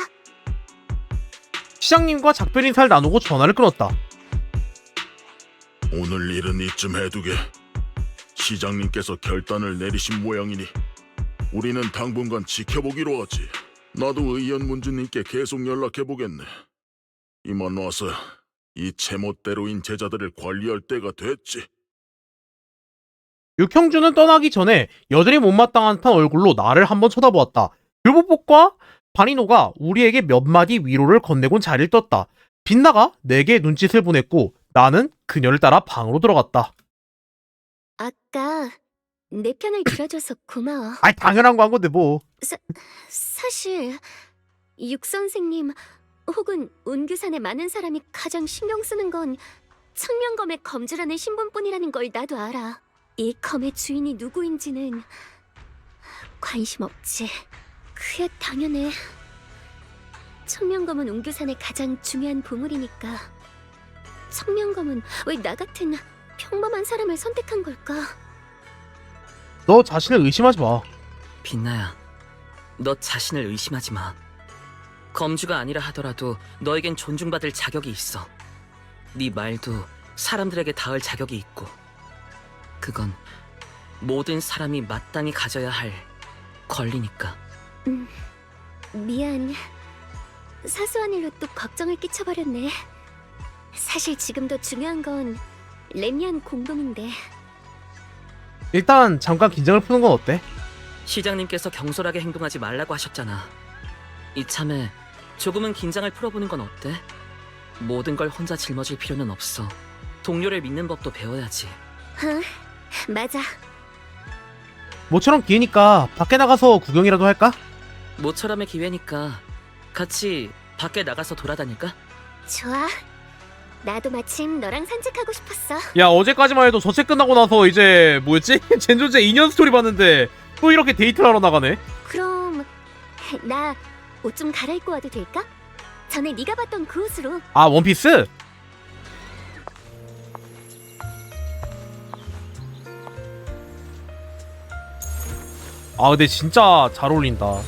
Speaker 1: 시장님과 작별 인사를 나누고 전화를 끊었다.
Speaker 8: 오늘 일은 이쯤 해두게. 시장님께서 결단을 내리신 모양이니 우리는 당분간 지켜보기로 하지. 나도 의원 문주님께 계속 연락해보겠네. 이만 와서 이 제멋대로인 제자들을 관리할 때가 됐지.
Speaker 1: 육형주는 떠나기 전에 여전히 못마땅한 듯한 얼굴로 나를 한번 쳐다보았다. 교보복과 바니노가 우리에게 몇 마디 위로를 건네곤 자리를 떴다. 빛나가 내게 눈짓을 보냈고 나는 그녀를 따라 방으로 들어갔다.
Speaker 3: 아까 내 편을 들어줘서 고마워.
Speaker 1: 아이, 당연한 광고인데 뭐.
Speaker 3: 사실 육 선생님 혹은 운규산의 많은 사람이 가장 신경 쓰는 건 청명검의 검주라는 신분뿐이라는 걸 나도 알아. 이 검의 주인이 누구인지는 관심 없지. 그야 당연해. 청명검은 운규산의 가장 중요한 보물이니까. 청명검은 왜 나 같은 평범한 사람을 선택한 걸까?
Speaker 1: 너 자신을 의심하지 마.
Speaker 4: 빛나야, 너 자신을 의심하지 마. 검주가 아니라 하더라도 너에겐 존중받을 자격이 있어. 네 말도 사람들에게 닿을 자격이 있고, 그건 모든 사람이 마땅히 가져야 할 권리니까.
Speaker 3: 미안. 사소한 일로 또 걱정을 끼쳐버렸네. 사실 지금도 중요한 건 렘니안 공동인데.
Speaker 1: 일단 잠깐 긴장을 푸는 건 어때?
Speaker 4: 시장님께서 경솔하게 행동하지 말라고 하셨잖아. 이참에 조금은 긴장을 풀어보는 건 어때? 모든 걸 혼자 짊어질 필요는 없어. 동료를 믿는 법도 배워야지.
Speaker 3: 맞아.
Speaker 1: 모처럼 기회니까 밖에 나가서 구경이라도 할까?
Speaker 4: 모처럼의 기회니까 같이 밖에 나가서 돌아다닐까?
Speaker 3: 좋아. 나도 마침 너랑 산책하고 싶었어.
Speaker 1: 야, 어제까지만 해도 저책 끝나고 나서 이제 뭐였지? 젠조제 2년 스토리 봤는데 또 이렇게 데이트를 하러 나가네.
Speaker 3: 그럼 나 옷 좀 갈아입고 와도 될까? 전에 네가 봤던 그 옷으로.
Speaker 1: 아, 원피스? 아, 근데 진짜 잘 어울린다.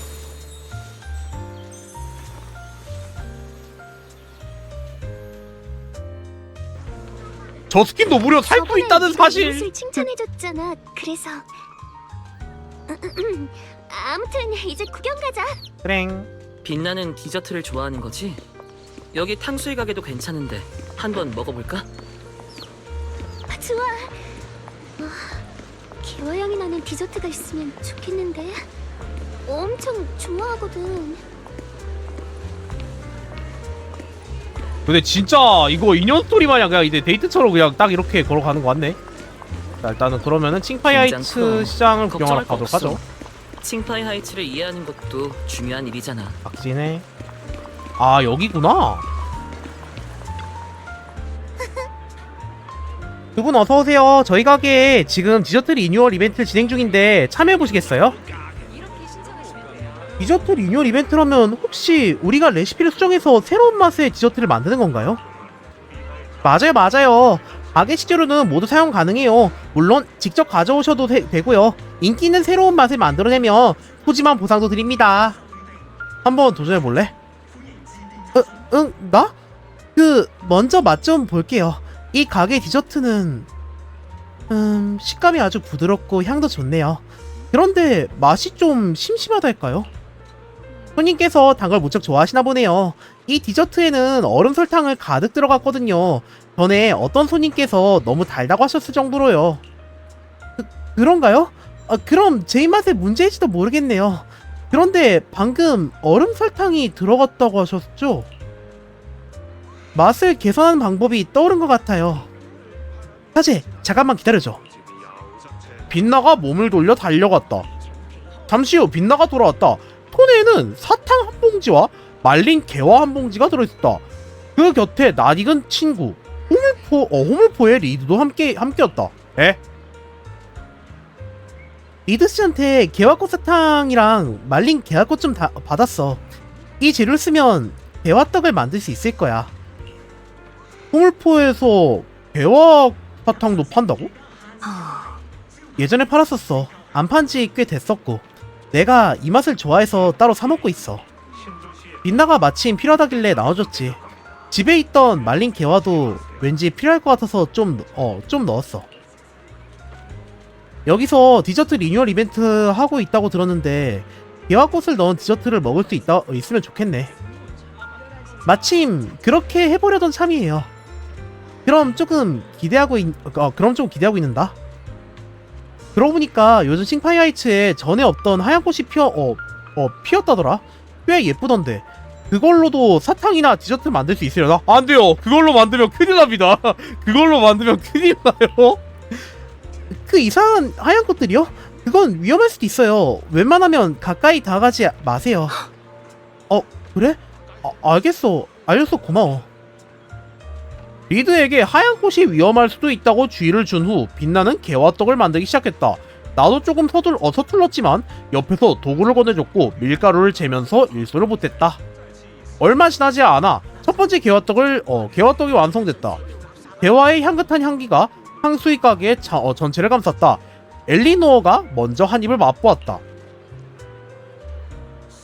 Speaker 1: 저 스킨도 무려 살 수
Speaker 3: 저번에
Speaker 1: 있다는
Speaker 3: 네가 이
Speaker 1: 사실.
Speaker 3: 옷을 칭찬해줬잖아. 그래서 아무튼 이제 구경 가자.
Speaker 1: 그랭.
Speaker 4: 빛나는 디저트를 좋아하는 거지? 여기 탕수육 가게도 괜찮은데 한번 먹어볼까?
Speaker 3: 좋아. 개화향이 나는 디저트가 있으면 좋겠는데. 엄청 좋아하거든.
Speaker 1: 근데 진짜 이거 인연 스토리 마냥 그냥 이제 데이트처럼 그냥 딱 이렇게 걸어가는 거 같네. 자, 일단은 그러면은 칭파이
Speaker 4: 긴장
Speaker 1: 하이츠
Speaker 4: 풀어.
Speaker 1: 시장을 구경하러
Speaker 4: 걱정할 거
Speaker 1: 가도록 하죠.
Speaker 4: 없어. 칭파이 하이츠를 이해하는 것도 중요한 일이잖아.
Speaker 1: 박진해. 아, 여기구나. 두 분 어서 오세요. 저희 가게에 지금 디저트 리뉴얼 이벤트 진행 중인데 참여해 보시겠어요? 디저트 리뉴얼 이벤트라면 혹시 우리가 레시피를 수정해서 새로운 맛의 디저트를 만드는 건가요? 맞아요. 가게 식재료는 모두 사용 가능해요. 물론 직접 가져오셔도 되고요. 인기 있는 새로운 맛을 만들어내면 푸짐한 보상도 드립니다. 한번 도전해볼래? 응? 나? 먼저 맛 좀 볼게요. 이 가게 디저트는 식감이 아주 부드럽고 향도 좋네요. 그런데 맛이 좀 심심하달까요? 손님께서 단 걸 무척 좋아하시나 보네요. 이 디저트에는 얼음 설탕을 가득 들어갔거든요. 전에 어떤 손님께서 너무 달다고 하셨을 정도로요. 그런가요? 그럼 제 입맛에 문제일지도 모르겠네요. 그런데 방금 얼음 설탕이 들어갔다고 하셨죠? 맛을 개선하는 방법이 떠오른 것 같아요. 사제, 잠깐만 기다려줘. 빛나가 몸을 돌려 달려갔다. 잠시 후 빛나가 돌아왔다. 손에는 사탕 한 봉지와 말린 개와 한 봉지가 들어있었다. 그 곁에 낯익은 친구 호물포의 리드도 함께였다. 에? 리드 씨한테 개와꽃 사탕이랑 말린 개와꽃 좀 받았어. 이 재료를 쓰면 개와떡을 만들 수 있을 거야. 호물포에서 개와 사탕도 판다고? 예전에 팔았었어. 안 판지 꽤 됐었고. 내가 이 맛을 좋아해서 따로 사먹고 있어. 빛나가 마침 필요하다길래 나눠줬지. 집에 있던 말린 개와도 왠지 필요할 것 같아서 좀 넣었어. 여기서 디저트 리뉴얼 이벤트 하고 있다고 들었는데 개와꽃을 넣은 디저트를 먹을 수 있으면 좋겠네. 마침 그렇게 해보려던 참이에요. 그럼 조금 기대하고 있는다. 그러고 보니까 요즘 칭파이 하이츠에 전에 없던 하얀 꽃이 피었다더라. 꽤 예쁘던데 그걸로도 사탕이나 디저트 만들 수 있으려나? 안 돼요. 그걸로 만들면 큰일 납니다. 그걸로 만들면 큰일 나요. 그 이상한 하얀 꽃들이요? 그건 위험할 수도 있어요. 웬만하면 가까이 다가가지 마세요. 그래? 알겠어. 알려서 고마워. 리드에게 하얀 꽃이 위험할 수도 있다고 주의를 준 후 빛나는 개와떡을 만들기 시작했다. 나도 조금 서툴렀지만 옆에서 도구를 건네줬고 밀가루를 재면서 일소를 보탰다. 얼마 지나지 않아 첫 번째 개와떡이 완성됐다. 개와의 향긋한 향기가 향수이 가게의 전체를 감쌌다. 엘리노어가 먼저 한 입을 맛보았다.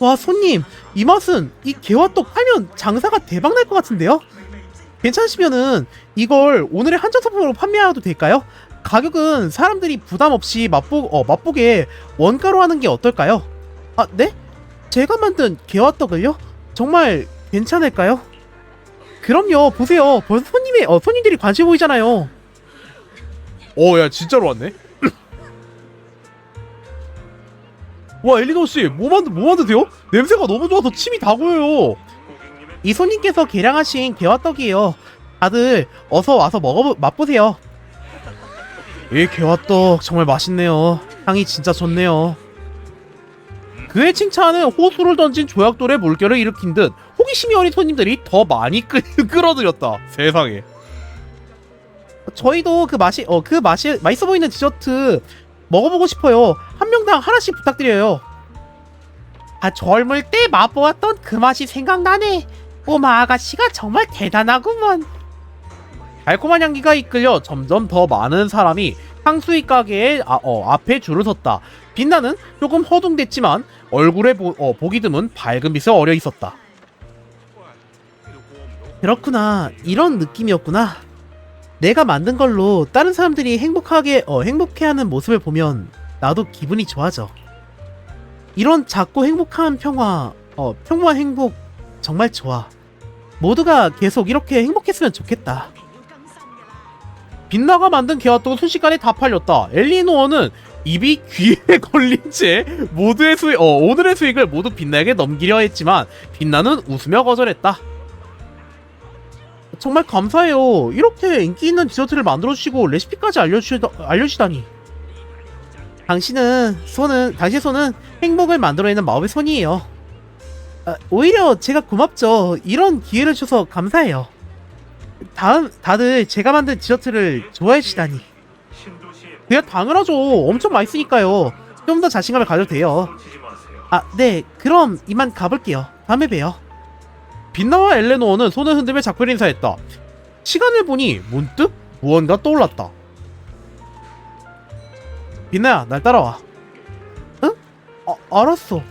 Speaker 1: 와, 손님, 이 맛은 이 개와떡 팔면 장사가 대박날 것 같은데요? 괜찮으시면은 이걸 오늘의 한정 상품으로 판매해도 될까요? 가격은 사람들이 부담 없이 맛보게 원가로 하는 게 어떨까요? 네? 제가 만든 개와떡을요? 정말 괜찮을까요? 그럼요. 보세요. 벌써 손님들이 관심 보이잖아요. 야, 진짜로 왔네. 와, 엘리노 씨, 뭐 만드세요? 냄새가 너무 좋아서 침이 다 고여요. 이 손님께서 개량하신 개와떡이에요. 다들 어서 와서 맛보세요. 이 개와떡 정말 맛있네요. 향이 진짜 좋네요. 그의 칭찬은 호수를 던진 조약돌에 물결을 일으킨 듯 호기심이 어린 손님들이 더 많이 끌어들였다. 세상에. 저희도 그 맛이 맛있어 보이는 디저트 먹어보고 싶어요. 한 명당 하나씩 부탁드려요. 젊을 때 맛보았던 그 맛이 생각나네. 꼬마 아가씨가 정말 대단하구먼. 달콤한 향기가 이끌려 점점 더 많은 사람이 향수이 가게의 앞에 줄을 섰다. 빛나는 조금 허둥댔지만 얼굴에 보기 드문 밝은 빛을 어려 있었다. 그렇구나. 이런 느낌이었구나. 내가 만든 걸로 다른 사람들이 행복해하는 모습을 보면 나도 기분이 좋아져. 이런 작고 행복한 평화한 행복 정말 좋아. 모두가 계속 이렇게 행복했으면 좋겠다. 빛나가 만든 개와떡은 순식간에 다 팔렸다. 엘리노어는 입이 귀에 걸린 채 오늘의 수익을 모두 빛나에게 넘기려 했지만 빛나는 웃으며 거절했다. 정말 감사해요. 이렇게 인기 있는 디저트를 만들어주시고 레시피까지 알려주시다니. 당신의 손은 행복을 만들어내는 마법의 손이에요. 오히려 제가 고맙죠. 이런 기회를 주셔서 감사해요. 다들 제가 만든 디저트를 좋아해 주시다니. 그냥 당연하죠. 엄청 맛있으니까요. 좀 더 자신감을 가져도 돼요. 네. 그럼 이만 가볼게요. 다음에 봬요. 빛나와 엘레노어는 손을 흔들며 작별 인사했다. 시간을 보니 문득 무언가 떠올랐다. 빛나야, 날 따라와. 응? 알았어.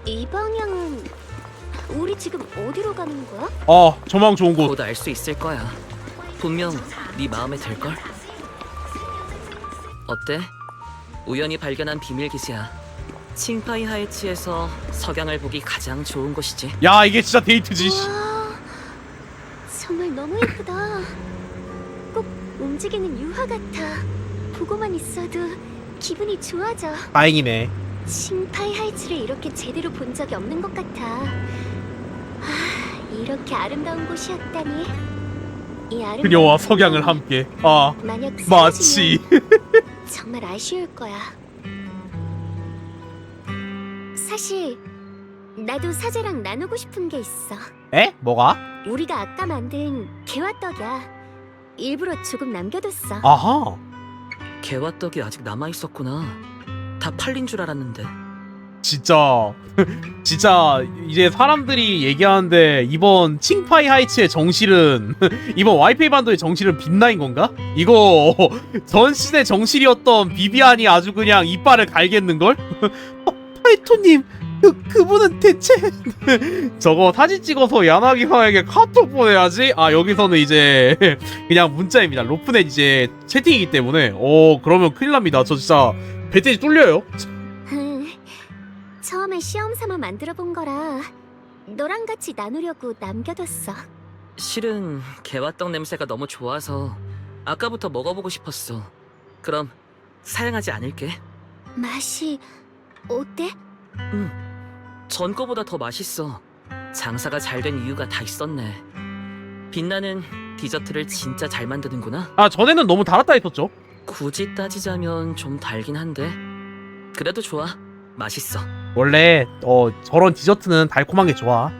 Speaker 3: 이 방향은 우리 지금 어디로 가는 거야?
Speaker 1: 저망 좋은 곳.
Speaker 4: 곧 알 수 있을 거야. 분명 네 마음에 들걸? 어때? 우연히 발견한 비밀 기지야. 칭파이 하이츠에서 석양을 보기 가장 좋은 곳이지.
Speaker 1: 야, 이게 진짜 데이트지.
Speaker 3: 와, 정말 너무 예쁘다. 꼭 움직이는 유화 같아. 보고만 있어도 기분이 좋아져.
Speaker 1: 다행이네.
Speaker 3: 칭파이 하이츠를 이렇게 제대로 본 적이 없는 것 같아. 이렇게 아름다운 곳이었다니. 이 아름다운
Speaker 1: 그녀와 석양을 함께.
Speaker 3: 만약
Speaker 1: 마치.
Speaker 3: 사라지면 정말 아쉬울 거야. 사실 나도 사제랑 나누고 싶은 게 있어.
Speaker 1: 에? 뭐가?
Speaker 3: 우리가 아까 만든 개화떡이야. 일부러 조금 남겨뒀어.
Speaker 1: 아하.
Speaker 4: 개화떡이 아직 남아 있었구나. 다 팔린 줄 알았는데.
Speaker 1: 진짜 이제 사람들이 얘기하는데 이번 칭파이 하이츠의 정실은 이번 와이페이 반도의 정실은 빛나인 건가? 이거 전 시대 정실이었던 비비안이 아주 그냥 이빨을 갈겠는걸? 파이토님, 그분은 대체 저거 사진 찍어서 야나기사에게 카톡 보내야지. 여기서는 이제 그냥 문자입니다. 로프넷 이제 채팅이기 때문에 그러면 큰일 납니다. 저 진짜 배때지 뚫려요.
Speaker 3: 처음에 시험 삼아 만들어 본 거라 너랑 같이 나누려고 남겨뒀어.
Speaker 4: 실은 개화떡 냄새가 너무 좋아서 아까부터 먹어보고 싶었어. 그럼 사양하지 않을게.
Speaker 3: 맛이 어때?
Speaker 4: 전 거보다 더 맛있어. 장사가 잘 된 이유가 다 있었네. 빛나는 디저트를 진짜 잘 만드는구나.
Speaker 1: 전에는 너무 달았다 했었죠.
Speaker 4: 굳이 따지자면 좀 달긴 한데 그래도 좋아. 맛있어.
Speaker 1: 원래 저런 디저트는 달콤한 게 좋아.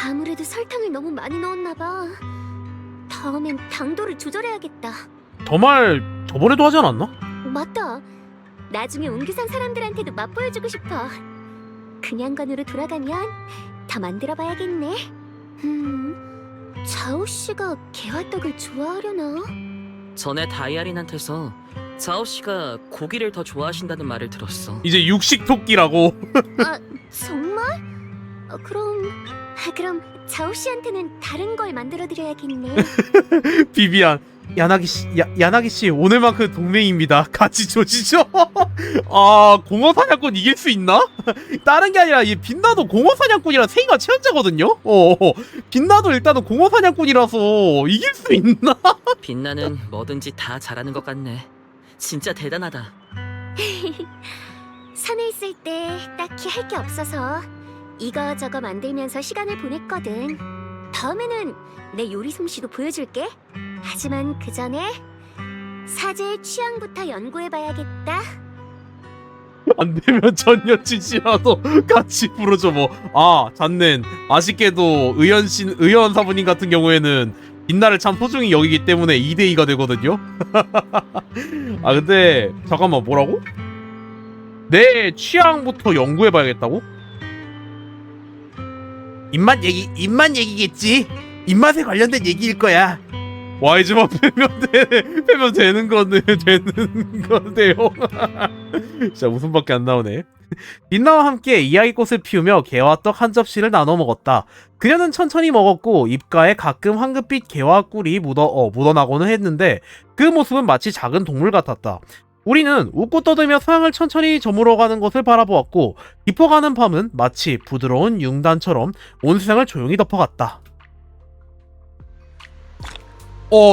Speaker 3: 아무래도 설탕을 너무 많이 넣었나 봐. 다음엔 당도를 조절해야겠다.
Speaker 1: 저 말 저번에도 하지 않았나?
Speaker 3: 맞다. 나중에 옹기산 사람들한테도 맛보여주고 싶어. 그냥건으로 돌아가면 더 만들어봐야겠네. 자오 씨가 개화떡을 좋아하려나?
Speaker 4: 전에 다이아린한테서 자오 씨가 고기를 더 좋아하신다는 말을 들었어.
Speaker 1: 이제 육식 토끼라고.
Speaker 3: 정말? 그럼 자오 씨한테는 다른 걸 만들어드려야겠네.
Speaker 1: 비비안, 야나기 씨 오늘만큼 동맹입니다. 같이 조지죠. 공허 사냥꾼 이길 수 있나? 다른 게 아니라 이 빛나도 공허 사냥꾼이랑 세이가 최연자거든요. 빛나도 일단은 공허 사냥꾼이라서 이길 수 있나?
Speaker 4: 빛나는 뭐든지 다 잘하는 것 같네. 진짜 대단하다.
Speaker 3: 산에 있을 때 딱히 할 게 없어서 이거저거 만들면서 시간을 보냈거든. 다음에는 내 요리 솜씨도 보여줄게. 하지만 그 전에 사제의 취향부터 연구해봐야겠다.
Speaker 1: 안 되면 전 여친이라도 같이 부르죠 뭐. 잔넨 아쉽게도 의원 사부님 같은 경우에는 빛나를 참 소중히 여기기 때문에 2대2가 되거든요. 근데 잠깐만, 뭐라고? 내 취향부터 연구해봐야겠다고? 입맛 얘기겠지. 입맛에 관련된 얘기일 거야. 와이즈만 빼면 되는 건데요. 진짜 웃음밖에 안 나오네. 빛나와 함께 이야기꽃을 피우며 개화떡 한 접시를 나눠 먹었다. 그녀는 천천히 먹었고 입가에 가끔 황금빛 개화 꿀이 묻어나고는 했는데 그 모습은 마치 작은 동물 같았다. 우리는 웃고 떠들며 서양을 천천히 저물어가는 것을 바라보았고 깊어가는 밤은 마치 부드러운 융단처럼 온 세상을 조용히 덮어갔다.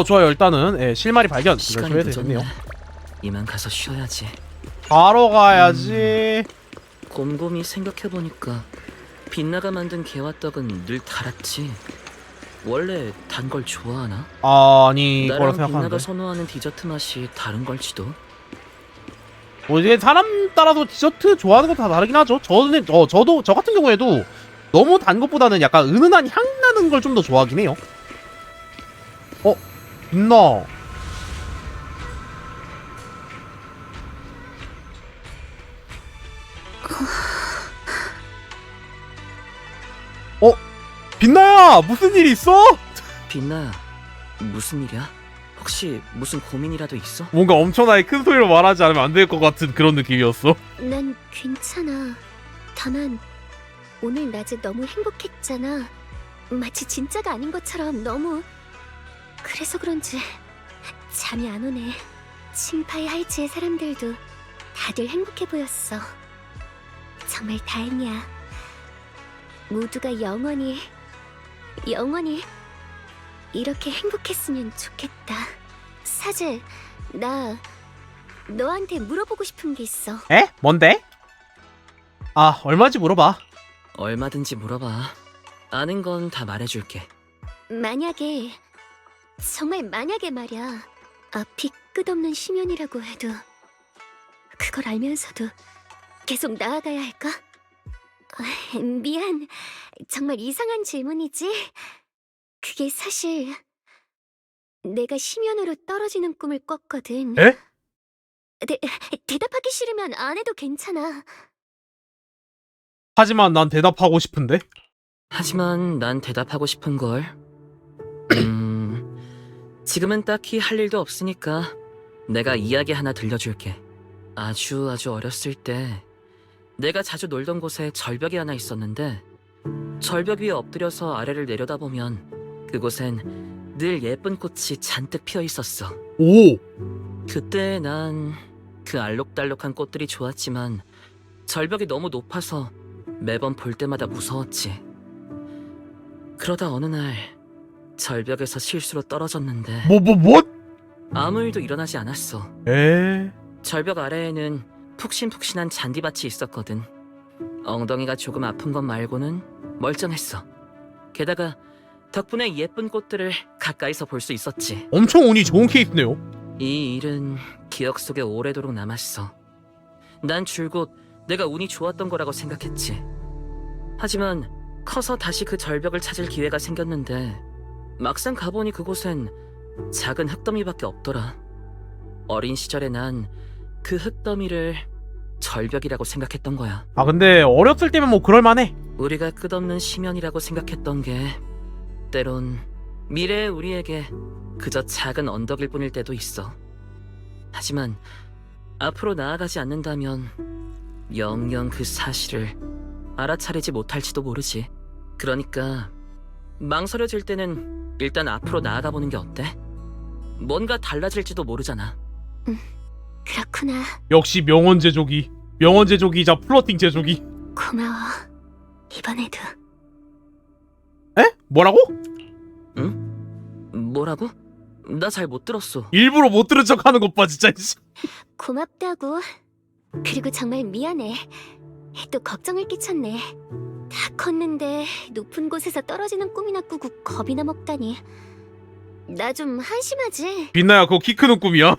Speaker 1: 좋아요. 일단은 실마리 발견.
Speaker 4: 시간이
Speaker 1: 이걸 줘야
Speaker 4: 늦었네.
Speaker 1: 되겠네요.
Speaker 4: 이만 가서 쉬어야지.
Speaker 1: 바로 가야지.
Speaker 4: 곰곰이 생각해보니까 빛나가 만든 개화떡은 늘 달았지. 원래 단 걸 좋아하나?
Speaker 1: 아니, 거라
Speaker 4: 나랑
Speaker 1: 생각하는데.
Speaker 4: 빛나가 선호하는 디저트 맛이 다른 걸지도.
Speaker 1: 이게 사람 따라서 디저트 좋아하는 거 다 다르긴 하죠. 저도 저 같은 경우에도 너무 단 것보다는 약간 은은한 향 나는 걸 좀 더 좋아하긴 해요. 빛나. 빛나야, 무슨 일 있어?
Speaker 4: 빛나야, 무슨 일이야? 혹시 무슨 고민이라도 있어?
Speaker 1: 뭔가 엄청나게 큰 소리로 말하지 않으면 안 될 것 같은 그런 느낌이었어.
Speaker 3: 난 괜찮아. 다만 오늘 낮에 너무 행복했잖아. 마치 진짜가 아닌 것처럼 너무... 그래서 그런지 잠이 안 오네. 칭파이 하이츠의 사람들도 다들 행복해 보였어. 정말 다행이야. 모두가 영원히 이렇게 행복했으면 좋겠다. 사제, 나 너한테 물어보고 싶은 게 있어.
Speaker 1: 에? 뭔데? 아, 얼마인지 물어봐.
Speaker 4: 얼마든지 물어봐. 아는 건 다 말해줄게.
Speaker 3: 만약에, 정말 만약에 말이야, 앞이 끝없는 심연이라고 해도 그걸 알면서도 계속 나아가야 할까? 미안, 정말 이상한 질문이지? 그게 사실 내가 심연으로 떨어지는 꿈을 꿨거든.
Speaker 1: 에?
Speaker 3: 대답하기 싫으면 안 해도 괜찮아.
Speaker 1: 하지만 난 대답하고 싶은데?
Speaker 4: 하지만 난 대답하고 싶은걸. 지금은 딱히 할 일도 없으니까 내가 이야기 하나 들려줄게. 아주 어렸을 때 내가 자주 놀던 곳에 절벽이 하나 있었는데 절벽 위에 엎드려서 아래를 내려다보면 그곳엔 늘 예쁜 꽃이 잔뜩 피어 있었어.
Speaker 1: 오!
Speaker 4: 그때 난 그 알록달록한 꽃들이 좋았지만 절벽이 너무 높아서 매번 볼 때마다 무서웠지. 그러다 어느 날 절벽에서 실수로 떨어졌는데
Speaker 1: 뭐?
Speaker 4: 아무 일도 일어나지 않았어.
Speaker 1: 에?
Speaker 4: 절벽 아래에는 푹신푹신한 잔디밭이 있었거든. 엉덩이가 조금 아픈 것 말고는 멀쩡했어. 게다가 덕분에 예쁜 꽃들을 가까이서 볼 수 있었지.
Speaker 1: 엄청 운이 좋은 케이스네요.
Speaker 4: 이 일은 기억 속에 오래도록 남았어. 난 줄곧 내가 운이 좋았던 거라고 생각했지. 하지만 커서 다시 그 절벽을 찾을 기회가 생겼는데 막상 가보니 그곳엔 작은 흙더미밖에 없더라. 어린 시절에 난 그 흙더미를 절벽이라고 생각했던 거야.
Speaker 1: 아, 근데 어렸을 때면 뭐 그럴만해.
Speaker 4: 우리가 끝없는 심연이라고 생각했던 게 때론 미래의 우리에게 그저 작은 언덕일 뿐일 때도 있어. 하지만 앞으로 나아가지 않는다면 영영 그 사실을 알아차리지 못할지도 모르지. 그러니까 망설여질 때는 일단 앞으로 나아가 보는 게 어때? 뭔가 달라질지도 모르잖아.
Speaker 3: 그렇구나.
Speaker 1: 역시 명언 제조기이자 플러팅 제조기.
Speaker 3: 고마워. 이번에도.
Speaker 1: 에? 뭐라고?
Speaker 4: 응? 뭐라고? 나 잘 못 들었어.
Speaker 1: 일부러 못 들은 척 하는 것 봐, 진짜.
Speaker 3: 고맙다고. 그리고 정말 미안해. 또 걱정을 끼쳤네. 다 컸는데 높은 곳에서 떨어지는 꿈이나 꾸고 겁이나 먹다니. 나 좀 한심하지?
Speaker 1: 빛나야, 그거 키 크는 꿈이야.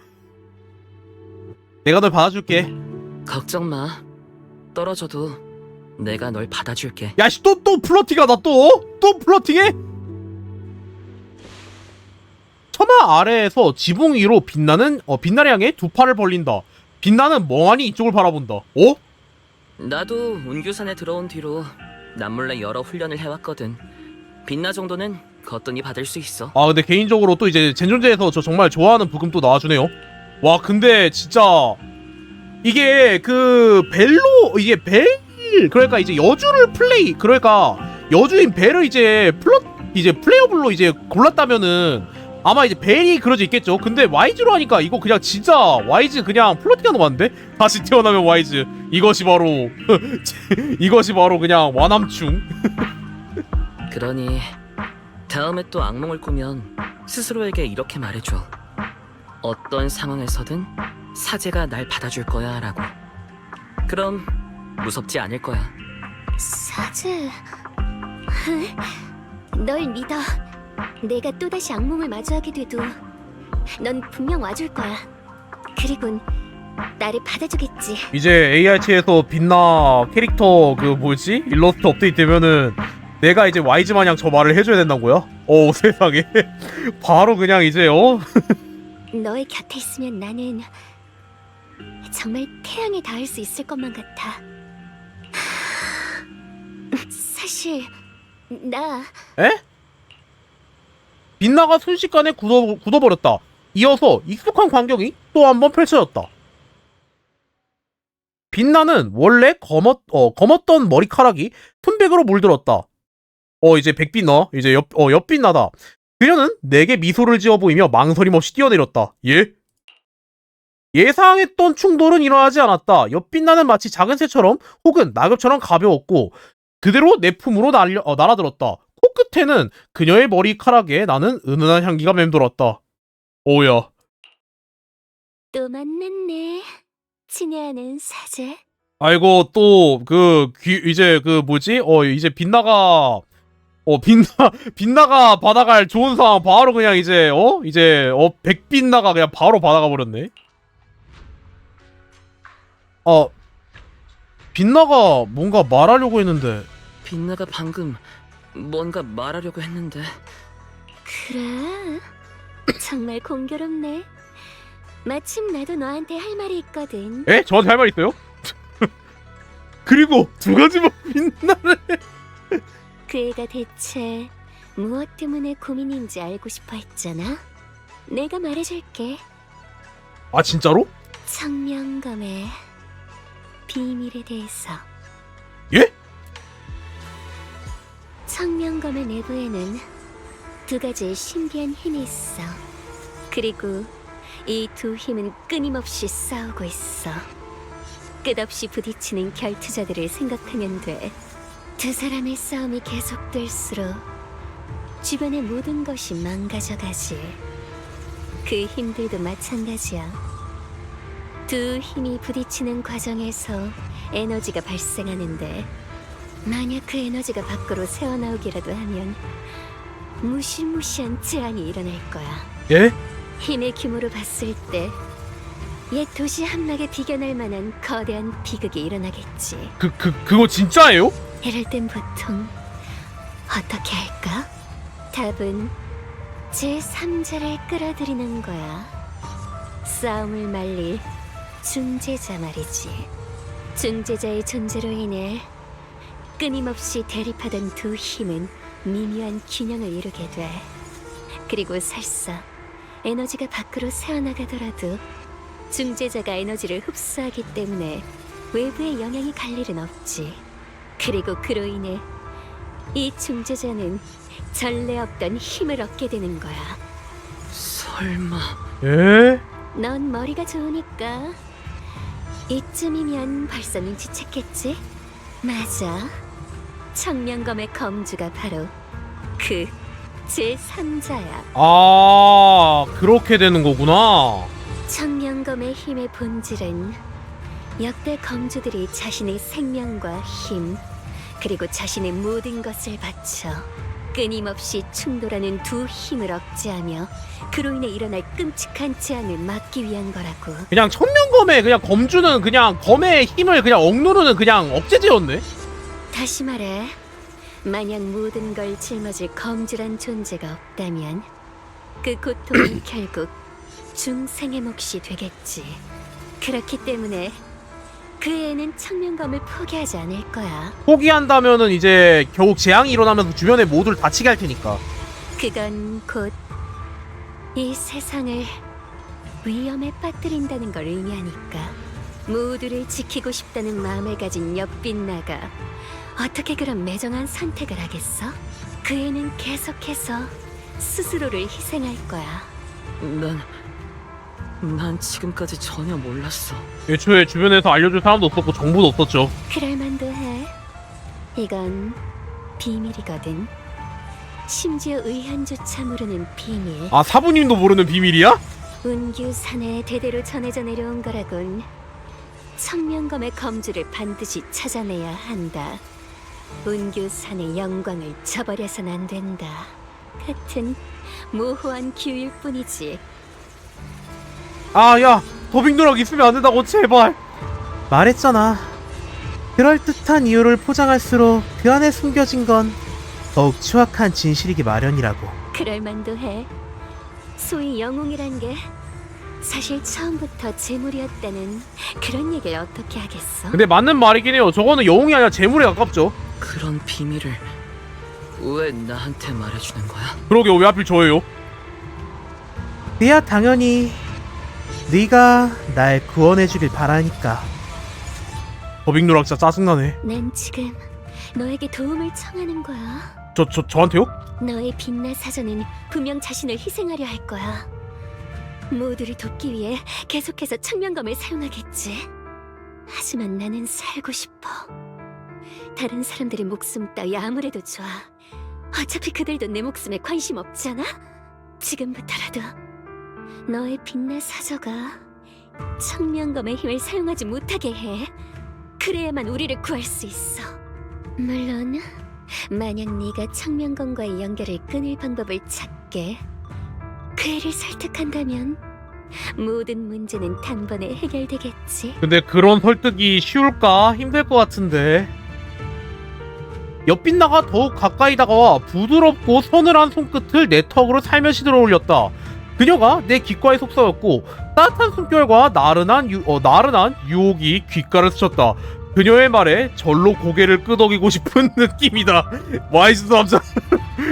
Speaker 1: 내가 널 받아줄게.
Speaker 4: 걱정 마. 떨어져도 내가 널 받아줄게.
Speaker 1: 야, 씨, 또 플러팅하다, 또 플러팅해? 처마 아래에서 지붕 위로 빛나를 향해 두 팔을 벌린다. 빛나는 멍하니 이쪽을 바라본다. 어?
Speaker 4: 나도 운규산에 들어온 뒤로 남몰래 여러 훈련을 해왔거든. 빛나 정도는 거뜬히 받을 수 있어.
Speaker 1: 아, 근데 개인적으로 또 이제 젠존제에서 저 정말 좋아하는 부금 또 나와주네요. 와, 근데 진짜 이게 그러니까 이제 여주를 그러니까 여주인 벨을 이제 플레이어블로 이제 골랐다면은 아마 이제 벨이 그려져 있겠죠. 근데 와이즈로 하니까 이거 그냥 진짜 와이즈 그냥 플러팅하는 거 같은데? 다시 태어나면 와이즈. 이것이 바로 그냥 와남충.
Speaker 4: 그러니 다음에 또 악몽을 꾸면 스스로에게 이렇게 말해줘. 어떤 상황에서든 사제가 날 받아줄 거야 라고. 그럼 무섭지 않을 거야.
Speaker 3: 사제... 널 믿어. 내가 또다시 악몽을 마주하게 돼도 넌 분명 와줄 거야. 그리곤 나를 받아주겠지.
Speaker 1: 이제 ART에서 빛나 캐릭터 일러스트 업데이트 되면은 내가 이제 와이즈 마냥 저 말을 해줘야 된다는 거야? 세상에. 바로 그냥 이제
Speaker 3: 너의 곁에 있으면 나는 정말 태양에 닿을 수 있을 것만 같아. 사실 나...
Speaker 1: 에? 빛나가 순식간에 굳어버렸다. 이어서 익숙한 광경이 또 한 번 펼쳐졌다. 빛나는 원래 검었던 머리카락이 툰백으로 물들었다. 이제 백빛나, 이제 옆빛나다. 그녀는 내게 미소를 지어 보이며 망설임 없이 뛰어내렸다. 예? 예상했던 충돌은 일어나지 않았다. 옆빛나는 마치 작은 새처럼 혹은 낙엽처럼 가벼웠고 그대로 내 품으로 날아들었다. 코끝에는 그녀의 머리카락에 나는 은은한 향기가 맴돌았다. 오야.
Speaker 3: 또 만났네. 친애하는 사제.
Speaker 1: 아이고 또 이제 이제 빛나가 받아갈 좋은 상황 바로 그냥 백빛나가 그냥 바로 받아가 버렸네. 빛나가 뭔가 말하려고 했는데.
Speaker 4: 빛나가 방금 뭔가 말하려고 했는데.
Speaker 3: 그래? 정말 공교롭네. 마침 나도 너한테 할 말이 있거든.
Speaker 1: 에? 저한테 할 말 있어요? 그리고 두 가지만 빛나를.
Speaker 3: 그 애가 대체 무엇 때문에 고민인지 알고 싶어 했잖아. 내가 말해줄게.
Speaker 1: 아 진짜로?
Speaker 3: 청명검의 비밀에 대해서.
Speaker 1: 예?
Speaker 3: 청명검의 내부에는 두 가지의 신비한 힘이 있어. 그리고 이 두 힘은 끊임없이 싸우고 있어. 끝없이 부딪히는 결투자들을 생각하면 돼. 두 사람의 싸움이 계속될수록 주변의 모든 것이 망가져가지. 그 힘들도 마찬가지야. 두 힘이 부딪히는 과정에서 에너지가 발생하는데 만약 그 에너지가 밖으로 새어나오기라도 하면 무시무시한 재앙이 일어날 거야.
Speaker 1: 예?
Speaker 3: 힘의 규모로 봤을 때 옛 도시 함락에 비견할 만한 거대한 비극이 일어나겠지.
Speaker 1: 그거 진짜예요?
Speaker 3: 이럴 땐 보통 어떻게 할까? 답은 제3자를 끌어들이는 거야. 싸움을 말릴 중재자 말이지. 중재자의 존재로 인해 끊임없이 대립하던 두 힘은 미묘한 균형을 이루게 돼. 그리고 설사 에너지가 밖으로 새어나가더라도 중재자가 에너지를 흡수하기 때문에 외부의 영향이 갈 일은 없지. 그리고 그로 인해 이 중재자는 전례 없던 힘을 얻게 되는 거야.
Speaker 4: 설마...
Speaker 1: 예?
Speaker 3: 넌 머리가 좋으니까 이쯤이면 벌써 눈치챘겠지? 맞아. 청명검의 검주가 바로 그 제3자야.
Speaker 1: 아 그렇게 되는 거구나.
Speaker 3: 청명검의 힘의 본질은 역대 검주들이 자신의 생명과 힘 그리고 자신의 모든 것을 바쳐 끊임없이 충돌하는 두 힘을 억제하며 그로 인해 일어날 끔찍한 재앙을 막기 위한 거라고.
Speaker 1: 그냥 청명검의 그냥 검주는 그냥 검의 힘을 그냥 억누르는 그냥 억제제였네.
Speaker 3: 다시 말해, 만약 모든 걸 짊어질 검주란 존재가 없다면 그 고통은 결국 중생의 몫이 되겠지. 그렇기 때문에 그 애는 청명검을 포기하지 않을 거야.
Speaker 1: 포기한다면은 이제 결국 재앙이 일어나면서 주변에 모두를 다치게 할 테니까.
Speaker 3: 그건 곧 이 세상을 위험에 빠뜨린다는 걸 의미하니까. 모두를 지키고 싶다는 마음을 가진 옆빛나가 어떻게 그런 매정한 선택을 하겠어? 그 애는 계속해서 스스로를 희생할 거야.
Speaker 4: 난 지금까지 전혀 몰랐어.
Speaker 1: 애초에 주변에서 알려줄 사람도 없었고 정보도 없었죠.
Speaker 3: 그럴만도 해. 이건 비밀이거든. 심지어 의한조차 모르는 비밀.
Speaker 1: 아 사부님도 모르는 비밀이야?
Speaker 3: 운규산에 대대로 전해져 내려온 거라곤. 청명검의 검주를 반드시 찾아내야 한다. 운규산의 영광을 저버려선 안 된다. 같은 모호한 기회일 뿐이지.
Speaker 1: 아 야 더빙 누락 있으면 안 된다고 제발. 말했잖아. 그럴듯한 이유를 포장할수록 그 안에 숨겨진 건 더욱 추악한 진실이기 마련이라고.
Speaker 3: 그럴만도 해. 소위 영웅이란 게 사실 처음부터 재물이었다는 그런 얘기를 어떻게 하겠어?
Speaker 1: 근데 맞는 말이긴 해요. 저거는 영웅이 아니라 재물에 가깝죠.
Speaker 4: 그런 비밀을 왜 나한테 말해주는 거야?
Speaker 1: 그러게요, 왜 하필 저예요? 내야 당연히 네가 날 구원해주길 바라니까. 더빙 누락 진짜 짜증나네.
Speaker 3: 난 지금 너에게 도움을 청하는 거야.
Speaker 1: 저한테요?
Speaker 3: 너의 빛나 사전은 분명 자신을 희생하려 할 거야. 모두를 돕기 위해 계속해서 청명검을 사용하겠지. 하지만 나는 살고 싶어. 다른 사람들의 목숨 따위 아무래도 좋아. 어차피 그들도 내 목숨에 관심 없잖아? 지금부터라도 너의 빛나 사저가 청명검의 힘을 사용하지 못하게 해. 그래야만 우리를 구할 수 있어. 물론 만약 네가 청명검과의 연결을 끊을 방법을 찾게 그 애를 설득한다면 모든 문제는 단번에 해결되겠지.
Speaker 1: 근데 그런 설득이 쉬울까? 힘들 것 같은데. 옆빛나가 더욱 가까이 다가와 부드럽고 서늘한 손끝을 내 턱으로 살며시 들어올렸다. 그녀가 내 귓가에 속삭였고 따뜻한 숨결과 나른한 유혹이 귓가를 스쳤다. 그녀의 말에 절로 고개를 끄덕이고 싶은 느낌이다. 와이즈도 남자,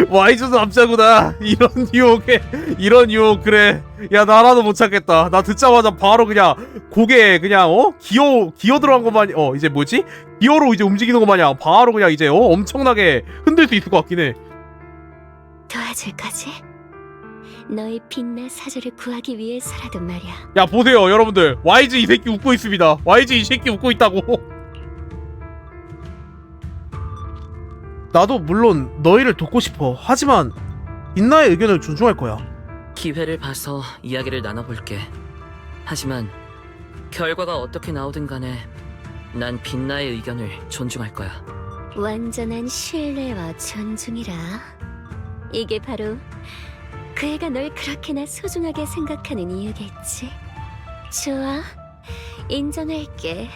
Speaker 1: 와이즈도 남자구나. 이런 유혹 그래. 야 나라도 못 찾겠다. 나 듣자마자 바로 그냥 고개 그냥 기어 들어간 것만 이제 뭐지? 기어로 이제 움직이는 것 마냥 바로 그냥 이제 엄청나게 흔들 수 있을 것 같긴 해.
Speaker 3: 도와줄 거지? 너의 빛나 사저를 구하기 위해서라도 말이야.
Speaker 1: 야 보세요 여러분들, YG 이 새끼 웃고 있습니다. YG 이 새끼 웃고 있다고. 나도 물론 너희를 돕고 싶어. 하지만 빛나의 의견을 존중할 거야.
Speaker 4: 기회를 봐서 이야기를 나눠볼게. 하지만 결과가 어떻게 나오든 간에 난 빛나의 의견을 존중할 거야.
Speaker 3: 완전한 신뢰와 존중이라. 이게 바로 그 애가 널 그렇게나 소중하게 생각하는 이유겠지. 좋아, 인정할게.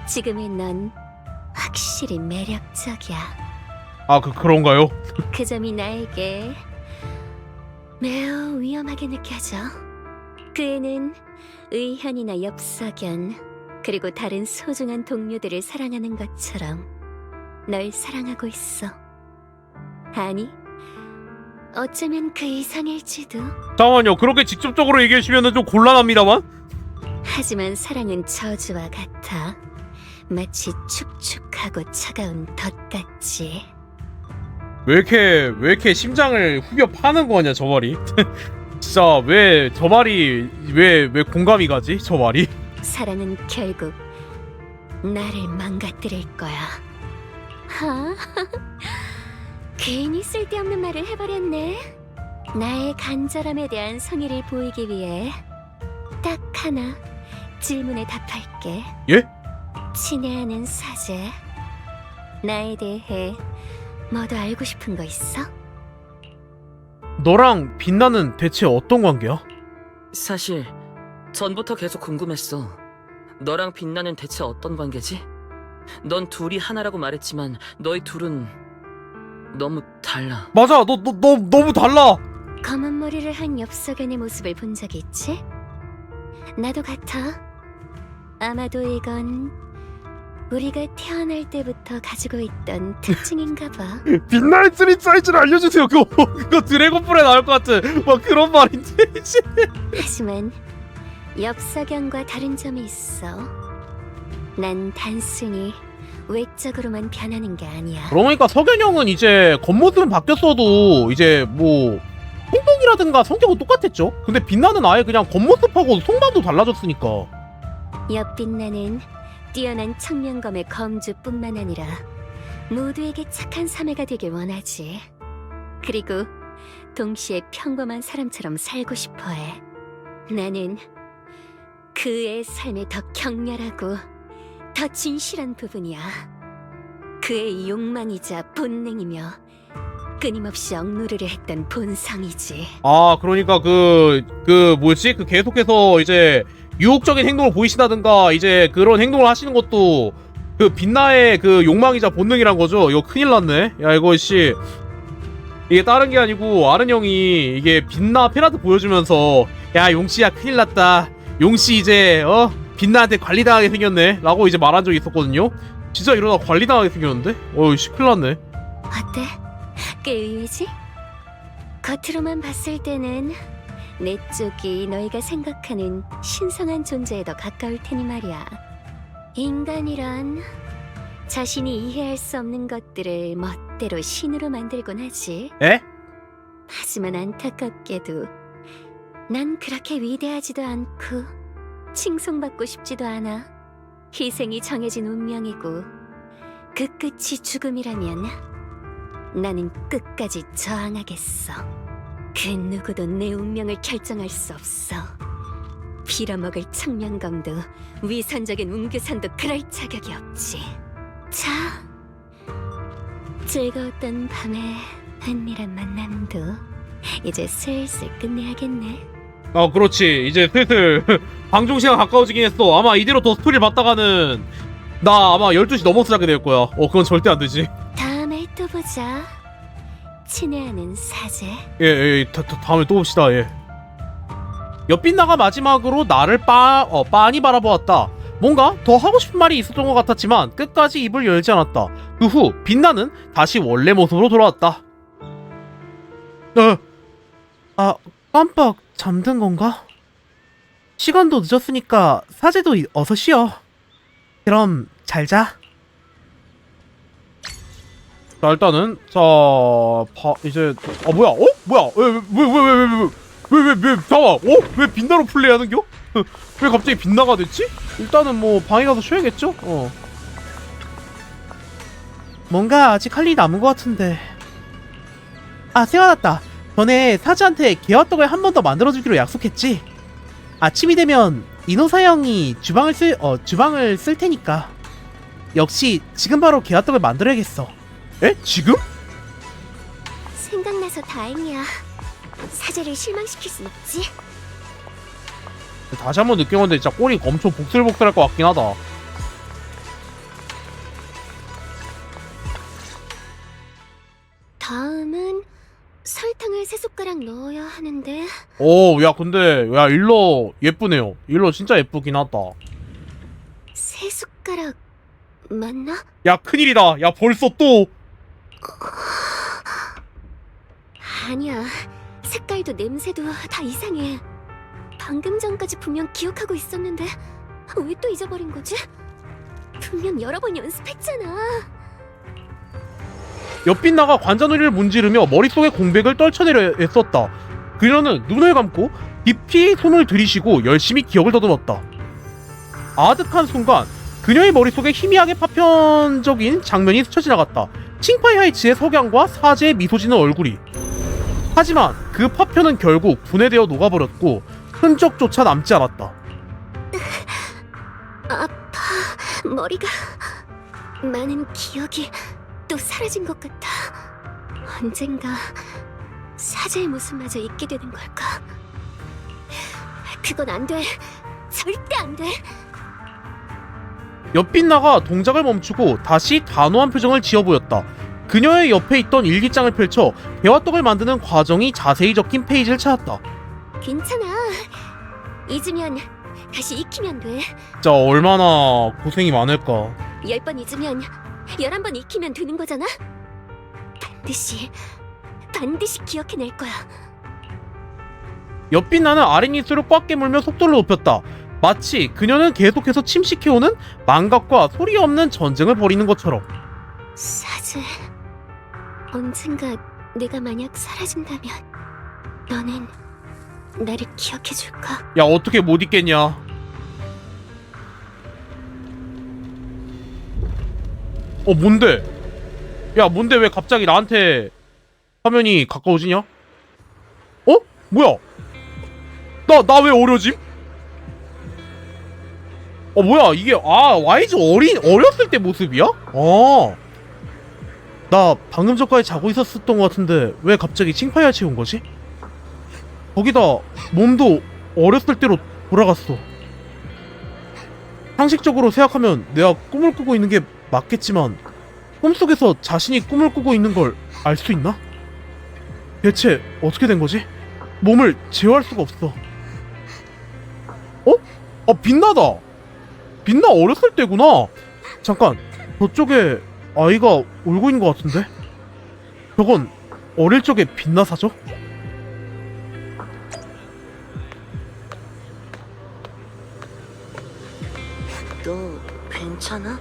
Speaker 3: 지금의 넌 확실히 매력적이야.
Speaker 1: 아 그런가요?
Speaker 3: 그 점이 나에게 매우 위험하게 느껴져. 그 애는 의현이나 엽석연 그리고 다른 소중한 동료들을 사랑하는 것처럼 널 사랑하고 있어. 아니, 어쩌면 그 이상일지도.
Speaker 1: 잠깐만요, 그렇게 직접적으로 얘기해주시면 좀 곤란합니다만?
Speaker 3: 하지만 사랑은 저주와 같아. 마치 축축하고 차가운 덫같이.
Speaker 1: 왜 이렇게 심장을 후벼 파는 거냐 저 말이. 진짜 왜 저 말이 왜 공감이 가지 저 말이.
Speaker 3: 사랑은 결국 나를 망가뜨릴 거야. 하? 괜히 쓸데없는 말을 해버렸네. 나의 간절함에 대한 성의를 보이기 위해 딱 하나 질문에 답할게.
Speaker 1: 예?
Speaker 3: 친애하는 사제, 나에 대해 뭐 더 알고 싶은 거 있어?
Speaker 1: 너랑 빛나는 대체 어떤 관계야?
Speaker 4: 사실 전부터 계속 궁금했어. 너랑 빛나는 대체 어떤 관계지? 넌 둘이 하나라고 말했지만 너희 둘은 너무 달라.
Speaker 1: 맞아, 너 너무 달라.
Speaker 3: 검은 머리를 한 엽석연의 모습을 본 적 있지? 나도 같아. 아마도 이건 우리가 태어날 때부터 가지고 있던 특징인가 봐.
Speaker 1: 빛나는 쓰리 사이즈를 알려주세요. 그거 드래곤볼에 나올 것 같은 막 그런 말인데.
Speaker 3: 하지만 엽석연과 다른 점이 있어. 난 단순히 외적으로만 변하는 게 아니야.
Speaker 1: 그러니까 석연 형은 이제 겉모습은 바뀌었어도 이제 뭐 행동이라든가 성격은 똑같았죠. 근데 빛나는 아예 그냥 겉모습하고 속만도 달라졌으니까.
Speaker 3: 엽빛나는 뛰어난 청명검의 검주뿐만 아니라 모두에게 착한 사내가 되길 원하지. 그리고 동시에 평범한 사람처럼 살고 싶어해. 나는 그의 삶에 더 격렬하고 더 진실한 부분이야. 그의 욕망이자 본능이며 끊임없이 억누르려 했던 본성이지.
Speaker 1: 아 그러니까 그 뭐지? 그 계속해서 이제 유혹적인 행동을 보이시다든가 이제 그런 행동을 하시는 것도 그 빛나의 그 욕망이자 본능이란 거죠. 이거 큰일 났네. 야 이거 씨 이게 다른 게 아니고 아른 형이 이게 빛나 페라드 보여주면서 야 용씨야 큰일 났다. 용씨 이제 빛나한테 관리당하게 생겼네 라고 이제 말한 적이 있었거든요. 진짜 이러다 관리당하게 생겼는데? 씨 큰일 났네.
Speaker 3: 어때? 누구의 의외지? 겉으로만 봤을 때는 내 쪽이 너희가 생각하는 신성한 존재에 더 가까울 테니 말이야. 인간이란 자신이 이해할 수 없는 것들을 멋대로 신으로 만들곤 하지.
Speaker 1: 에?
Speaker 3: 하지만 안타깝게도 난 그렇게 위대하지도 않고 칭송받고 싶지도 않아. 희생이 정해진 운명이고 그 끝이 죽음이라면 나는 끝까지 저항하겠어. 그 누구도 내 운명을 결정할 수 없어. 빌어먹을 청명검도 위선적인 웅규산도 그럴 자격이 없지. 자, 즐거웠던 밤의 은밀한 만남도 이제 슬슬 끝내야겠네.
Speaker 1: 그렇지. 이제 슬슬 방송시간 가까워지긴 했어. 아마 이대로 더 스토리를 받다가는 나 아마 12시 넘어서 자게 될 거야. 그건 절대 안 되지.
Speaker 3: 다음에 또 보자. 친애하는 사제.
Speaker 1: 다음에 또 봅시다. 예. 옆빛나가 마지막으로 나를 빤히 바라보았다. 뭔가 더 하고 싶은 말이 있었던 것 같았지만 끝까지 입을 열지 않았다. 그 후 빛나는 다시 원래 모습으로 돌아왔다. 깜빡 잠든 건가? 시간도 늦었으니까 사제도 어서 쉬어. 그럼 잘 자. 자 일단은 이제 뭐야? 뭐야? 왜 잠깐만. 왜 빛나로 플레이하는겨? 왜 갑자기 빛나가 됐지? 일단은 뭐 방에 가서 쉬어야겠죠? 뭔가 아직 할 일이 남은 것 같은데. 생각났다. 전에 사즈한테 개화떡을 한 번 더 만들어주기로 약속했지. 아침이 되면 이노사 형이 주방을 쓸 테니까. 역시 지금 바로 개화떡을 만들어야겠어. 에? 지금?
Speaker 3: 생각나서 다행이야. 사제를 실망시킬 순 없지.
Speaker 1: 다시 한번 느낀 건데 진짜 꼴이 엄청 복슬복슬할 것 같긴 하다.
Speaker 3: 다음은 설탕을 3숟가락 넣어야 하는데.
Speaker 1: 야 근데 일러 예쁘네요. 일러 진짜 예쁘긴 하다.
Speaker 3: 3숟가락 맞나?
Speaker 1: 야 큰일이다. 야 벌써 또.
Speaker 3: 아니야. 색깔도 냄새도 다 이상해. 방금 전까지 분명 기억하고 있었는데 왜 또 잊어버린 거지? 분명 여러 번 연습했잖아.
Speaker 1: 옆빛나가 관자놀이를 문지르며 머릿속에 공백을 떨쳐내려 애썼다. 그녀는 눈을 감고 깊이 숨을 들이쉬고 열심히 기억을 더듬었다. 아득한 순간 그녀의 머릿속에 희미하게 파편적인 장면이 스쳐 지나갔다. 칭파이 하이츠의 석양과 사제의 미소 짓는 얼굴이. 하지만 그 파편은 결국 분해되어 녹아버렸고 흔적조차 남지 않았다.
Speaker 3: 아파. 머리가. 많은 기억이 또 사라진 것 같아. 언젠가 사제의 모습마저 잊게 되는 걸까? 그건 안 돼. 절대 안 돼.
Speaker 1: 옆빛나가 동작을 멈추고 다시 단호한 표정을 지어 보였다. 그녀의 옆에 있던 일기장을 펼쳐 개화떡을 만드는 과정이 자세히 적힌 페이지를 찾았다.
Speaker 3: 괜찮아. 잊으면 다시 익히면 돼.
Speaker 1: 진짜 얼마나 고생이 많을까.
Speaker 3: 10번 잊으면 11번 익히면 되는 거잖아? 반드시 기억해낼 거야.
Speaker 1: 옆빛나는 아랫입술을 꽉 깨물며 속도를 높였다. 마치 그녀는 계속해서 침식해오는 망각과 소리 없는 전쟁을 벌이는 것처럼.
Speaker 3: 사제, 언젠가 내가 만약 사라진다면 너는 나를 기억해줄까?
Speaker 1: 야 어떻게 못 있겠냐. 뭔데? 야 뭔데 왜 갑자기 나한테 화면이 가까워지냐? 뭐야? 나 왜 어려짐? 뭐야 이게 YG 어렸을 때 모습이야? 나 방금 전까지 자고 있었던 것 같은데 왜 갑자기 칭파이아 채운 거지? 거기다 몸도 어렸을 때로 돌아갔어. 상식적으로 생각하면 내가 꿈을 꾸고 있는 게 맞겠지만 꿈속에서 자신이 꿈을 꾸고 있는 걸 알 수 있나? 대체 어떻게 된 거지? 몸을 제어할 수가 없어. 빛나다. 빛나 어렸을 때구나. 잠깐 저쪽에 아이가 울고 있는 것 같은데? 저건 어릴 적에 빛나 사죠?
Speaker 4: 너 괜찮아?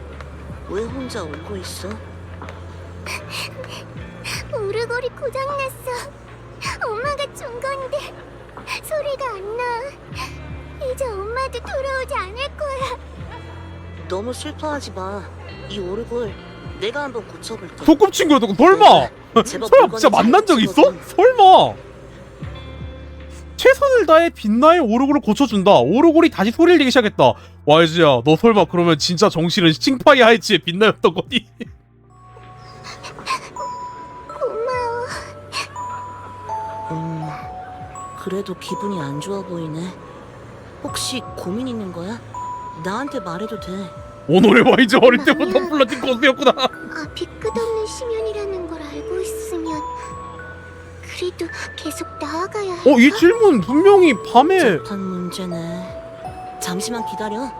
Speaker 4: 왜 혼자 울고 있어?
Speaker 2: 오르골이 고장났어. 엄마가 준 건데 소리가 안 나. 이제 엄마도 돌아오지 않을 거야.
Speaker 4: 너무 슬퍼하지 마. 이 오르골 내가 한번 고쳐볼게.
Speaker 1: 소꿉친구였다고? 설마!
Speaker 4: 제법
Speaker 1: 설마
Speaker 4: 물건이
Speaker 1: 진짜 만난 적
Speaker 4: 잘
Speaker 1: 있어?
Speaker 4: 고치거든.
Speaker 1: 설마! 최선을 다해 빛나의 오르골을 고쳐준다. 오르골이 다시 소리를 내기 시작했다. 와이즈야, 너 설마 그러면 진짜 정실은 칭파이 하이츠의 빛나였던 거니?
Speaker 2: 고마워.
Speaker 4: 그래도 기분이 안 좋아 보이네. 혹시 고민 있는 거야? 나한테 말해도 돼.
Speaker 1: 오늘의 와이즈 어릴 때부터 불러진 고수였구나.
Speaker 2: 앞이 끝없는 심연이라는 걸 알고 있으면 그래도 계속 나아가야 할까?
Speaker 1: 이 질문 분명히 밤에
Speaker 4: 재판 문제네. 잠시만 기다려.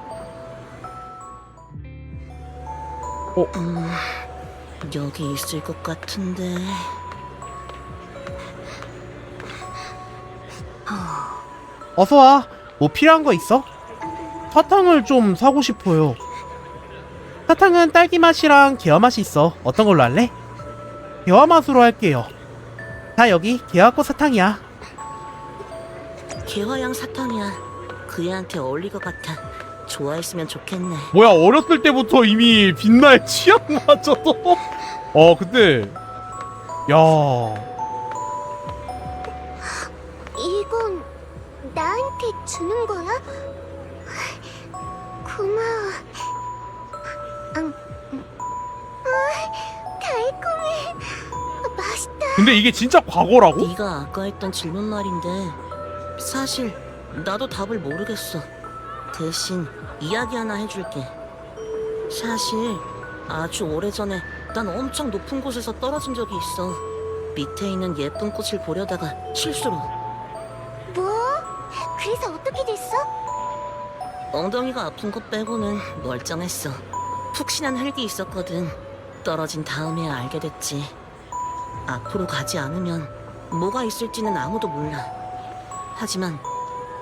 Speaker 4: 여기 있을 것 같은데.
Speaker 1: 어서와. 뭐 필요한 거 있어? 사탕을 좀 사고 싶어요. 사탕은 딸기 맛이랑 개화 맛이 있어. 어떤 걸로 할래? 개화 맛으로 할게요. 자, 여기 개화꽃 사탕이야.
Speaker 4: 개화향 사탕이야. 그 애한테 어울릴 것 같아. 좋아했으면 좋겠네.
Speaker 1: 뭐야, 어렸을 때부터 이미 빛나의 취향 맞춰서. 근데 야,
Speaker 2: 이건 나한테 주는 거야? 고마워. 달콤해. 맛있다.
Speaker 1: 근데 이게 진짜 과거라고?
Speaker 4: 네가 아까 했던 질문 말인데 사실 나도 답을 모르겠어. 대신 이야기 하나 해줄게. 사실 아주 오래전에 난 엄청 높은 곳에서 떨어진 적이 있어. 밑에 있는 예쁜 꽃을 보려다가 실수로.
Speaker 2: 뭐? 그래서 어떻게 됐어?
Speaker 4: 엉덩이가 아픈 것 빼고는 멀쩡했어. 푹신한 흙이 있었거든. 떨어진 다음에 알게 됐지. 앞으로 가지 않으면 뭐가 있을지는 아무도 몰라. 하지만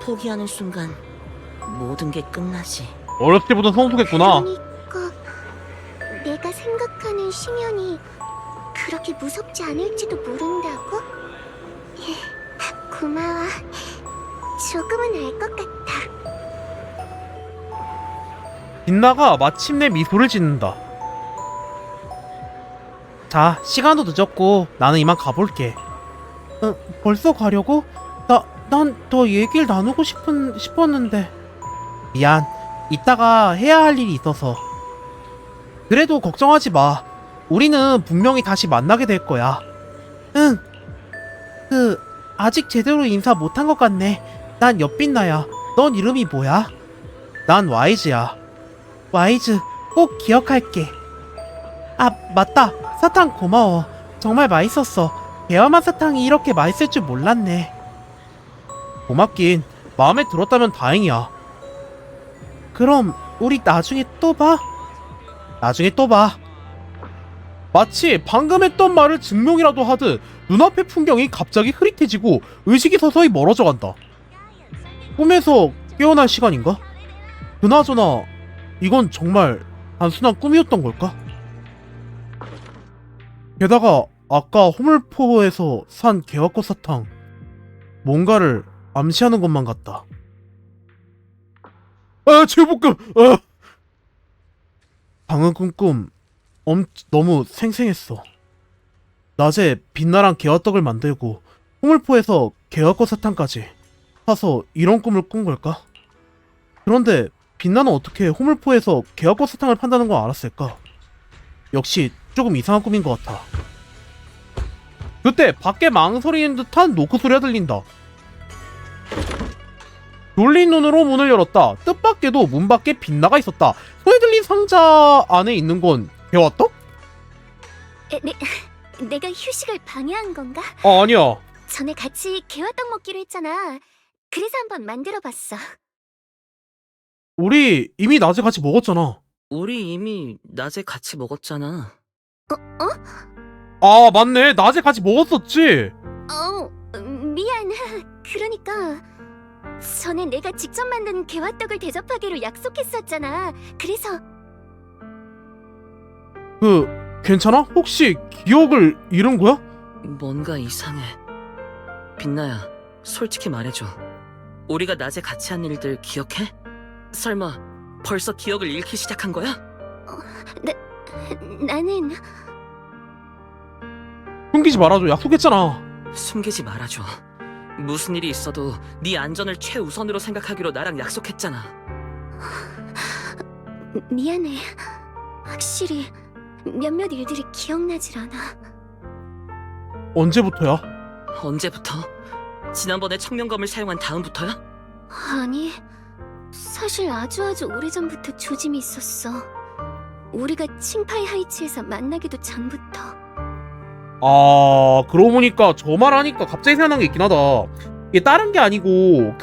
Speaker 4: 포기하는 순간 모든 게 끝나지.
Speaker 1: 어렸을 때부터 성숙했구나.
Speaker 2: 그러니까 내가 생각하는 심연이 그렇게 무섭지 않을지도 모른다고? 고마워. 조금은 알 것 같아.
Speaker 1: 빛나가 마침내 미소를 짓는다. 자, 시간도 늦었고 나는 이만 가볼게. 벌써 가려고? 난 더 얘기를 나누고 싶었는데. 미안. 이따가 해야 할 일이 있어서. 그래도 걱정하지 마. 우리는 분명히 다시 만나게 될 거야. 응. 아직 제대로 인사 못한 것 같네. 난 옆빛나야. 넌 이름이 뭐야? 난 와이즈야. 와이즈, 꼭 기억할게. 아, 맞다. 사탕 고마워. 정말 맛있었어. 개화맛 사탕이 이렇게 맛있을 줄 몰랐네. 고맙긴. 마음에 들었다면 다행이야. 그럼 우리 나중에 또 봐? 나중에 또 봐. 마치 방금 했던 말을 증명이라도 하듯 눈앞의 풍경이 갑자기 흐릿해지고 의식이 서서히 멀어져 간다. 꿈에서 깨어날 시간인가? 그나저나 이건 정말 단순한 꿈이었던 걸까? 게다가 아까 호물포에서 산 개화꽃 사탕, 뭔가를 암시하는 것만 같다. 제복금! 방금 꾼 꿈 너무 생생했어. 낮에 빛나랑 개화떡을 만들고 호물포에서 개화꽃 사탕까지 사서 이런 꿈을 꾼 걸까? 그런데 빛나는 어떻게 호물포에서 개화꽃 사탕을 판다는 걸 알았을까? 역시 조금 이상한 꿈인 것 같아. 그때 밖에 망설이는 듯한 노크 소리가 들린다. 놀린 눈으로 문을 열었다. 뜻밖에도 문 밖에 빛나가 있었다. 손에 들린 상자 안에 있는 건 개화떡?
Speaker 2: 내가 휴식을 방해한 건가?
Speaker 1: 아니야.
Speaker 2: 전에 같이 개화떡 먹기로 했잖아. 그래서 한번 만들어봤어.
Speaker 1: 우리 이미 낮에 같이 먹었잖아.
Speaker 4: 우리 이미 낮에 같이 먹었잖아.
Speaker 1: 아 맞네, 낮에 같이 먹었었지.
Speaker 3: 미안. 그러니까 전에 내가 직접 만든 개화떡을 대접하기로 약속했었잖아. 그래서
Speaker 1: 괜찮아? 혹시 기억을 잃은 거야?
Speaker 4: 뭔가 이상해. 빛나야, 솔직히 말해줘. 우리가 낮에 같이 한 일들 기억해? 설마 벌써 기억을 잃기 시작한 거야?
Speaker 3: 나는
Speaker 1: 숨기지 말아줘, 약속했잖아.
Speaker 4: 숨기지 말아줘. 무슨 일이 있어도 네 안전을 최우선으로 생각하기로 나랑 약속했잖아.
Speaker 3: 미안해. 확실히 몇몇 일들이 기억나질 않아.
Speaker 1: 언제부터야?
Speaker 4: 언제부터? 지난번에 청명검을 사용한 다음부터야?
Speaker 3: 아니, 사실 아주 오래전부터 조짐이 있었어. 우리가 칭파이 하이츠에서 만나기도 전부터.
Speaker 1: 아, 그러고 보니까 저 말하니까 갑자기 생각난 게 있긴 하다. 이게 다른 게 아니고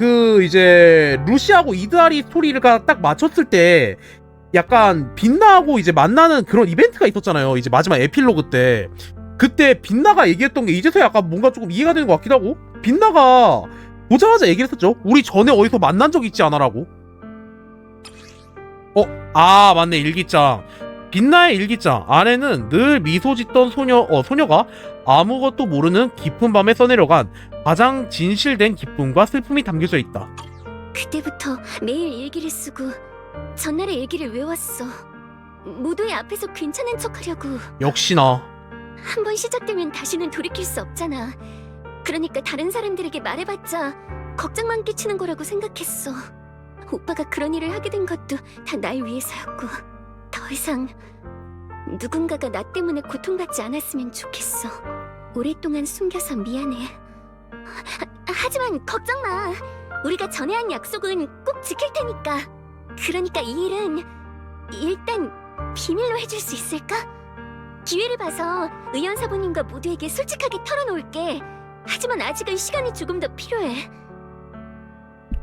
Speaker 1: 이제 루시하고 이드아리 스토리가 딱 맞췄을 때 약간 빛나하고 이제 만나는 그런 이벤트가 있었잖아요. 이제 마지막 에필로그 때. 그때 빛나가 얘기했던 게 이제서야 약간 뭔가 조금 이해가 되는 것 같기도 하고, 빛나가 보자마자 얘기를 했었죠. 우리 전에 어디서 만난 적 있지 않아라고. 아 맞네, 일기장. 빛나의 일기장 안에는 늘 미소 짓던 소녀가 아무것도 모르는 깊은 밤에 써내려간 가장 진실된 기쁨과 슬픔이 담겨져 있다.
Speaker 3: 그때부터 매일 일기를 쓰고 전날의 일기를 외웠어. 모두의 앞에서 괜찮은 척하려고.
Speaker 1: 역시나.
Speaker 3: 한 번 시작되면 다시는 돌이킬 수 없잖아. 그러니까 다른 사람들에게 말해봤자 걱정만 끼치는 거라고 생각했어. 오빠가 그런 일을 하게 된 것도 다 날 위해서였고, 더 이상 누군가가 나 때문에 고통받지 않았으면 좋겠어. 오랫동안 숨겨서 미안해. 하지만 걱정 마. 우리가 전에 한 약속은 꼭 지킬 테니까. 그러니까 이 일은 일단 비밀로 해줄 수 있을까? 기회를 봐서 의연사부님과 모두에게 솔직하게 털어놓을게. 하지만 아직은 시간이 조금 더 필요해.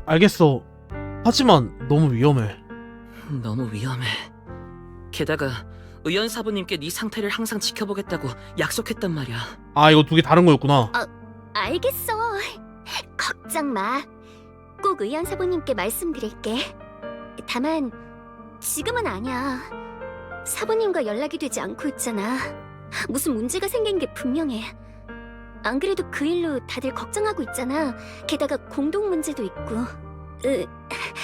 Speaker 1: 알겠어. 하지만 너무 위험해.
Speaker 4: 너무 위험해. 게다가 의연사부님께 네 상태를 항상 지켜보겠다고 약속했단 말이야.
Speaker 1: 아, 이거 두 개 다른 거였구나.
Speaker 3: 알겠어. 걱정 마. 꼭 의연사부님께 말씀드릴게. 다만 지금은 아니야. 사부님과 연락이 되지 않고 있잖아. 무슨 문제가 생긴 게 분명해. 안 그래도 그 일로 다들 걱정하고 있잖아. 게다가 공동 문제도 있고.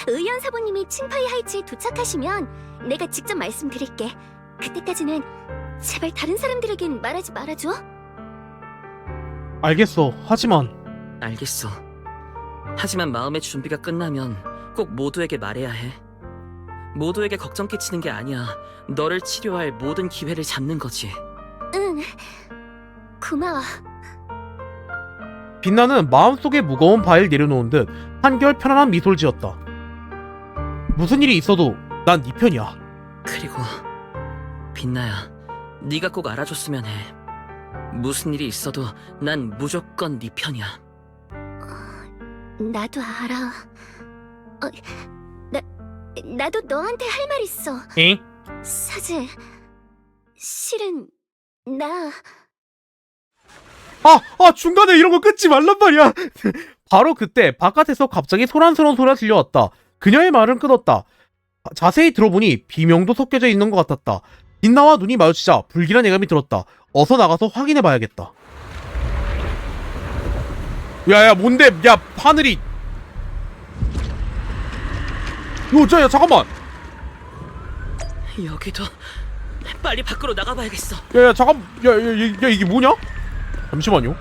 Speaker 3: 의연 사부님이 칭파이 하이츠에 도착하시면 내가 직접 말씀드릴게. 그때까지는 제발 다른 사람들에겐 말하지 말아줘.
Speaker 1: 알겠어. 하지만
Speaker 4: 알겠어. 하지만 마음의 준비가 끝나면 꼭 모두에게 말해야 해. 모두에게 걱정 끼치는 게 아니야. 너를 치료할 모든 기회를 잡는 거지.
Speaker 3: 응. 고마워.
Speaker 1: 빛나는 마음속에 무거운 바위를 내려놓은 듯 한결 편안한 미소를 지었다. 무슨 일이 있어도 난 네 편이야.
Speaker 4: 그리고 빛나야, 네가 꼭 알아줬으면 해. 무슨 일이 있어도 난 무조건 네 편이야.
Speaker 3: 나도 알아. 나도 너한테 할 말 있어.
Speaker 1: 응?
Speaker 3: 사제, 실은 나...
Speaker 1: 중간에 이런 거 끊지 말란 말이야. 바로 그때 바깥에서 갑자기 소란스러운 소리가 들려왔다. 그녀의 말은 끊었다. 자세히 들어보니 비명도 섞여져 있는 것 같았다. 빛나와 눈이 마주치자 불길한 예감이 들었다. 어서 나가서 확인해봐야겠다. 야야, 뭔데? 야, 하늘이... 야, 잠깐만.
Speaker 4: 여기도 빨리 밖으로 나가봐야겠어.
Speaker 1: 야, 잠깐. 야, 이게 뭐냐? 잠시만요.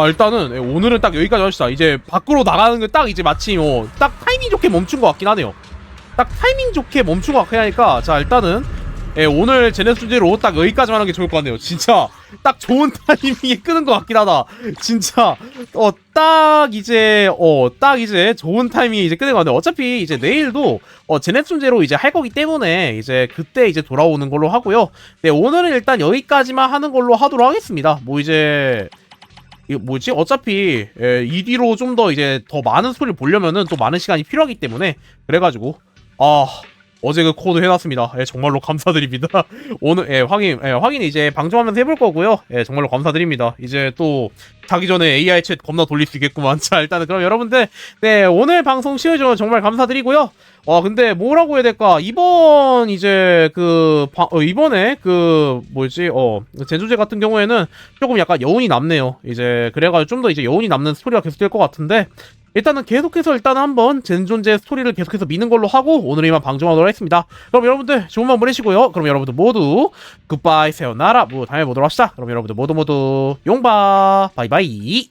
Speaker 1: 일단은 오늘은 딱 여기까지 합시다. 이제 밖으로 나가는 게 딱 이제 마침 딱 타이밍 좋게 멈춘 것 같긴 하네요. 딱 타이밍 좋게 멈춘 것 같긴 하니까, 자, 일단은 오늘 제네스 주제로 딱 여기까지만 하는 게 좋을 것 같네요. 진짜 딱 좋은 타이밍에 끄는 것 같긴 하다. 진짜 딱 이제 좋은 타이밍에 이제 끄는 것 같네요. 어차피 이제 내일도 제네스 주제로 이제 할 거기 때문에 이제 그때 이제 돌아오는 걸로 하고요. 네, 오늘은 일단 여기까지만 하는 걸로 하도록 하겠습니다. 뭐 이제 이거 뭐지? 어차피 이 뒤로 좀 더 이제 더 많은 스토리를 보려면은 또 많은 시간이 필요하기 때문에, 그래가지고 어제 그 코드 해놨습니다. 예, 정말로 감사드립니다. 오늘 확인 이제 방송하면서 해볼 거고요. 예, 정말로 감사드립니다. 이제 또 자기 전에 AI 챗 겁나 돌릴 수 있겠구만. 자, 일단은 그럼 여러분들 네, 오늘 방송 시청해주셔서 정말 감사드리고요. 근데 뭐라고 해야 될까? 이번 이제 이번에 제조제 같은 경우에는 조금 약간 여운이 남네요. 이제 그래가지고 좀 더 이제 여운이 남는 스토리가 계속될 것 같은데, 일단은 계속해서 한번 젠존제 스토리를 계속해서 미는 걸로 하고 오늘 이만 방송하도록 하겠습니다. 그럼 여러분들 좋은 밤 보내시고요. 그럼 여러분들 모두 굿바이, 세요나라, 다음에 보도록 합시다. 그럼 여러분들 모두 용바, 바이바이.